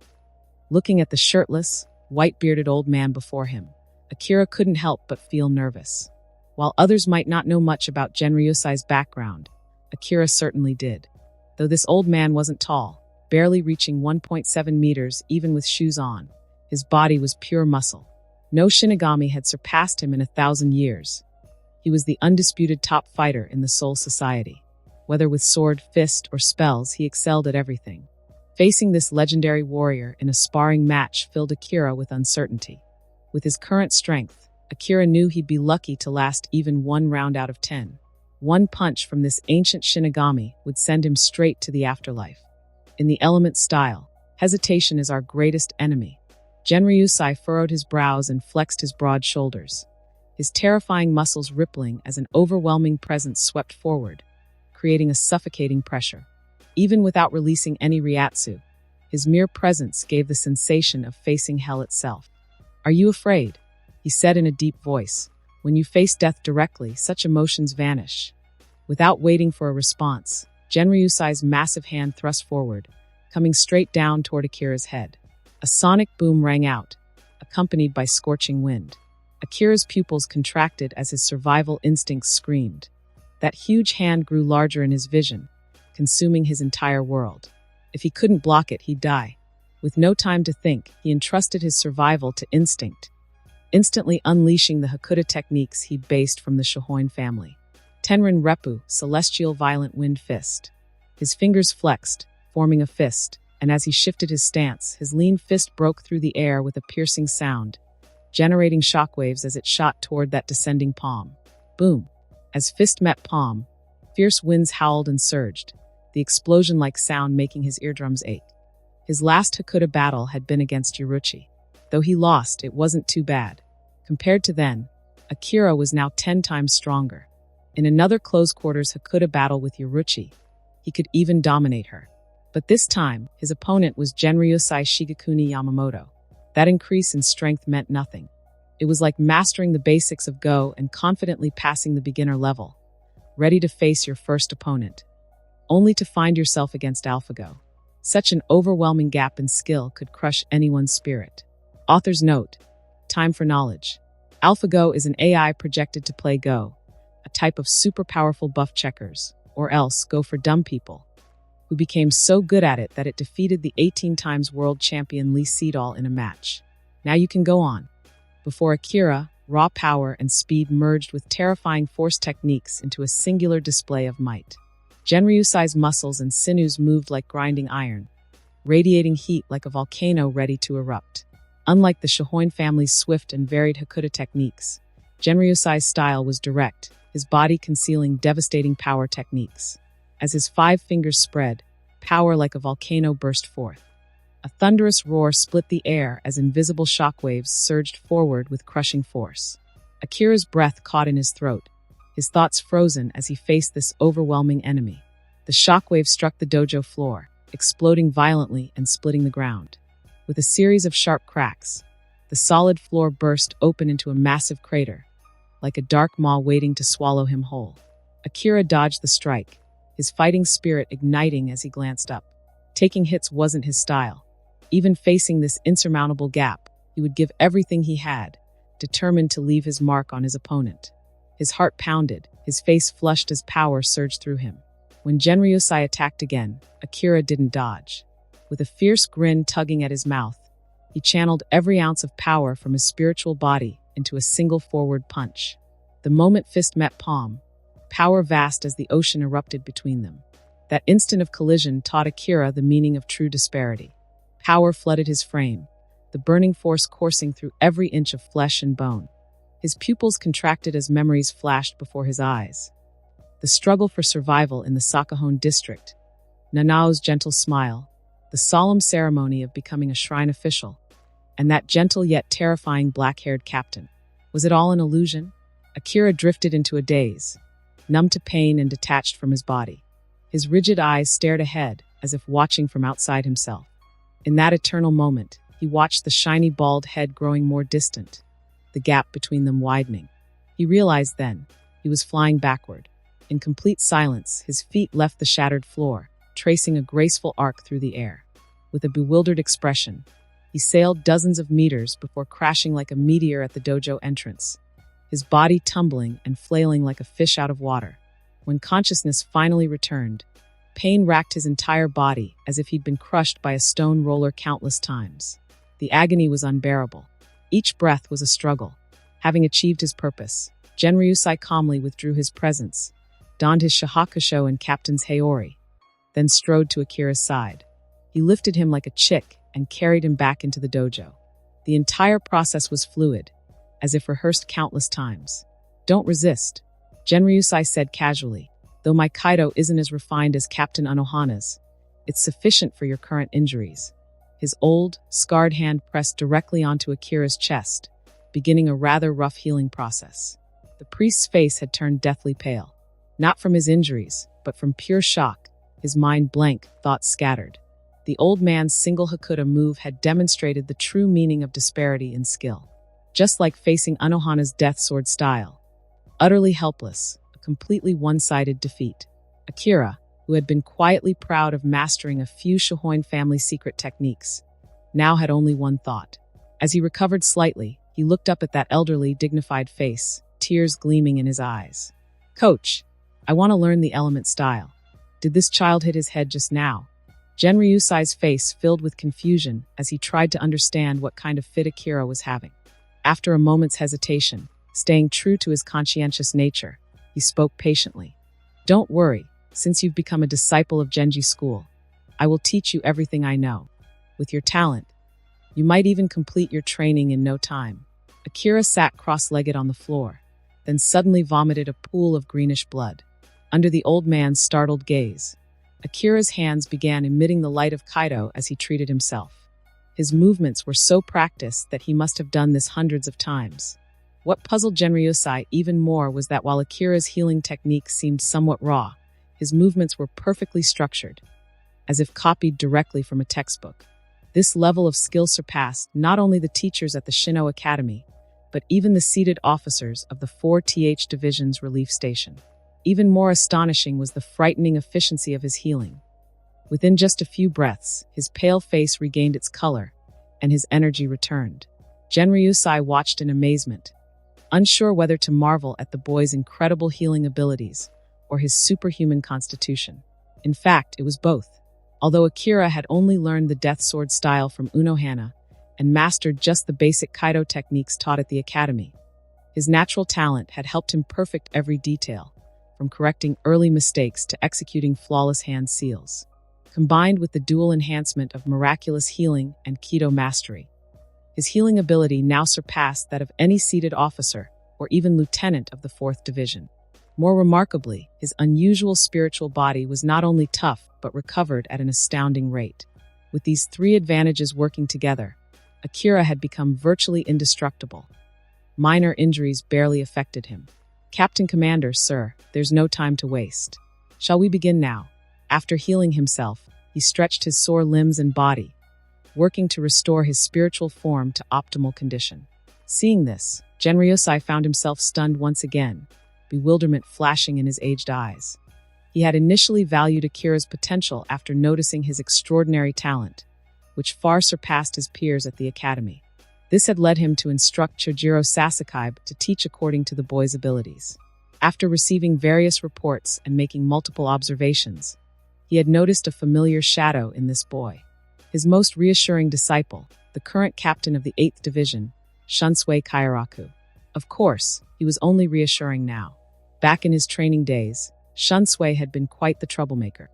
Looking at the shirtless, white-bearded old man before him, Akira couldn't help but feel nervous. While others might not know much about Genryusai's background, Akira certainly did. Though this old man wasn't tall, barely reaching 1.7 meters even with shoes on, his body was pure muscle. No Shinigami had surpassed him in 1,000 years. He was the undisputed top fighter in the Soul Society. Whether with sword, fist, or spells, he excelled at everything. Facing this legendary warrior in a sparring match filled Akira with uncertainty. With his current strength, Akira knew he'd be lucky to last even 1 round out of 10. One punch from this ancient Shinigami would send him straight to the afterlife. In the element style, hesitation is our greatest enemy. Genryusai furrowed his brows and flexed his broad shoulders, his terrifying muscles rippling as an overwhelming presence swept forward, creating a suffocating pressure. Even without releasing any Ryatsu, his mere presence gave the sensation of facing hell itself. Are you afraid? He said in a deep voice. When you face death directly, such emotions vanish. Without waiting for a response, Genryusai's massive hand thrust forward, coming straight down toward Akira's head. A sonic boom rang out, accompanied by scorching wind. Akira's pupils contracted as his survival instincts screamed. That huge hand grew larger in his vision, consuming his entire world. If he couldn't block it, he'd die. With no time to think, he entrusted his survival to instinct. instantly unleashing the Hakuda techniques he'd based from the Shohoin family. Tenrin Reppu, Celestial Violent Wind Fist. His fingers flexed, forming a fist, and as he shifted his stance, his lean fist broke through the air with a piercing sound, generating shockwaves as it shot toward that descending palm. Boom! As fist met palm, fierce winds howled and surged, the explosion-like sound making his eardrums ache. His last Hakuda battle had been against Yoruchi. Though he lost, it wasn't too bad. Compared to then, Akira was now 10 times stronger. In another close-quarters Hakuda battle with Yoruchi, he could even dominate her. But this time, his opponent was Genryusai Shigekuni Yamamoto. That increase in strength meant nothing. It was like mastering the basics of Go and confidently passing the beginner level, ready to face your first opponent, only to find yourself against AlphaGo. Such an overwhelming gap in skill could crush anyone's spirit. Author's note: time for knowledge. AlphaGo is an AI projected to play Go, a type of super powerful buff checkers, or else Go for dumb people, who became so good at it that it defeated the 18 times world champion Lee Sedol in a match. Now you can go on. Before Akira, raw power and speed merged with terrifying force techniques into a singular display of might. Genryusai's muscles and sinews moved like grinding iron, radiating heat like a volcano ready to erupt. Unlike the Shohoin family's swift and varied Hakuda techniques, Genryusai's style was direct, his body concealing devastating power techniques. As his 5 fingers spread, power like a volcano burst forth. A thunderous roar split the air as invisible shockwaves surged forward with crushing force. Akira's breath caught in his throat, his thoughts frozen as he faced this overwhelming enemy. The shockwave struck the dojo floor, exploding violently and splitting the ground. With a series of sharp cracks, the solid floor burst open into a massive crater, like a dark maw waiting to swallow him whole. Akira dodged the strike, his fighting spirit igniting as he glanced up. Taking hits wasn't his style. Even facing this insurmountable gap, he would give everything he had, determined to leave his mark on his opponent. His heart pounded, his face flushed as power surged through him. When Genryusai attacked again, Akira didn't dodge. With a fierce grin tugging at his mouth, he channeled every ounce of power from his spiritual body into a single forward punch. The moment fist met palm, power vast as the ocean erupted between them. That instant of collision taught Akira the meaning of true disparity. Power flooded his frame, the burning force coursing through every inch of flesh and bone. His pupils contracted as memories flashed before his eyes. The struggle for survival in the Sakahon district, Nanao's gentle smile, the solemn ceremony of becoming a shrine official, and that gentle yet terrifying black-haired captain. Was it all an illusion? Akira drifted into a daze, numb to pain and detached from his body. His rigid eyes stared ahead, as if watching from outside himself. In that eternal moment, he watched the shiny bald head growing more distant, the gap between them widening. He realized then, he was flying backward. In complete silence, his feet left the shattered floor, tracing a graceful arc through the air. With a bewildered expression, he sailed dozens of meters before crashing like a meteor at the dojo entrance, his body tumbling and flailing like a fish out of water. When consciousness finally returned, pain racked his entire body as if he'd been crushed by a stone roller countless times. The agony was unbearable. Each breath was a struggle. Having achieved his purpose, Genryusai calmly withdrew his presence, donned his shahakusho and captain's haori, then strode to Akira's side. He lifted him like a chick and carried him back into the dojo. The entire process was fluid, as if rehearsed countless times. "Don't resist," Genryusai said casually. "Though my Kaido isn't as refined as Captain Anohana's, it's sufficient for your current injuries." His old, scarred hand pressed directly onto Akira's chest, beginning a rather rough healing process. The priest's face had turned deathly pale. Not from his injuries, but from pure shock, his mind blank, thoughts scattered. The old man's single Hakuda move had demonstrated the true meaning of disparity in skill. Just like facing Anohana's death sword style. Utterly helpless, a completely one-sided defeat. Akira, who had been quietly proud of mastering a few Shohoin family secret techniques, now had only one thought. As he recovered slightly, he looked up at that elderly, dignified face, tears gleaming in his eyes. "Coach, I want to learn the element style. Did this child hit his head just now?" Genryusai's face filled with confusion as he tried to understand what kind of fit Akira was having. After a moment's hesitation, staying true to his conscientious nature, he spoke patiently. Don't worry, since you've become a disciple of Genji School, I will teach you everything I know. With your talent, you might even complete your training in no time. Akira sat cross-legged on the floor, then suddenly vomited a pool of greenish blood. Under the old man's startled gaze, Akira's hands began emitting the light of Kaido as he treated himself. His movements were so practiced that he must have done this hundreds of times. What puzzled Genryusai even more was that while Akira's healing technique seemed somewhat raw, his movements were perfectly structured, as if copied directly from a textbook. This level of skill surpassed not only the teachers at the Shino Academy, but even the seated officers of the 4th Division's relief station. Even more astonishing was the frightening efficiency of his healing. Within just a few breaths, his pale face regained its color, and his energy returned. Genryusai watched in amazement, unsure whether to marvel at the boy's incredible healing abilities or his superhuman constitution. In fact, it was both. Although Akira had only learned the death sword style from Unohana and mastered just the basic Kaido techniques taught at the academy, his natural talent had helped him perfect every detail, from correcting early mistakes to executing flawless hand seals. Combined with the dual enhancement of miraculous healing and Kido mastery, his healing ability now surpassed that of any seated officer or even lieutenant of the 4th Division. More remarkably, his unusual spiritual body was not only tough but recovered at an astounding rate. With these three advantages working together, Akira had become virtually indestructible. Minor injuries barely affected him. Captain Commander, sir, there's no time to waste. Shall we begin now? After healing himself, he stretched his sore limbs and body, working to restore his spiritual form to optimal condition. Seeing this, Genryusai found himself stunned once again, bewilderment flashing in his aged eyes. He had initially valued Akira's potential after noticing his extraordinary talent, which far surpassed his peers at the academy. This had led him to instruct Chojiro Sasaki to teach according to the boy's abilities. After receiving various reports and making multiple observations, he had noticed a familiar shadow in this boy. His most reassuring disciple, the current captain of the 8th Division, Shunsui Kairaku. Of course, he was only reassuring now. Back in his training days, Shunsui had been quite the troublemaker.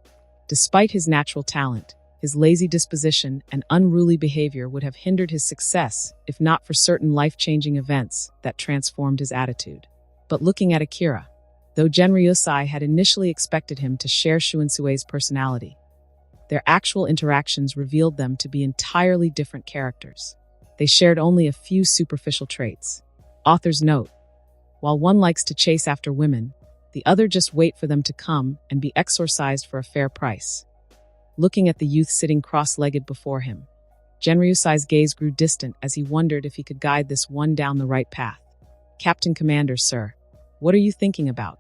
Despite his natural talent, his lazy disposition and unruly behavior would have hindered his success if not for certain life-changing events that transformed his attitude. But looking at Akira, though Genryusai had initially expected him to share Shuinsue's personality, their actual interactions revealed them to be entirely different characters. They shared only a few superficial traits. Author's note: while one likes to chase after women, the other just wait for them to come and be exorcised for a fair price. Looking at the youth sitting cross-legged before him, Genryusai's gaze grew distant as he wondered if he could guide this one down the right path. Captain Commander, sir, what are you thinking about?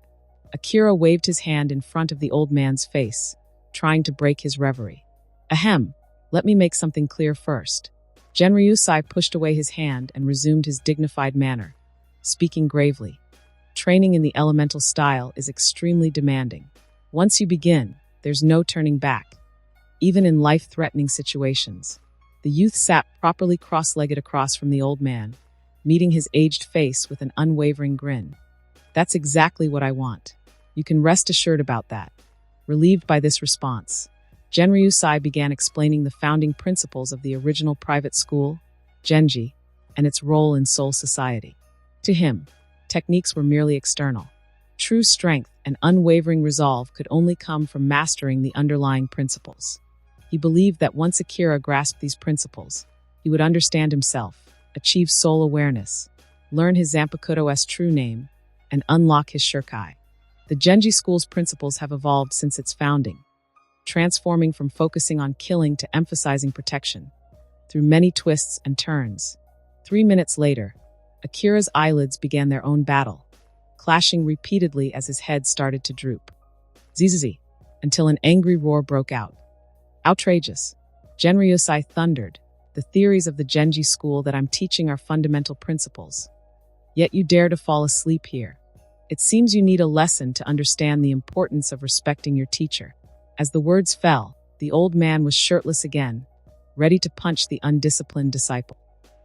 Akira waved his hand in front of the old man's face, trying to break his reverie. Ahem, let me make something clear first. Genryusai pushed away his hand and resumed his dignified manner, speaking gravely. Training in the elemental style is extremely demanding. Once you begin, there's no turning back. Even in life-threatening situations, the youth sat properly cross-legged across from the old man, meeting his aged face with an unwavering grin. That's exactly what I want. You can rest assured about that. Relieved by this response, Genryusai began explaining the founding principles of the original private school, Genji, and its role in Soul Society. To him, techniques were merely external. True strength and unwavering resolve could only come from mastering the underlying principles. He believed that once Akira grasped these principles, he would understand himself, achieve soul awareness, learn his Zanpakuto's true name, and unlock his Shirkai. The Genji School's principles have evolved since its founding, transforming from focusing on killing to emphasizing protection, through many twists and turns. 3 minutes later, Akira's eyelids began their own battle, clashing repeatedly as his head started to droop. Zzz, until an angry roar broke out. Outrageous! Genryusai thundered. The theories of the Genji School that I'm teaching are fundamental principles. Yet you dare to fall asleep here. It seems you need a lesson to understand the importance of respecting your teacher. As the words fell, the old man was shirtless again, ready to punch the undisciplined disciple.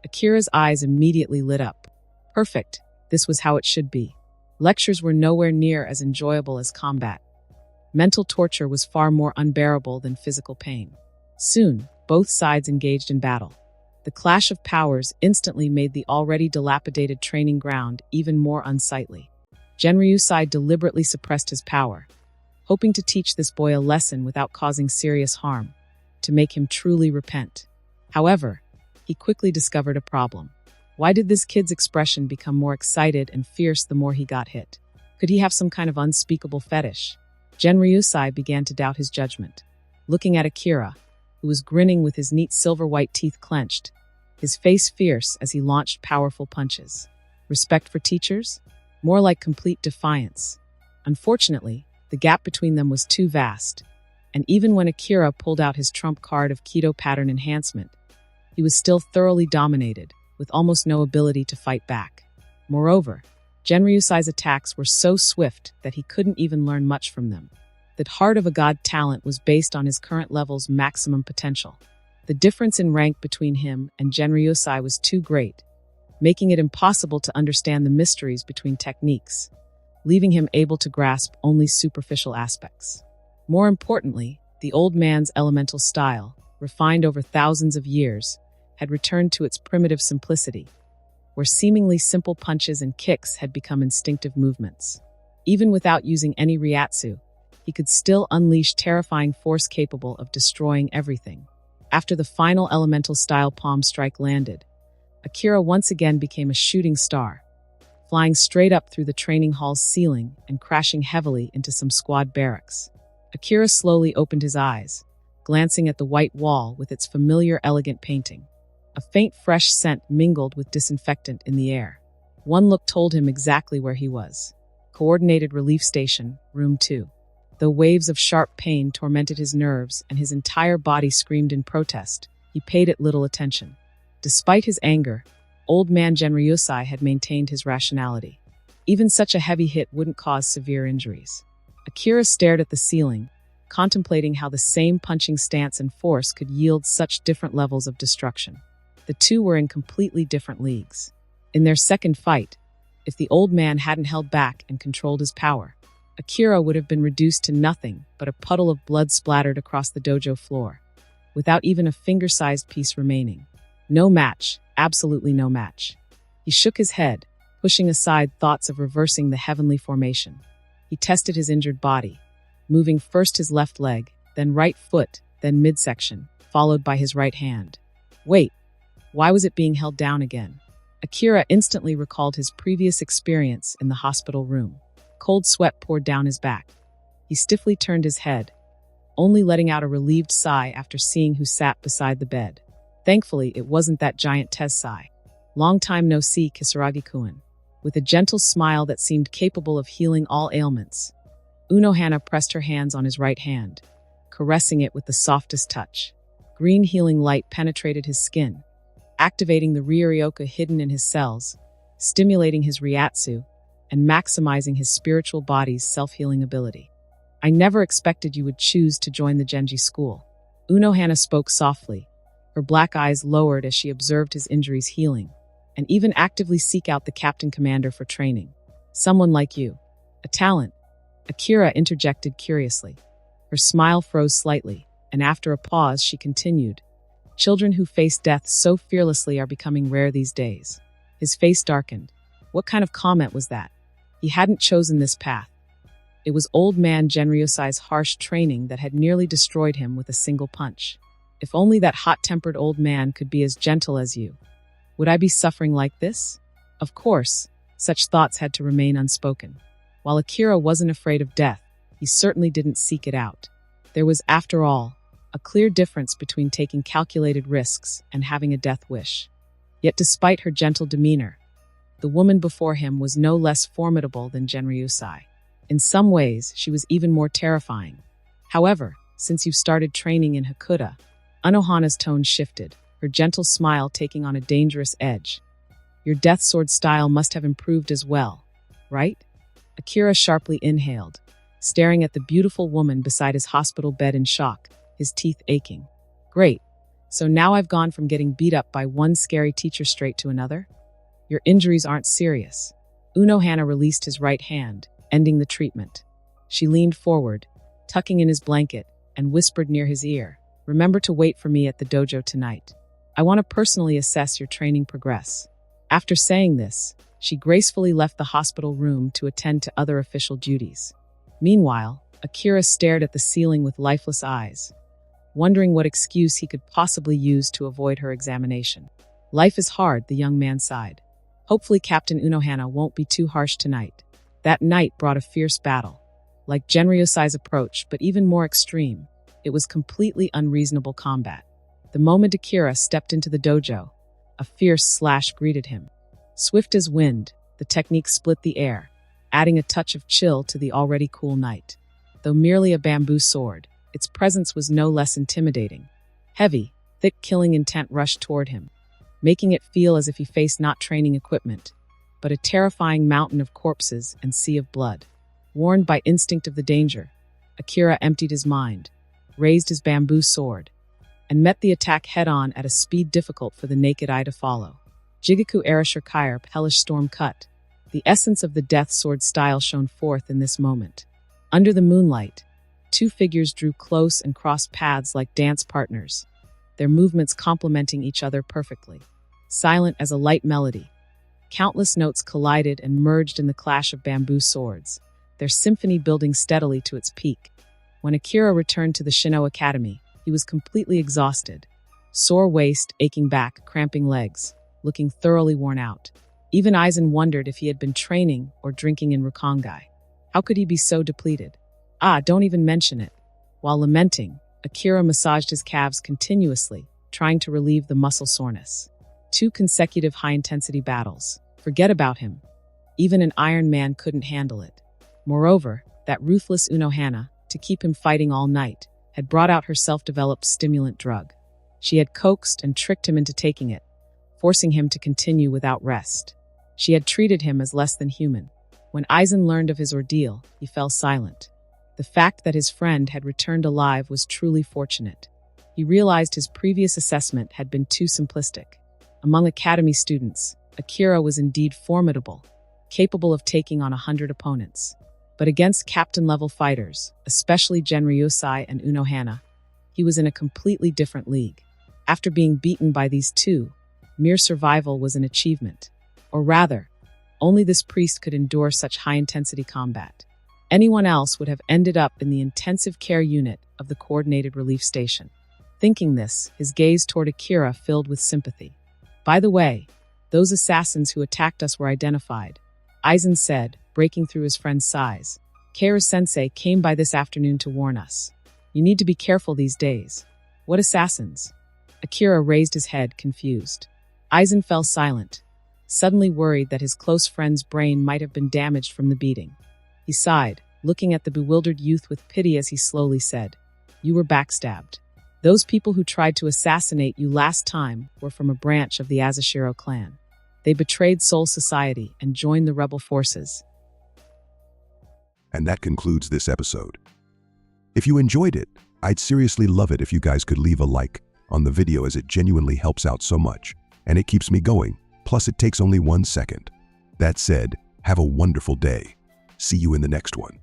Akira's eyes immediately lit up. Perfect. This was how it should be. Lectures were nowhere near as enjoyable as combat. Mental torture was far more unbearable than physical pain. Soon, both sides engaged in battle. The clash of powers instantly made the already dilapidated training ground even more unsightly. Genryusai deliberately suppressed his power, hoping to teach this boy a lesson without causing serious harm, to make him truly repent. However, he quickly discovered a problem. Why did this kid's expression become more excited and fierce the more he got hit? Could he have some kind of unspeakable fetish? Genryusai began to doubt his judgment. Looking at Akira, who was grinning with his neat silver-white teeth clenched, his face fierce as he launched powerful punches. Respect for teachers? More like complete defiance. Unfortunately, the gap between them was too vast, and even when Akira pulled out his trump card of Keto pattern enhancement, he was still thoroughly dominated, with almost no ability to fight back. Moreover, Genryusai's attacks were so swift that he couldn't even learn much from them. The Heart of a God talent was based on his current level's maximum potential. The difference in rank between him and Genryusai was too great, making it impossible to understand the mysteries between techniques, leaving him able to grasp only superficial aspects. More importantly, the old man's elemental style, refined over thousands of years, had returned to its primitive simplicity, where seemingly simple punches and kicks had become instinctive movements. Even without using any Ryatsu, he could still unleash terrifying force capable of destroying everything. After the final elemental style palm strike landed, Akira once again became a shooting star, flying straight up through the training hall's ceiling and crashing heavily into some squad barracks. Akira slowly opened his eyes, glancing at the white wall with its familiar elegant painting. A faint fresh scent mingled with disinfectant in the air. One look told him exactly where he was. Coordinated Relief Station, Room 2. Though waves of sharp pain tormented his nerves and his entire body screamed in protest, he paid it little attention. Despite his anger, old man Genryusai had maintained his rationality. Even such a heavy hit wouldn't cause severe injuries. Akira stared at the ceiling, contemplating how the same punching stance and force could yield such different levels of destruction. The two were in completely different leagues. In their second fight, if the old man hadn't held back and controlled his power, Akira would have been reduced to nothing but a puddle of blood splattered across the dojo floor, without even a finger-sized piece remaining. No match, absolutely no match. He shook his head, pushing aside thoughts of reversing the heavenly formation. He tested his injured body, moving first his left leg, then right foot, then midsection, followed by his right hand. Wait, why was it being held down again? Akira instantly recalled his previous experience in the hospital room. Cold sweat poured down his back. He stiffly turned his head, only letting out a relieved sigh after seeing who sat beside the bed. Thankfully, it wasn't that giant Tessai. Long time no see, Kisaragi-kun. With a gentle smile that seemed capable of healing all ailments, Unohana pressed her hands on his right hand, caressing it with the softest touch. Green healing light penetrated his skin, activating the Ryuryoka hidden in his cells, stimulating his Ryatsu, and maximizing his spiritual body's self-healing ability. I never expected you would choose to join the Genji school. Unohana spoke softly, her black eyes lowered as she observed his injuries healing, and even actively seek out the captain commander for training. Someone like you. A talent. Akira interjected curiously. Her smile froze slightly, and after a pause she continued, Children who face death so fearlessly are becoming rare these days. His face darkened. What kind of comment was that? He hadn't chosen this path. It was old man Genryusai's harsh training that had nearly destroyed him with a single punch. If only that hot-tempered old man could be as gentle as you. Would I be suffering like this? Of course, such thoughts had to remain unspoken. While Akira wasn't afraid of death, he certainly didn't seek it out. There was, after all, a clear difference between taking calculated risks and having a death wish. Yet despite her gentle demeanor, the woman before him was no less formidable than Genryusai. In some ways, she was even more terrifying. However, since you've started training in Hakuda, Unohana's tone shifted, her gentle smile taking on a dangerous edge. Your death sword style must have improved as well, right? Akira sharply inhaled, staring at the beautiful woman beside his hospital bed in shock, his teeth aching. Great. So now I've gone from getting beat up by one scary teacher straight to another? Your injuries aren't serious. Unohana released his right hand, ending the treatment. She leaned forward, tucking in his blanket, and whispered near his ear, "Remember to wait for me at the dojo tonight. I want to personally assess your training progress." After saying this, she gracefully left the hospital room to attend to other official duties. Meanwhile, Akira stared at the ceiling with lifeless eyes, wondering what excuse he could possibly use to avoid her examination. "Life is hard," the young man sighed. "Hopefully Captain Unohana won't be too harsh tonight." That night brought a fierce battle. Like Genryosai's approach, but even more extreme, it was completely unreasonable combat. The moment Akira stepped into the dojo, a fierce slash greeted him. Swift as wind, the technique split the air, adding a touch of chill to the already cool night. Though merely a bamboo sword, its presence was no less intimidating. Heavy, thick killing intent rushed toward him, making it feel as if he faced not training equipment, but a terrifying mountain of corpses and sea of blood. Warned by instinct of the danger, Akira emptied his mind, raised his bamboo sword, and met the attack head-on at a speed difficult for the naked eye to follow. Jigaku Arashirkair, hellish storm cut. The essence of the death sword style shone forth in this moment. Under the moonlight, two figures drew close and crossed paths like dance partners, their movements complementing each other perfectly. Silent as a light melody, countless notes collided and merged in the clash of bamboo swords, their symphony building steadily to its peak. When Akira returned to the Shino Academy, he was completely exhausted. Sore waist, aching back, cramping legs, looking thoroughly worn out. Even Aizen wondered if he had been training or drinking in Rukongai. How could he be so depleted? Don't even mention it. While lamenting, Akira massaged his calves continuously, trying to relieve the muscle soreness. 2 consecutive high-intensity battles. Forget about him. Even an Iron Man couldn't handle it. Moreover, that ruthless Unohana, to keep him fighting all night, had brought out her self-developed stimulant drug. She had coaxed and tricked him into taking it, forcing him to continue without rest. She had treated him as less than human. When Aizen learned of his ordeal, he fell silent. The fact that his friend had returned alive was truly fortunate. He realized his previous assessment had been too simplistic. Among Academy students, Akira was indeed formidable, capable of taking on 100 opponents. But against captain-level fighters, especially Genryosai and Unohana, he was in a completely different league. After being beaten by these two, mere survival was an achievement. Or rather, only this priest could endure such high-intensity combat. Anyone else would have ended up in the intensive care unit of the coordinated relief station. Thinking this, his gaze toward Akira filled with sympathy. "By the way, those assassins who attacked us were identified," Aizen said, breaking through his friend's sighs. "Keiru-sensei came by this afternoon to warn us. You need to be careful these days." "What assassins?" Akira raised his head, confused. Aizen fell silent, suddenly worried that his close friend's brain might have been damaged from the beating. He sighed, looking at the bewildered youth with pity as he slowly said, "You were backstabbed. Those people who tried to assassinate you last time were from a branch of the Azashiro clan. They betrayed Soul Society and joined the rebel forces." And that concludes this episode. If you enjoyed it, I'd seriously love it if you guys could leave a like on the video, as it genuinely helps out so much, and it keeps me going, plus it takes only 1 second. That said, have a wonderful day. See you in the next one.